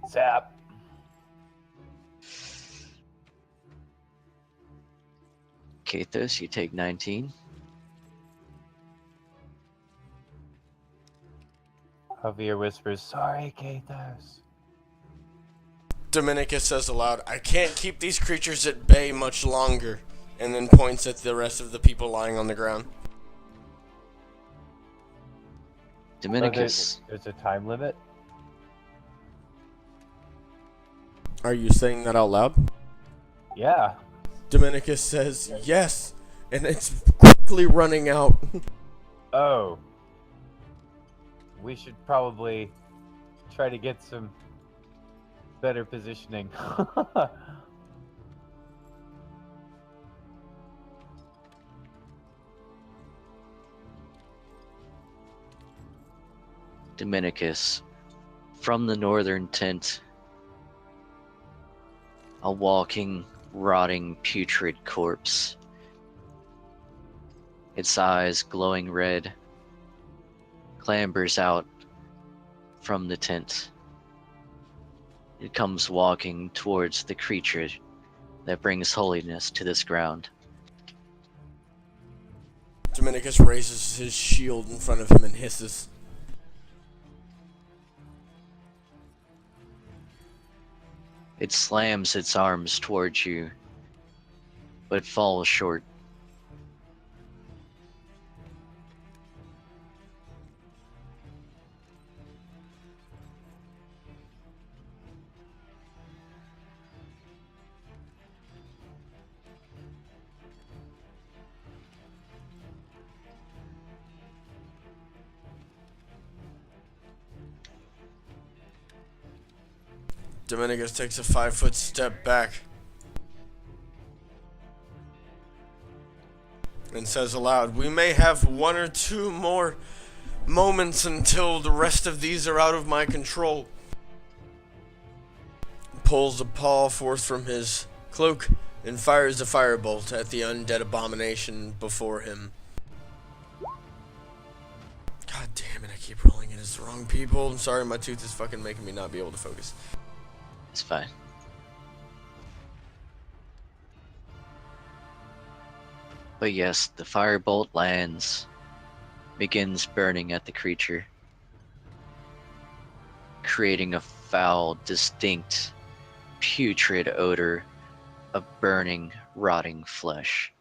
Zap. Kathos, you take 19. Javier whispers, sorry, Kathos. Dominicus says aloud, I can't keep these creatures at bay much longer, and then points at the rest of the people lying on the ground. Dominicus, There's a time limit. Are you saying that out loud? Yeah. Dominicus says, yes, and it's quickly running out. Oh. We should probably try to get some better positioning. Dominicus, from the northern tent, a walking, rotting, putrid corpse. Its eyes glowing red, clambers out from the tent. It comes walking towards the creature that brings holiness to this ground. Dominicus raises his shield in front of him and hisses. It slams its arms towards you, but falls short. Dominicus takes a 5-foot step back and says aloud, we may have 1 or 2 more moments until the rest of these are out of my control. Pulls a paw forth from his cloak and fires a firebolt at the undead abomination before him. God damn it, I keep rolling it as the wrong people. I'm sorry, my tooth is fucking making me not be able to focus. It's fine. But yes, the firebolt lands, begins burning at the creature, creating a foul, distinct, putrid odor of burning, rotting flesh.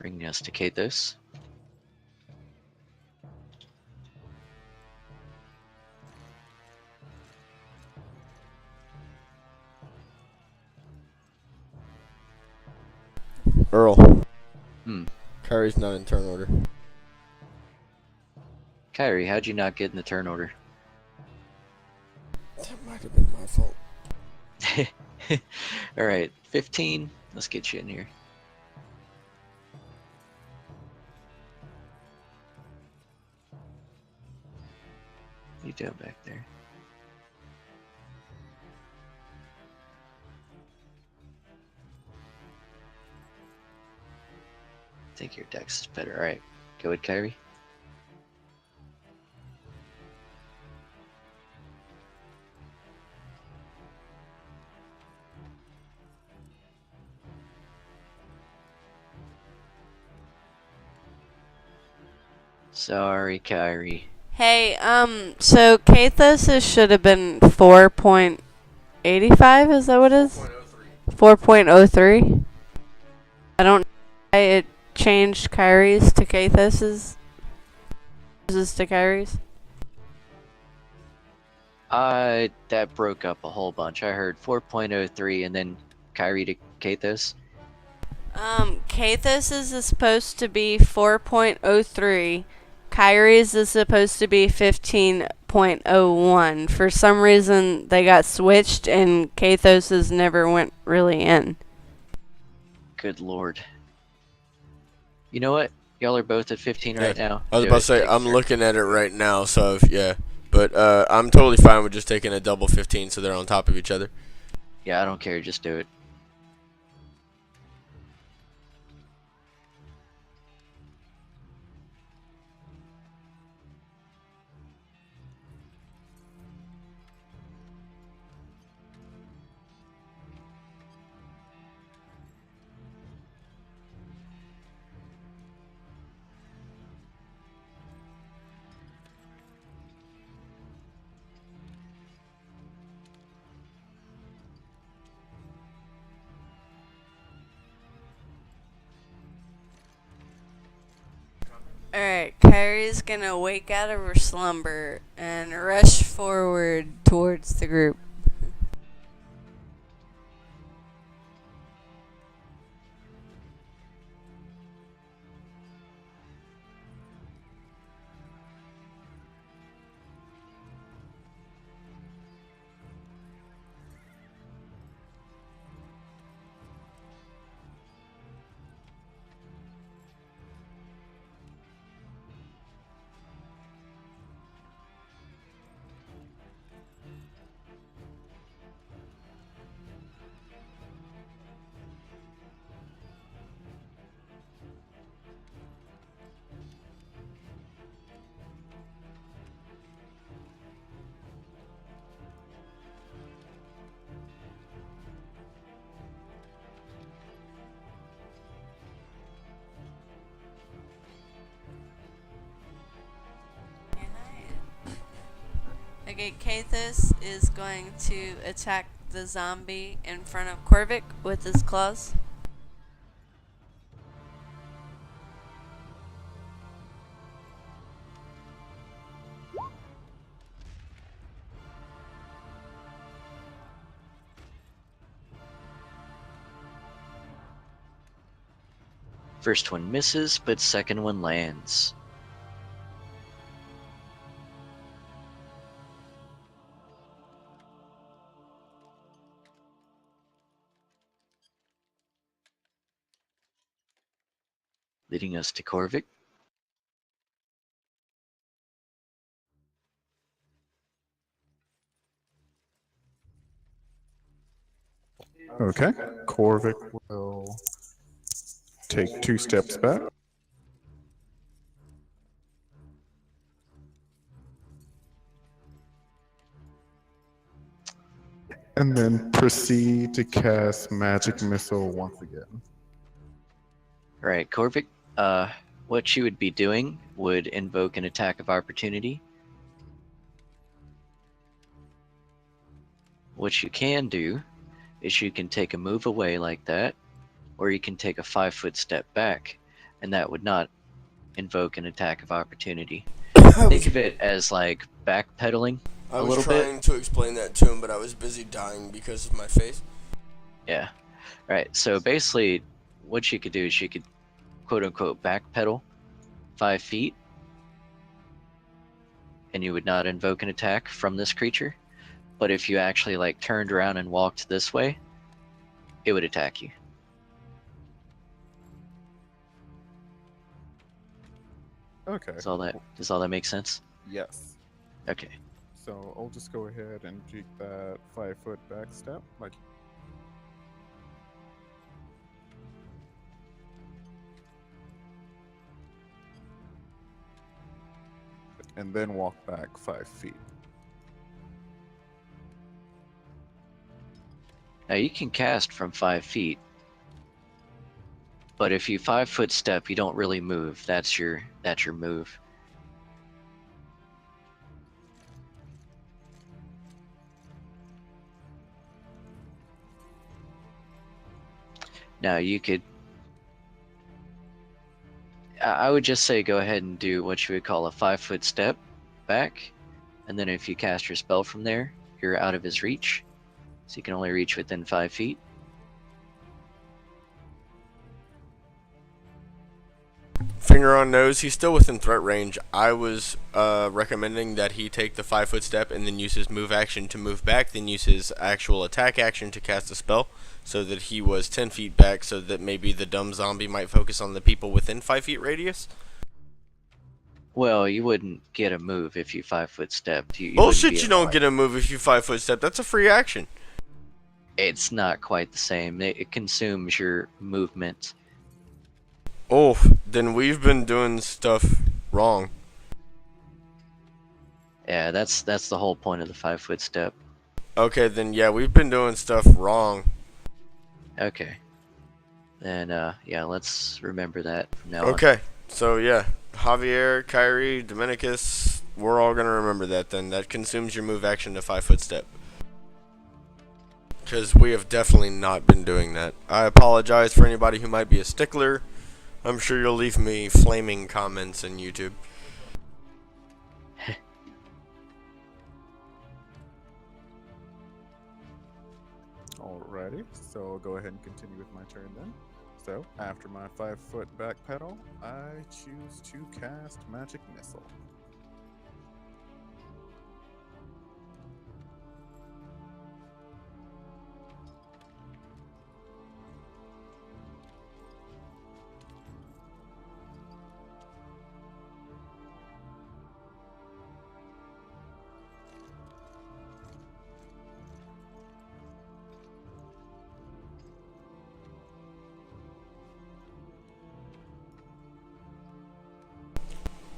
Bringing us to Kathos. Earl. Hmm. Kyrie's not in turn order. Kyrie, how'd you not get in the turn order? That might have been my fault. Alright, 15. Let's get you in here. What are you doing back there? I think your dex is better. Alright, go ahead, Kyrie. Sorry, Kyrie. Hey, so Kathos should have been 4.85, is that what it is? 4.03. I don't know why it changed Kyrie's to Kathos's. Is to Kyrie's? That broke up a whole bunch. I heard 4.03 and then Kyrie to Kathos. Kathos's is supposed to be 4.03. Kyrie's is supposed to be 15.01. For some reason, they got switched, and Kathos's never went really in. Good lord. You know what? Y'all are both at 15 right now. I was Do about it. to say, Take a I'm turn. looking at it right now, so yeah. But I'm totally fine with just taking a double 15 so they're on top of each other. Yeah, I don't care. Just do it. Alright, Kyrie's gonna wake out of her slumber and rush forward towards the group. Okay, Kathos is going to attack the zombie in front of Korvik with his claws. First one misses, but second one lands. Leading us to Korvik. Okay. Korvik will take 2 steps back. And then proceed to cast Magic Missile once again. Alright, Korvik, what you would be doing would invoke an attack of opportunity. What you can do is you can take a move away like that, or you can take a 5-foot step back, and that would not invoke an attack of opportunity. Think of it as like backpedaling I a was little bit. trying to explain that to him, but I was busy dying because of my face. Yeah. Right. So basically, what you could do is you could quote unquote backpedal 5 feet, and you would not invoke an attack from this creature. But if you actually like turned around and walked this way, it would attack you. Okay. Does all that make sense? Yes. Okay. So I'll just go ahead and take that 5-foot back step, like. And then walk back 5 feet. Now you can cast from 5 feet, but if you 5-foot step, you don't really move. That's your move. Now you could, I would just say go ahead and do what you would call a 5-foot step back, and then if you cast your spell from there, you're out of his reach, so you can only reach within 5 feet. Finger on nose, he's still within threat range. I was recommending that he take the 5-foot step and then use his move action to move back, then use his actual attack action to cast a spell, so that he was 10 feet back, so that maybe the dumb zombie might focus on the people within 5 feet radius. Well, you wouldn't get a move if you 5-foot stepped. You wouldn't Bullshit, be you in don't line. get a move if you 5-foot step. That's a free action. It's not quite the same. It consumes your movement. Oh, then we've been doing stuff wrong. Yeah, that's the whole point of the 5-foot step. Okay, then yeah, we've been doing stuff wrong. Okay. Then, yeah, let's remember that from now on. Okay, so yeah, Javier, Kyrie, Dominicus, we're all gonna remember that then. That consumes your move action to 5-foot step. Because we have definitely not been doing that. I apologize for anybody who might be a stickler. I'm sure you'll leave me flaming comments in YouTube. Alrighty, so I'll go ahead and continue with my turn then. So, after my 5-foot back pedal, I choose to cast Magic Missile.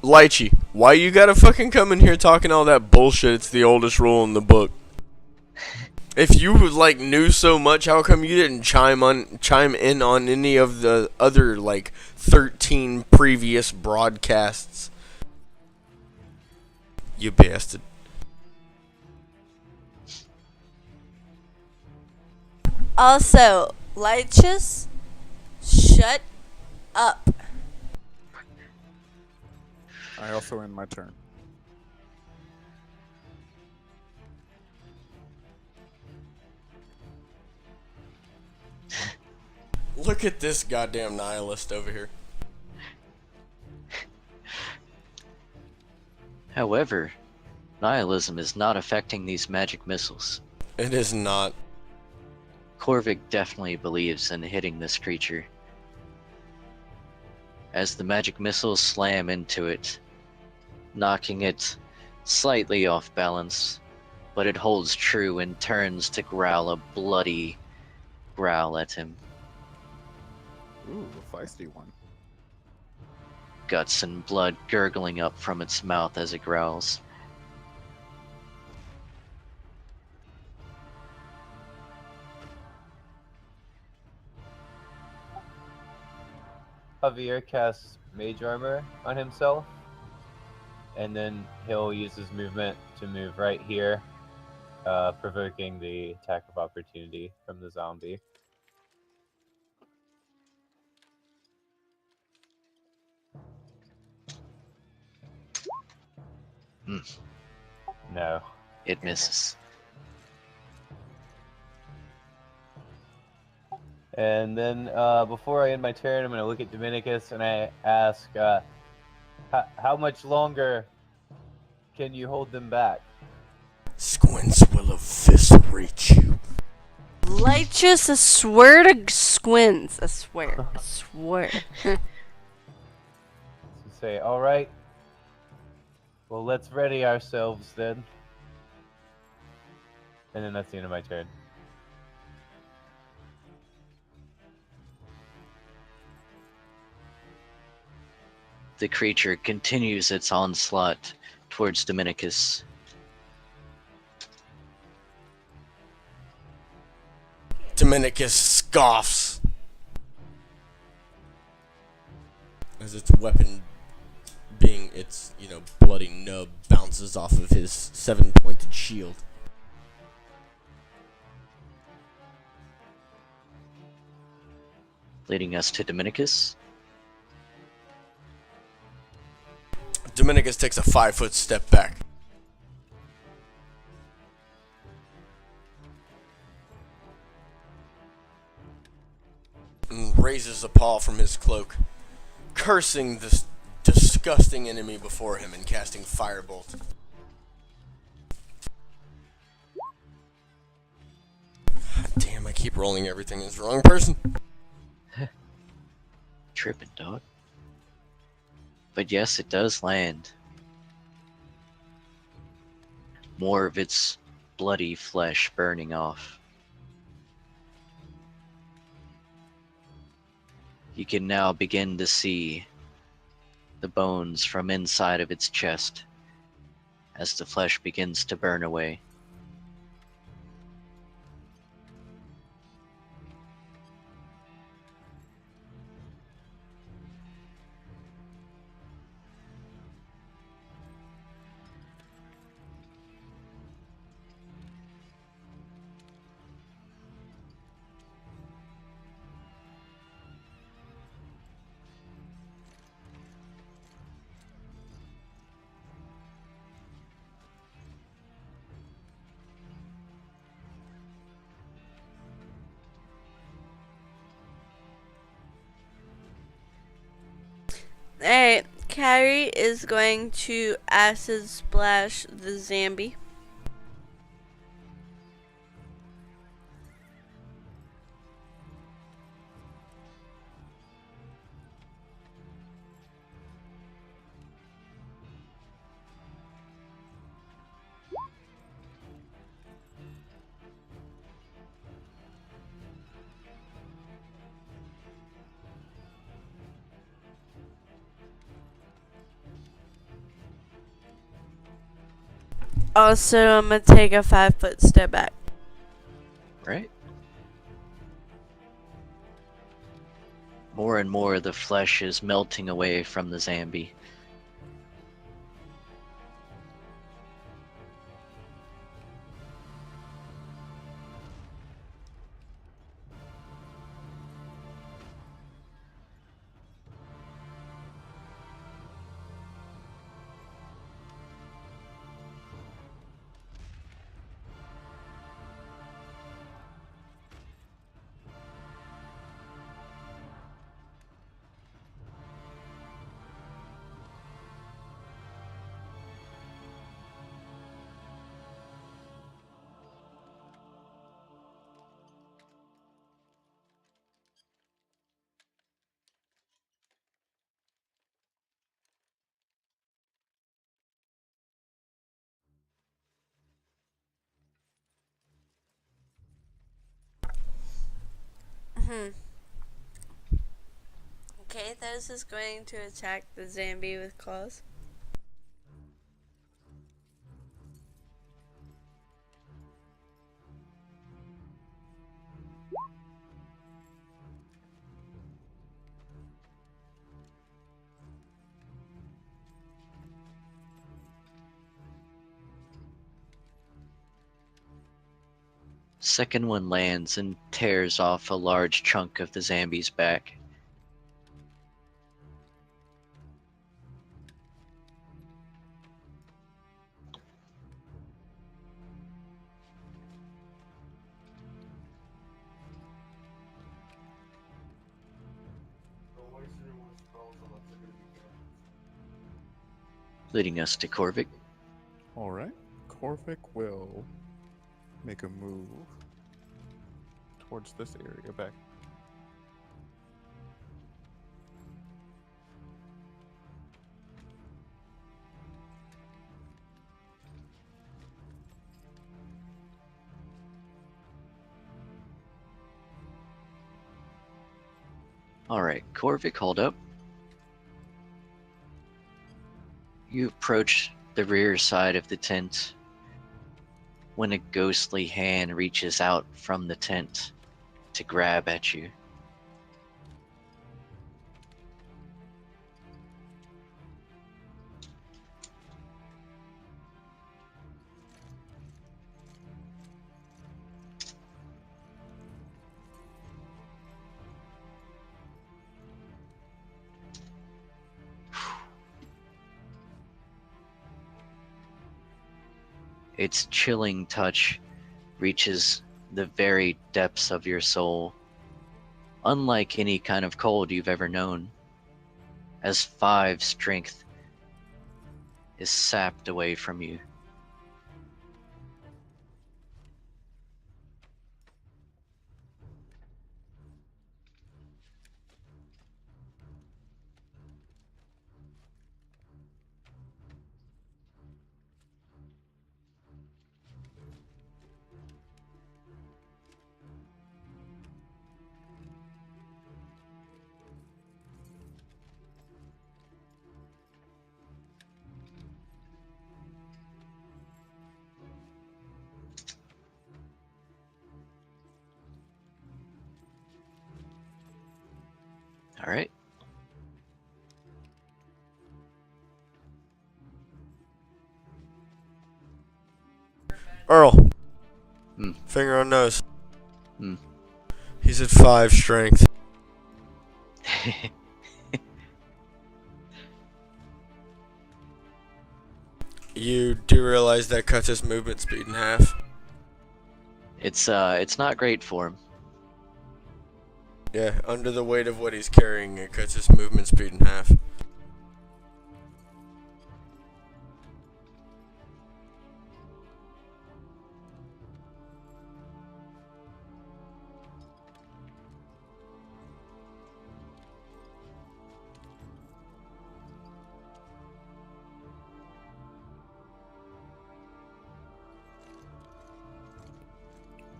Lychee, why you gotta fucking come in here talking all that bullshit? It's the oldest rule in the book. If you like knew so much, how come you didn't chime in on any of the other like 13 previous broadcasts? You bastard. Also, Lychus, shut up. I also end my turn. Look at this goddamn nihilist over here. However, nihilism is not affecting these magic missiles. It is not. Corvic definitely believes in hitting this creature. As the magic missiles slam into it, knocking it slightly off balance, but it holds true and turns to growl a bloody growl at him. Ooh, a feisty one. Guts and blood gurgling up from its mouth as it growls. Javier casts Mage Armor on himself, and then he'll use his movement to move right here, provoking the attack of opportunity from the zombie. No. It misses. And then before I end my turn, I'm going to look at Dominicus and I ask, how much longer can you hold them back? Squints will eviscerate you. Lychus, I swear to Squints. I swear. I swear. So say, all right, well, let's ready ourselves then. And then that's the end of my turn. The creature continues its onslaught towards Dominicus. Dominicus scoffs as its weapon, being its, bloody nub, bounces off of his 7-pointed shield. leading us to Dominicus. Dominicus takes a 5-foot step back. And raises a paw from his cloak, cursing this disgusting enemy before him and casting Firebolt. Damn, I keep rolling everything as the wrong person. Tripping, dog. But yes, it does land. More of its bloody flesh burning off. You can now begin to see the bones from inside of its chest as the flesh begins to burn away. Alright, Carrie is going to acid splash the zombie. Also, I'm gonna take a 5-foot step back. Right? More and more the flesh is melting away from the zombie. Okay, this is going to attack the zombie with claws. Second one lands and tears off a large chunk of the zombie's back. Leading us to Corvic. Alright. Corvic will make a move towards this area back. Alright, Corvic, hold up. You approach the rear side of the tent when a ghostly hand reaches out from the tent to grab at you. Its chilling touch reaches the very depths of your soul, unlike any kind of cold you've ever known, as 5 strength is sapped away from you. All right. Earl. Hmm. Finger on nose. Hmm. He's at 5 strength. You do realize that cuts his movement speed in half? It's not great for him. Yeah, under the weight of what he's carrying, it cuts his movement speed in half.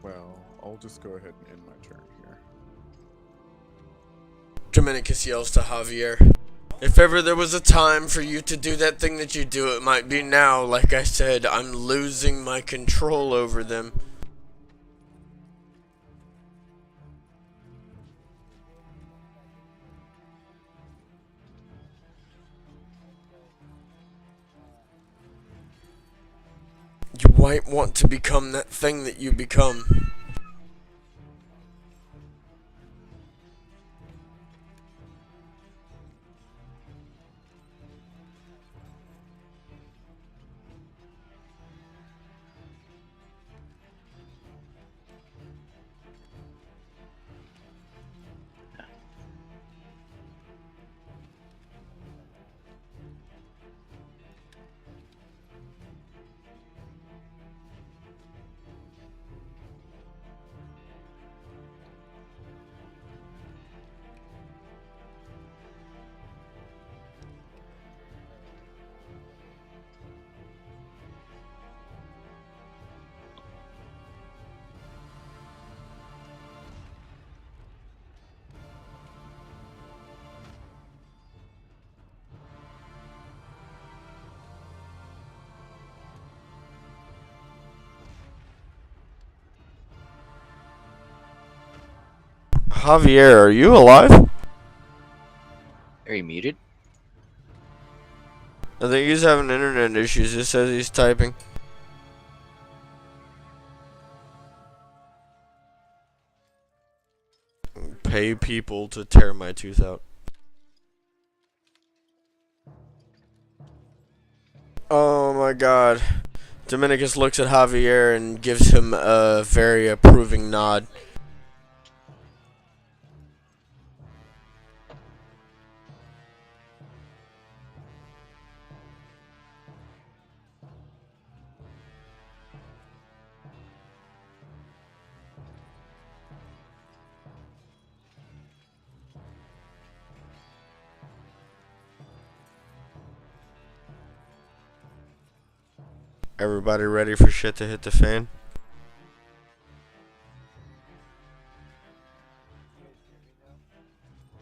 Well, I'll just go ahead and end my turn here. Dominicus yells to Javier. If ever there was a time for you to do that thing that you do, it might be now. Like I said, I'm losing my control over them. You might want to become that thing that you become. Javier, are you alive? Are you muted? I think he's having internet issues. It says he's typing. Pay people to tear my tooth out. Oh my god. Dominicus looks at Javier and gives him a very approving nod. Everybody ready for shit to hit the fan?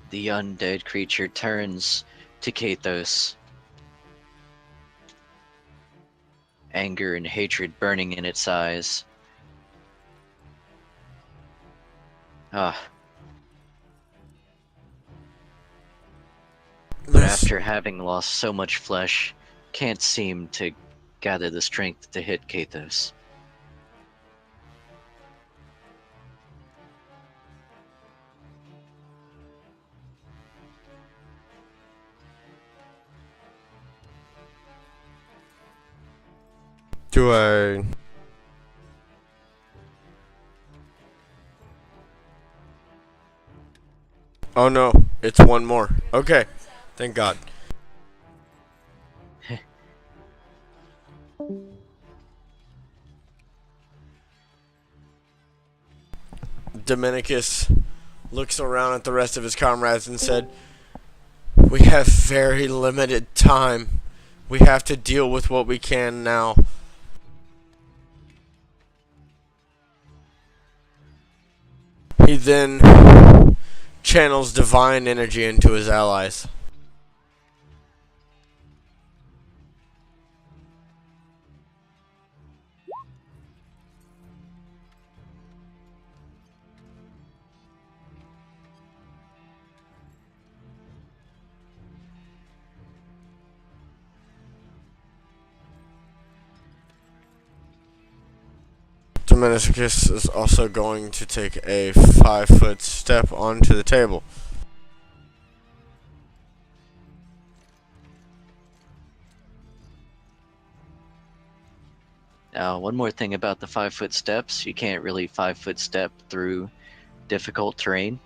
The undead creature turns to Kathos, anger and hatred burning in its eyes. Ah. But after having lost so much flesh, can't seem to gather the strength to hit Kathos. Do I... Oh no, it's one more. Okay, thank God. Dominicus looks around at the rest of his comrades and said, "We have very limited time. We have to deal with what we can now." He then channels divine energy into his allies. Dominicus is also going to take a 5-foot step onto the table. Now, one more thing about the 5-foot steps. You can't really 5-foot step through difficult terrain.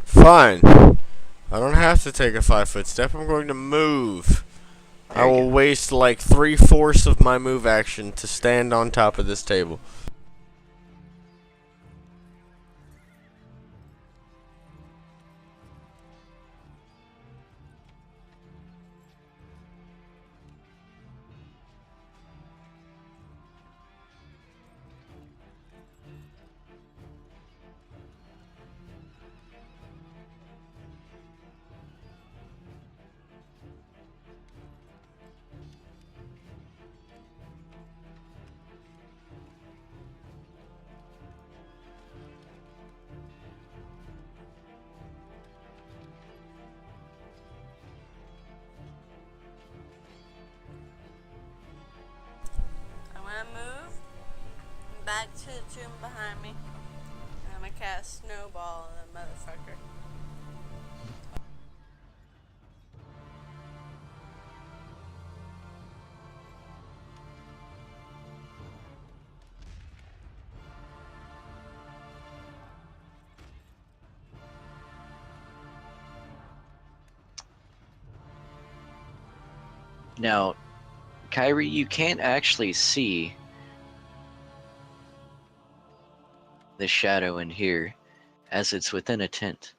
Fine. I don't have to take a 5-foot step. I'm going to move. I There you will go. waste like 3/4 of my move action to stand on top of this table. I'm gonna move back to the tomb behind me. And I'm gonna cast Snowball on the motherfucker. Now, Kyrie, you can't actually see the shadow in here, as it's within a tent.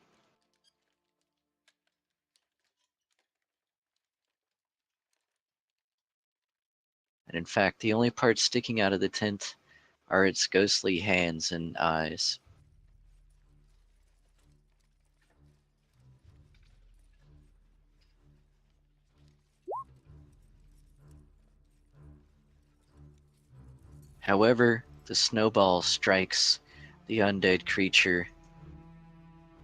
And in fact, the only parts sticking out of the tent are its ghostly hands and eyes. However, the snowball strikes the undead creature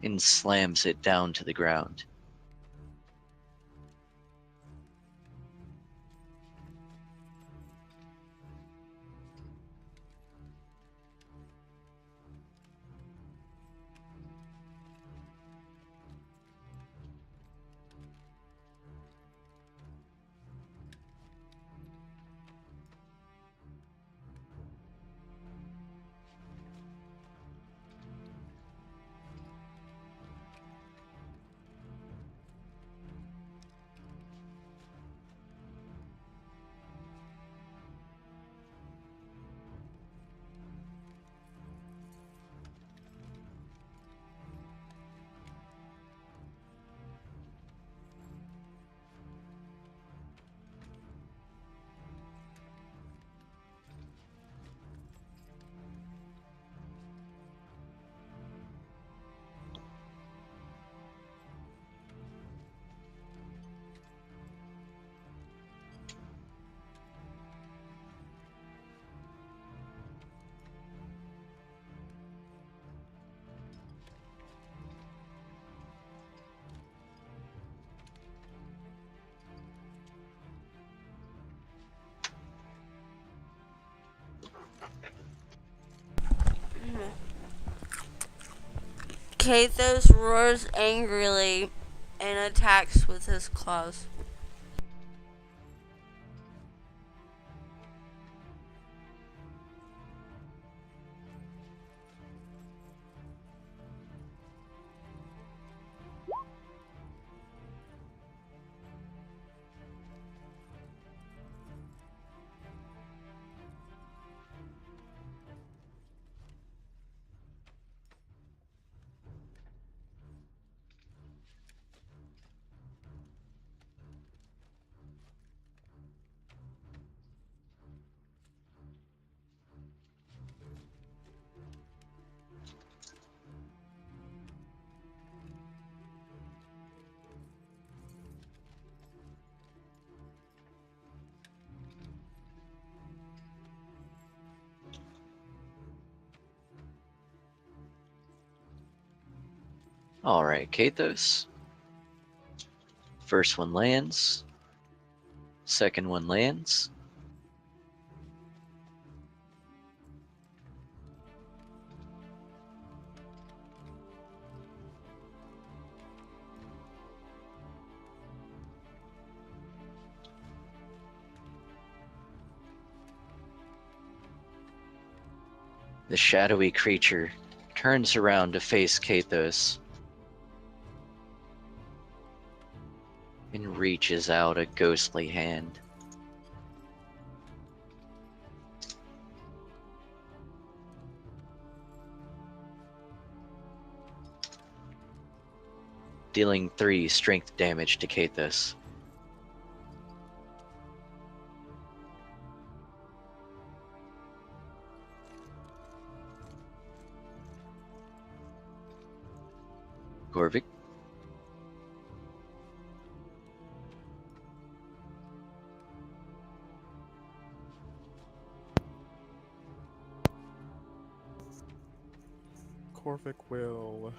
and slams it down to the ground. Kathos roars angrily and attacks with his claws. Alright, Kathos. First one lands. Second one lands. The shadowy creature turns around to face Kathos and reaches out a ghostly hand. Dealing 3 strength damage to Kathos. Corvic. Corvic will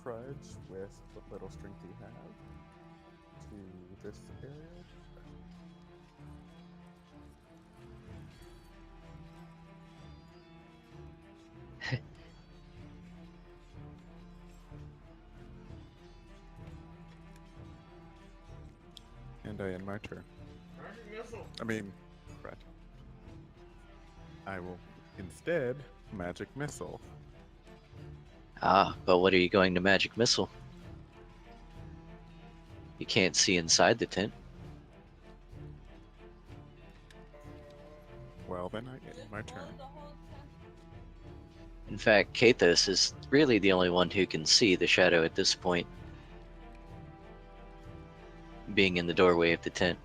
trudge with what little strength he has to this area. And I end my turn. I mean, correct. I will instead magic missile. Ah, but what are you going to magic missile? You can't see inside the tent. Well, then I end my turn. In fact, Kathos is really the only one who can see the shadow at this point, being in the doorway of the tent.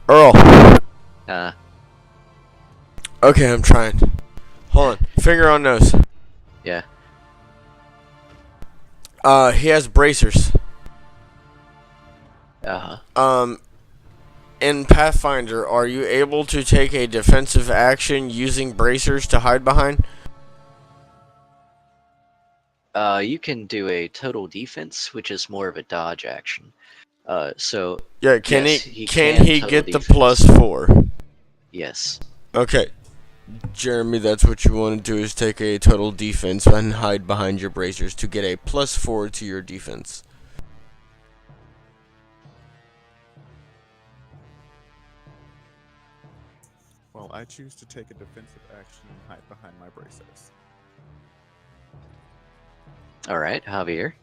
Earl. Okay, I'm trying. Hold on. Finger on nose. yeah. He has bracers. Uh-huh. In Pathfinder, are you able to take a defensive action using bracers to hide behind? You can do a total defense, which is more of a dodge action. So Yeah, can yes, he can he total get the defense. +4? Yes. Okay. Jeremy, that's what you want to do, is take a total defense and hide behind your bracers to get a +4 to your defense. Well, I choose to take a defensive action and hide behind my bracers. Alright, Javier.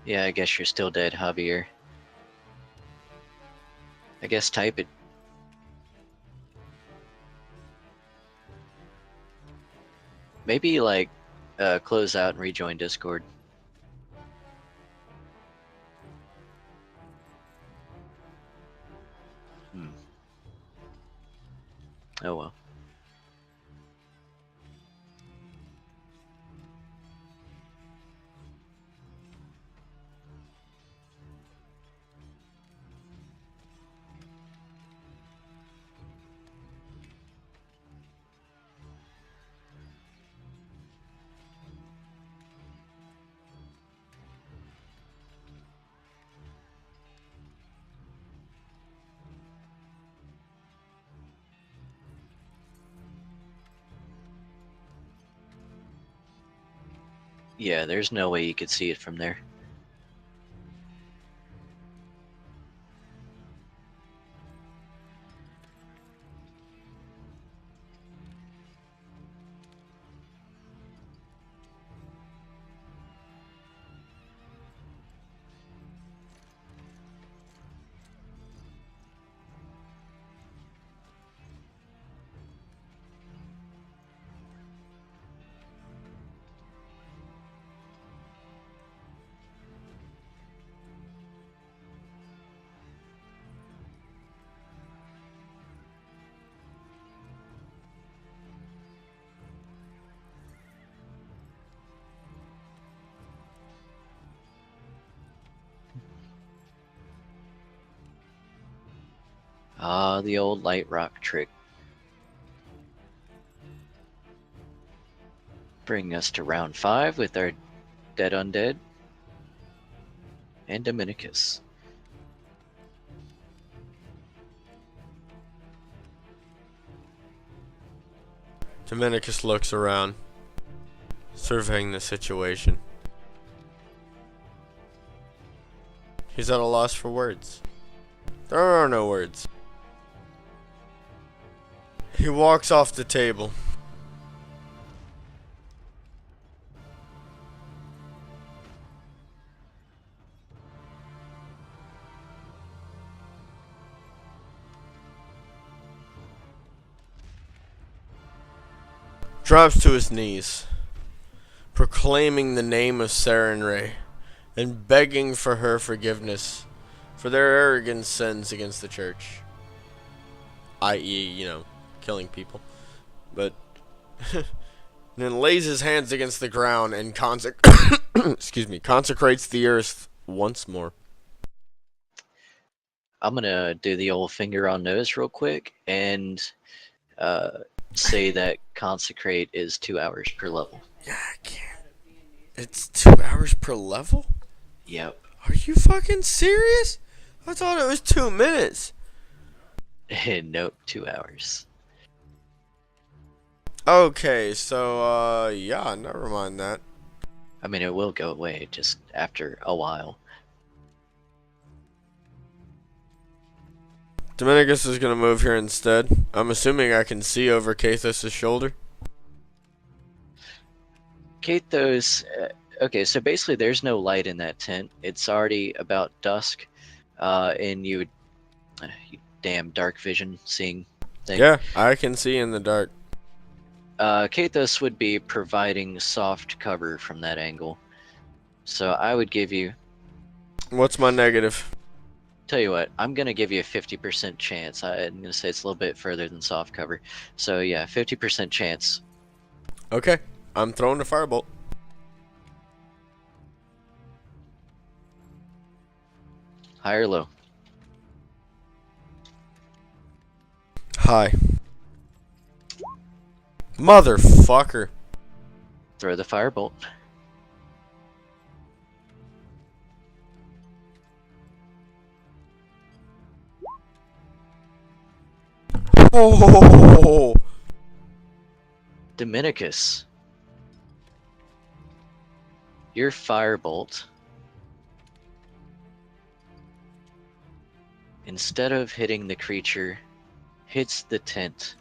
Yeah, I guess you're still dead, Javier. I guess type it. Maybe, like, close out and rejoin Discord. Oh well. Yeah, there's no way you could see it from there. Ah, the old light rock trick. Bringing us to round 5 with our Dead Undead and Dominicus. Dominicus looks around, surveying the situation. He's at a loss for words. There are no words. He walks off the table. Drops to his knees, proclaiming the name of Sarenrae and begging for her forgiveness for their arrogant sins against the church, i.e., killing people. But then lays his hands against the ground and consecrates the earth once more. I'm gonna do the old finger on nose real quick and say that consecrate is 2 hours per level. Yeah, I can't. It's 2 hours per level? Yep. Are you fucking serious? I thought it was 2 minutes. Nope, 2 hours. Okay, so, yeah, never mind that. I mean, it will go away just after a while. Dominicus is gonna move here instead. I'm assuming I can see over Kathos' shoulder. Kathos, okay, so basically there's no light in that tent. It's already about dusk, and you damn dark vision seeing thing. Yeah, I can see in the dark. Kathos would be providing soft cover from that angle. So I would give you, What's my negative? tell you what, I'm gonna give you a 50% chance. I'm gonna say it's a little bit further than soft cover. So yeah, 50% chance. Okay, I'm throwing the firebolt. High or low? High. Motherfucker. Throw the firebolt. Oh! Dominicus, your firebolt, instead of hitting the creature, hits the tent.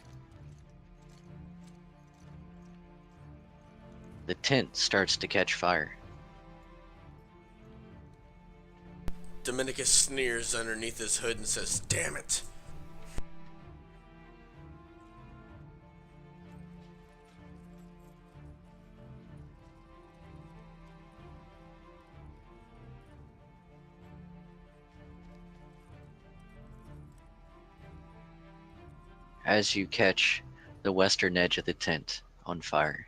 The tent starts to catch fire. Dominicus sneers underneath his hood and says, "Damn it." As you catch the western edge of the tent on fire.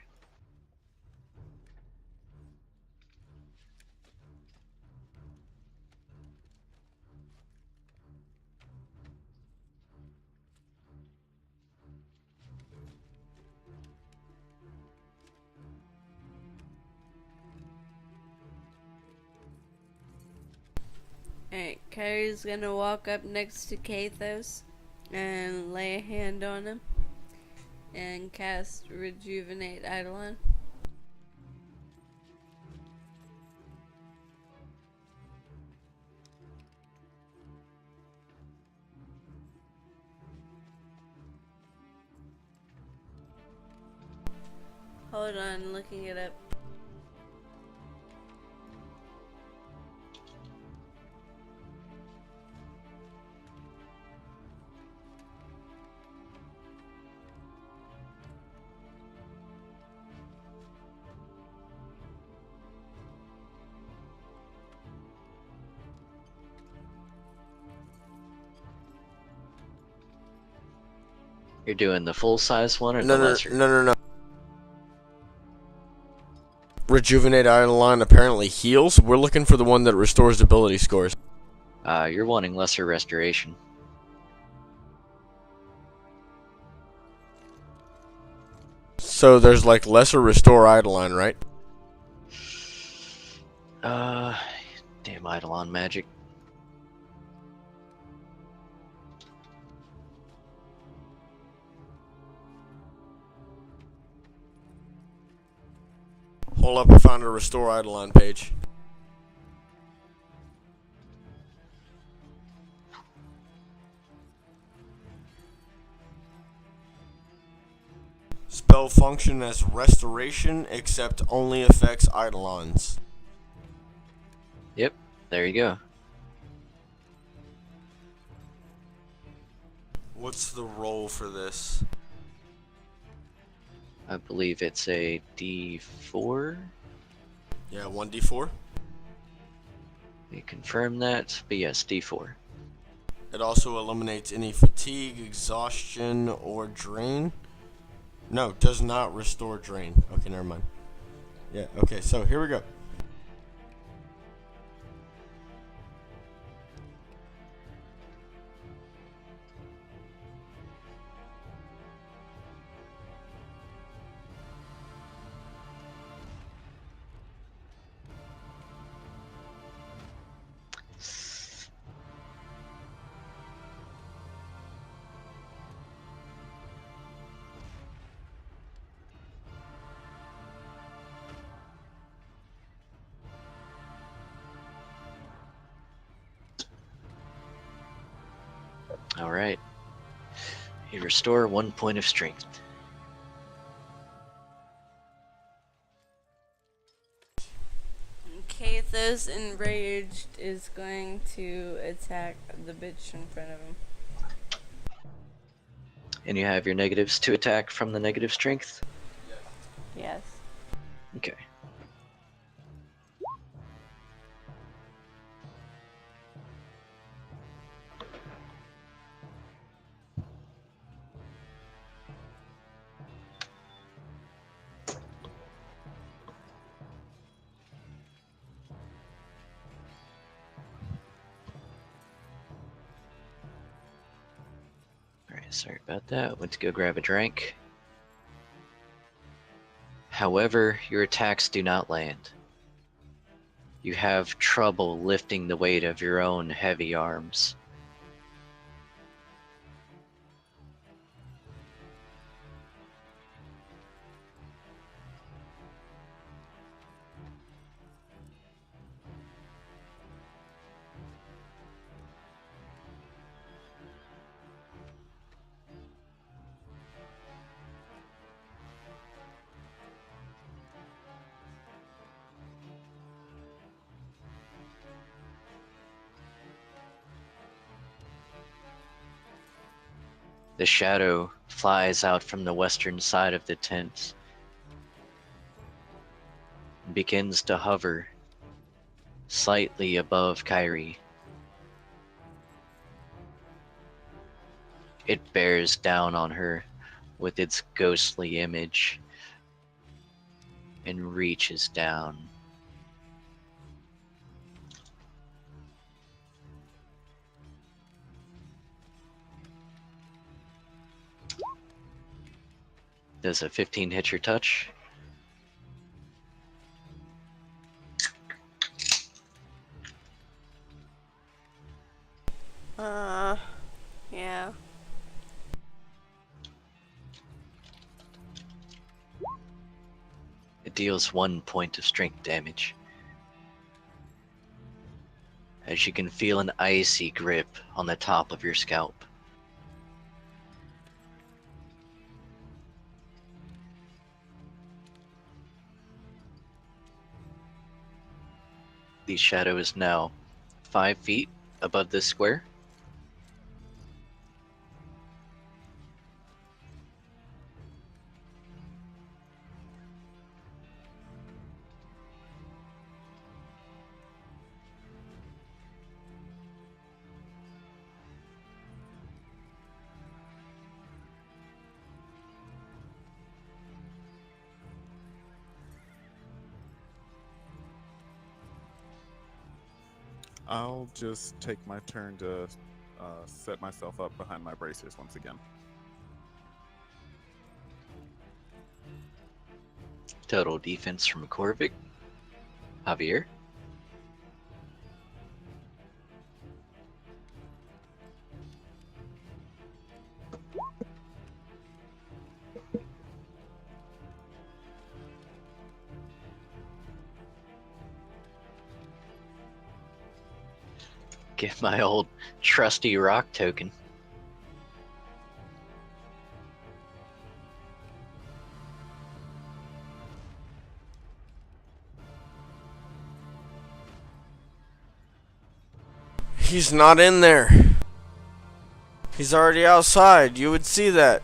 Alright, Kyrie's gonna walk up next to Kathos and lay a hand on him and cast Rejuvenate Eidolon. Hold on, looking it up. You're doing the full size one or No, the no, lesser? no, no, no. Rejuvenate Eidolon apparently heals. We're looking for the one that restores ability scores. You're wanting lesser restoration. So there's like lesser restore Eidolon, right? Damn Eidolon magic. Hold up, I found a restore Eidolon page. Spell function as restoration, except only affects Eidolons. Yep, there you go. What's the roll for this? I believe it's a D4. Yeah, 1d4. You confirm that, but yes, D4. It also eliminates any fatigue, exhaustion, or drain. No, does not restore drain. Okay, never mind. Yeah, okay, so here we go. Alright. You restore 1 point of strength. Kathos, enraged, is going to attack the bitch in front of him. And you have your negatives to attack from the negative strength? Yes. Okay. Alright, sorry about that. Went to go grab a drink. However, your attacks do not land. You have trouble lifting the weight of your own heavy arms. The shadow flies out from the western side of the tent and begins to hover slightly above Kyrie. It bears down on her with its ghostly image and reaches down. Does a 15 hit your touch? Yeah. It deals 1 point of strength damage. As you can feel an icy grip on the top of your scalp. The shadow is now 5 feet above this square. I'll just take my turn to set myself up behind my bracers once again. Total defense from Korvik. Javier. Get my old trusty rock token. He's not in there. He's already outside. You would see that.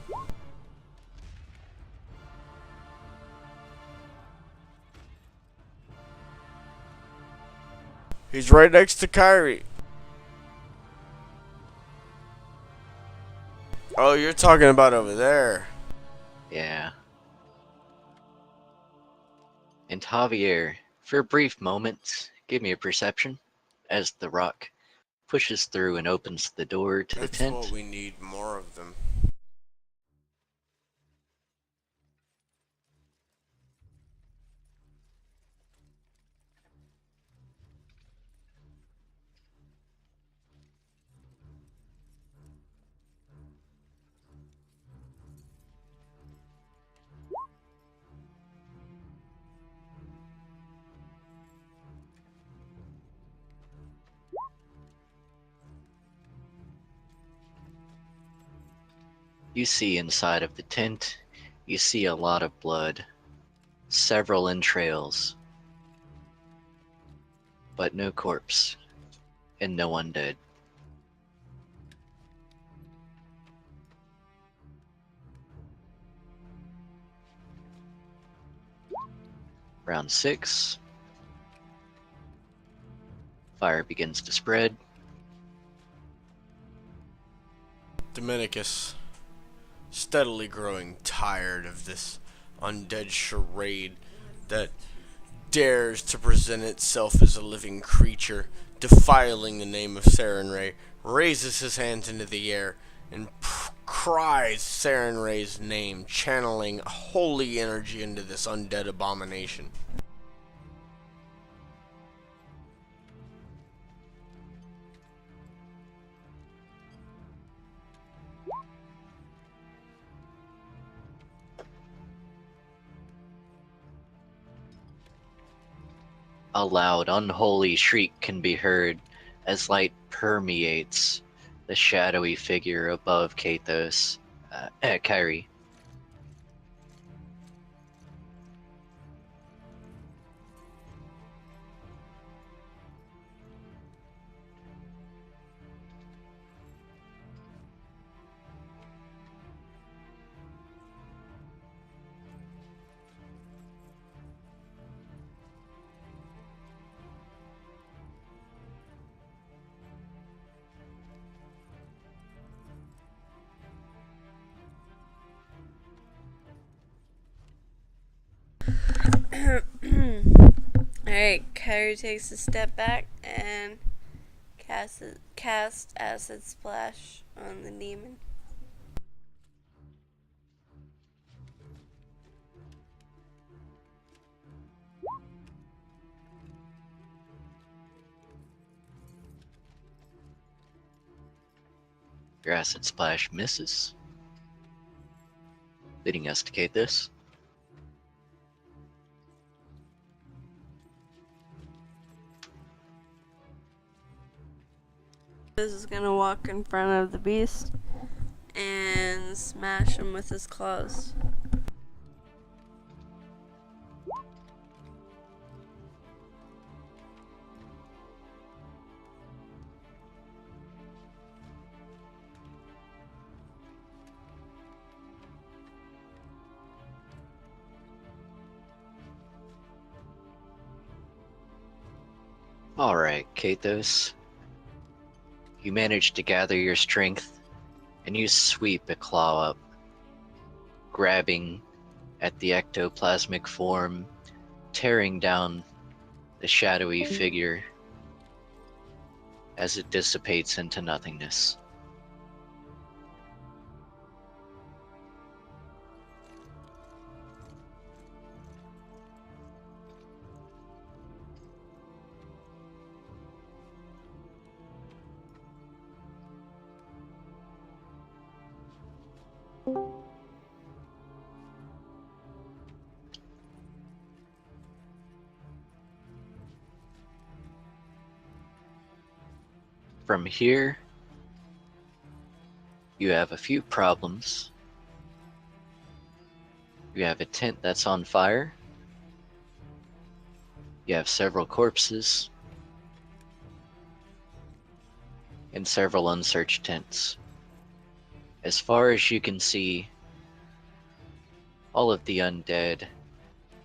He's right next to Kyrie. Oh, you're talking about over there. Yeah. And Javier, for a brief moment, give me a perception as the rock pushes through and opens the door to the That's tent. what we need, more of them. You see inside of the tent, you see a lot of blood, several entrails, but no corpse, and no undead. Round 6. Fire begins to spread. Dominicus, steadily growing tired of this undead charade that dares to present itself as a living creature, defiling the name of Sarenrae, raises his hands into the air and cries Sarenrae's name, channeling holy energy into this undead abomination. A loud, unholy shriek can be heard as light permeates the shadowy figure above Kathos, Kyrie. Alright, Kyrie takes a step back and cast Acid Splash on the demon. Your acid splash misses, leading us to Kathos. This is gonna walk in front of the beast and smash him with his claws. Alright, Kathos. You manage to gather your strength, and you sweep a claw up, grabbing at the ectoplasmic form, tearing down the shadowy figure as it dissipates into nothingness. From here, you have a few problems. You have a tent that's on fire. You have several corpses. And several unsearched tents. As far as you can see, all of the undead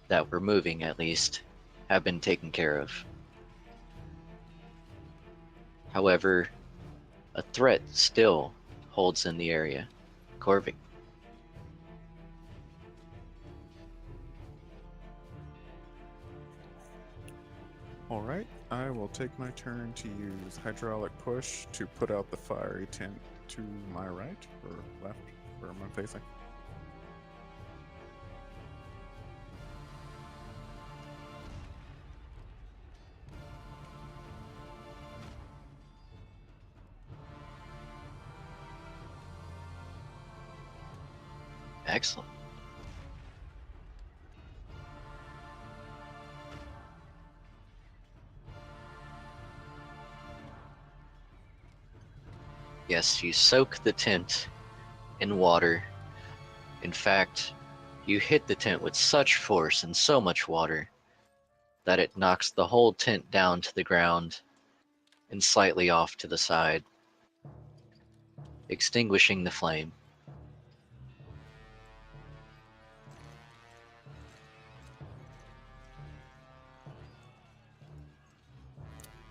that were moving, at least, have been taken care of. However, a threat still holds in the area. Corvic. Alright, I will take my turn to use hydraulic push to put out the fiery tent to my right or left, where am I facing? Excellent. Yes, you soak the tent in water. In fact, you hit the tent with such force and so much water that it knocks the whole tent down to the ground and slightly off to the side, extinguishing the flame.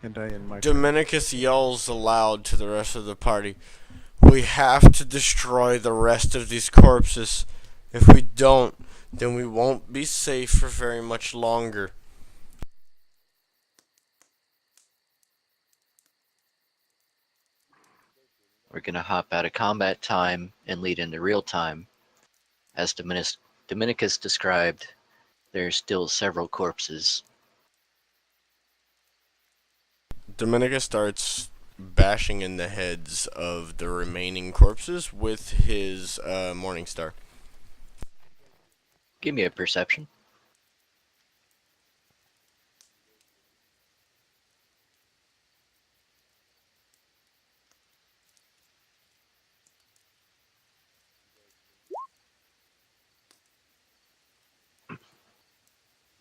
And I end my Dominicus yells aloud to the rest of the party. We have to destroy the rest of these corpses. If we don't, then we won't be safe for very much longer. We're going to hop out of combat time and lead into real time. As Dominicus described, there are still several corpses. Dominicus starts bashing in the heads of the remaining corpses with his Morning Star. Give me a perception.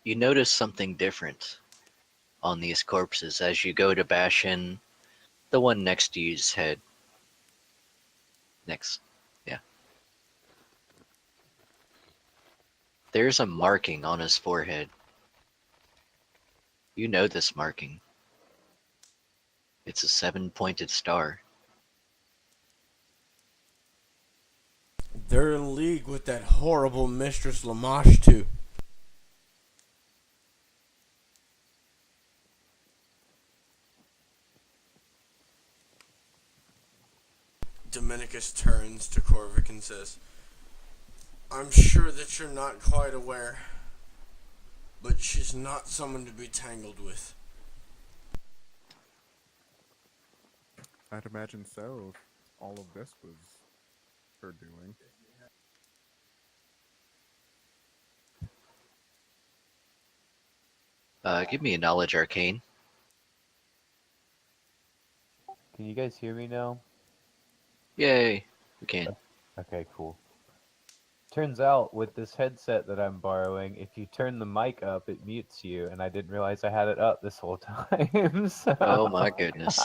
You notice something different on these corpses as you go to bash in the one next to you's head. Next. Yeah. There's a marking on his forehead. You know this marking. It's a 7-pointed star. They're in league with that horrible Mistress Lamash too. Dominicus turns to Corvic and says, I'm sure that you're not quite aware, but she's not someone to be tangled with. I'd imagine so if all of this was her doing. Give me a knowledge arcane. Can you guys hear me now? Yay, we can. Okay, cool. Turns out with this headset that I'm borrowing, if you turn the mic up, it mutes you, and I didn't realize I had it up this whole time. So... Oh my goodness.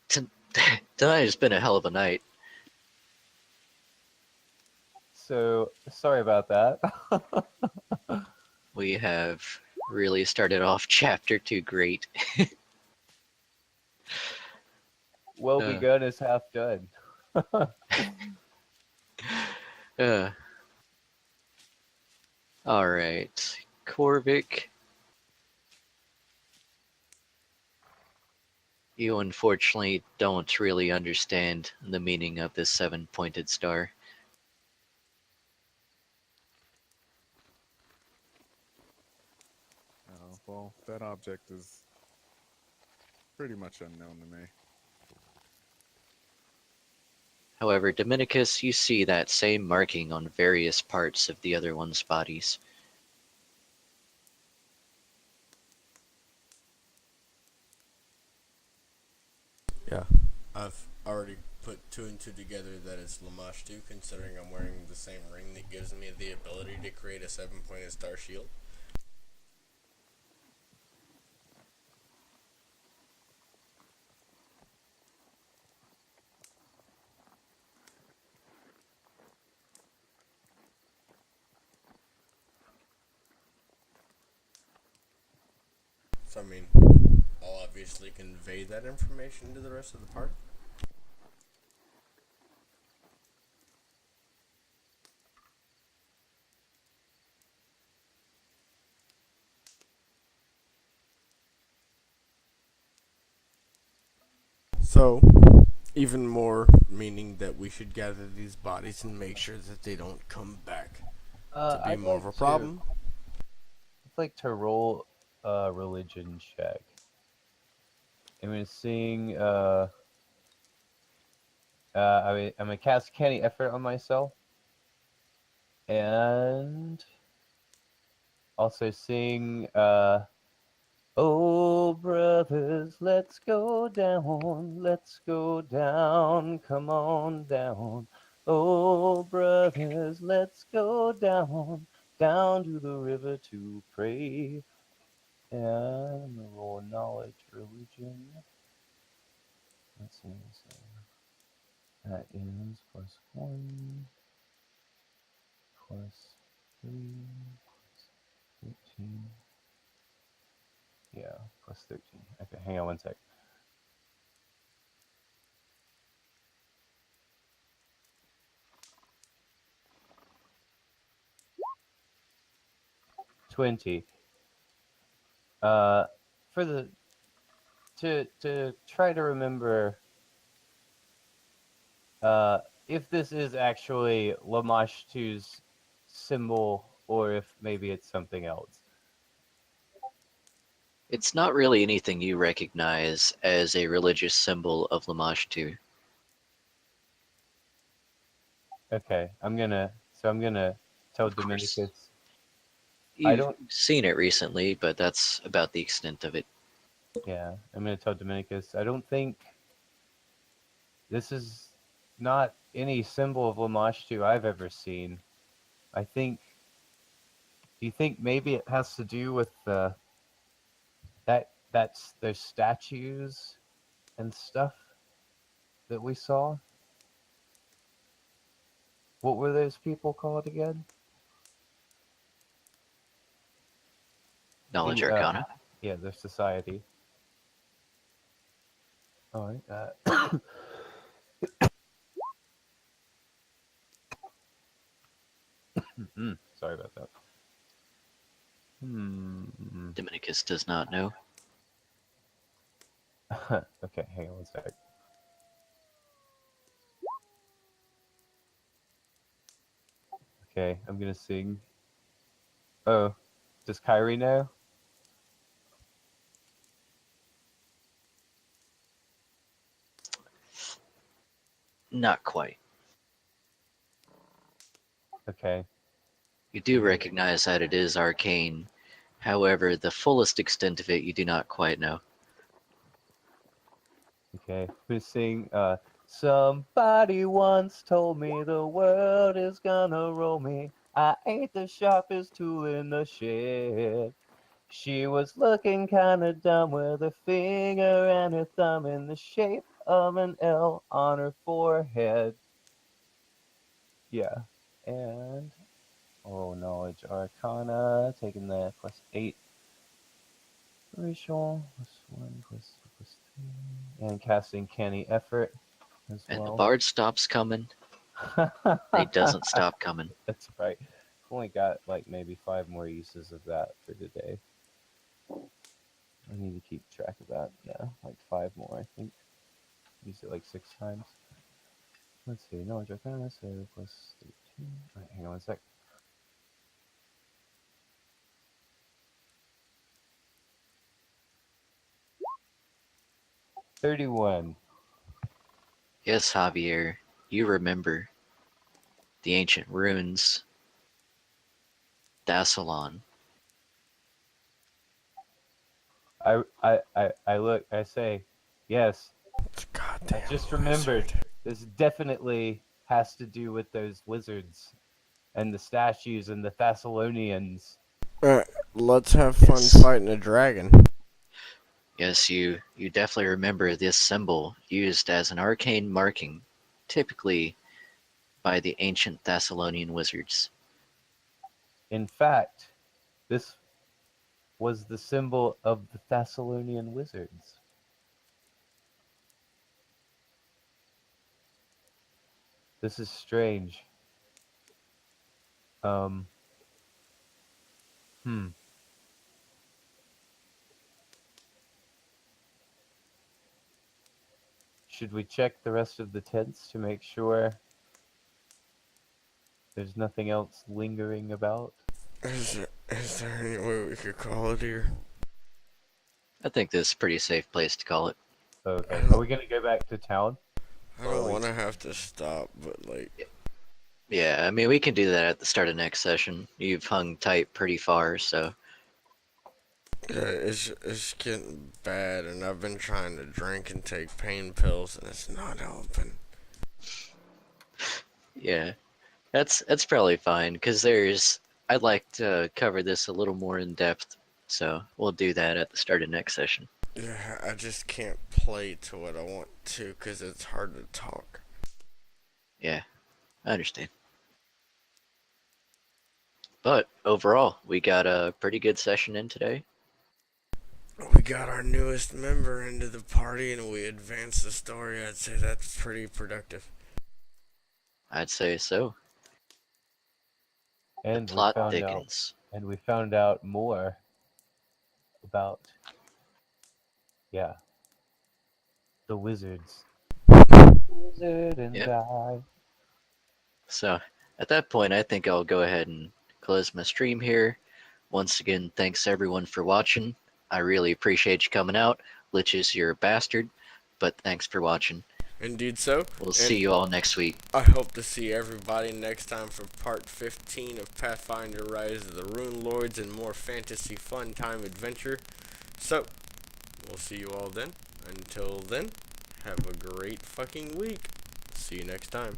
Tonight has been a hell of a night. So, sorry about that. We have Really started off chapter 2 great. Well Uh. begun is half done. Uh, Alright. Korvik, you unfortunately don't really understand the meaning of this 7-pointed star. Oh, well, that object is pretty much unknown to me. However, Dominicus, you see that same marking on various parts of the other one's bodies. Yeah. I've already put 2 and 2 together that it's Lamashtu, considering I'm wearing the same ring that gives me the ability to create a 7-pointed star shield. So, I mean, I'll obviously convey that information to the rest of the party. So, even more meaning that we should gather these bodies and make sure that they don't come back to be I'd more like of a to. problem. I'd like to roll a religion check. I'm gonna sing. I'm gonna cast Canny Effort on myself, and also sing. Oh, brothers, let's go down, come on down. Oh, brothers, let's go down to the river to pray. And I'm gonna roll knowledge religion. Let's see. That is +1, +3, +13. Yeah, +13. Okay, hang on one sec. $20. For the to try to remember if this is actually Lamashtu's symbol or if maybe it's something else. It's not really anything you recognize as a religious symbol of Lamashtu. Okay, I'm gonna tell Of course, Dominicus. I you've don't. seen it recently, but that's about the extent of it. Yeah, I'm gonna tell Dominicus. I don't think this is not any symbol of Lamashtu I've ever seen. I think. Do you think maybe it has to do with that's those statues and stuff that we saw? What were those people called again? Knowledge The Arcana. yeah, their society. All right. Sorry about that. Dominicus does not know. Okay, hang on one sec. Okay, I'm gonna sing. Oh, does Kyrie know? Not quite. Okay. You do recognize that it is arcane. However, the fullest extent of it you do not quite know. Okay. I'm gonna sing. Somebody once told me the world is gonna roll me. I ain't the sharpest tool in the shed. She was looking kinda dumb with her finger and her thumb in the shape of an L on her forehead. Yeah. And knowledge arcana, taking that +8. Racial +1 +2 +3. And casting canny effort as And the well. bard stops coming. He doesn't stop coming. That's right. Only got like maybe 5 more uses of that for today. I need to keep track of that. Yeah, like 5 more, I think. Used it like 6 times. Let's see. No, I found this +13. Alright, hang on one sec. $31. Yes, Javier, you remember the ancient ruins, Dassalon. I look. I say, yes. It's a goddamn I just remembered. wizard. This definitely has to do with those wizards and the statues and the Thessalonians. Alright, let's have fun Yes. fighting a dragon. Yes, you definitely remember this symbol used as an arcane marking, typically by the ancient Thessalonian wizards. In fact, this was the symbol of the Thessalonian wizards. This is strange. Should we check the rest of the tents to make sure there's nothing else lingering about? Is there any way we could call it here? I think this is a pretty safe place to call it. Okay. Are we gonna go back to town? I don't want to have to stop, but like, Yeah, I mean, we can do that at the start of next session. You've hung tight pretty far, so yeah, it's getting bad, and I've been trying to drink and take pain pills, and it's not helping. yeah, that's probably fine. Because I'd like to cover this a little more in depth, so we'll do that at the start of next session. Yeah, I just can't play to what I want to, because it's hard to talk. Yeah, I understand. But overall, we got a pretty good session in today. We got our newest member into the party, and we advanced the story. I'd say that's pretty productive. I'd say so. And The plot we found thickens. out, and we found out more about, yeah, the wizards. Wizard and Yep. I. So at that point, I think I'll go ahead and close my stream here. Once again, thanks everyone for watching. I really appreciate you coming out. Liches, you're a bastard, but thanks for watching. Indeed so. We'll see you all next week. I hope to see everybody next time for part 15 of Pathfinder Rise of the Runelords and more fantasy fun time adventure. So, we'll see you all then. Until then, have a great fucking week. See you next time.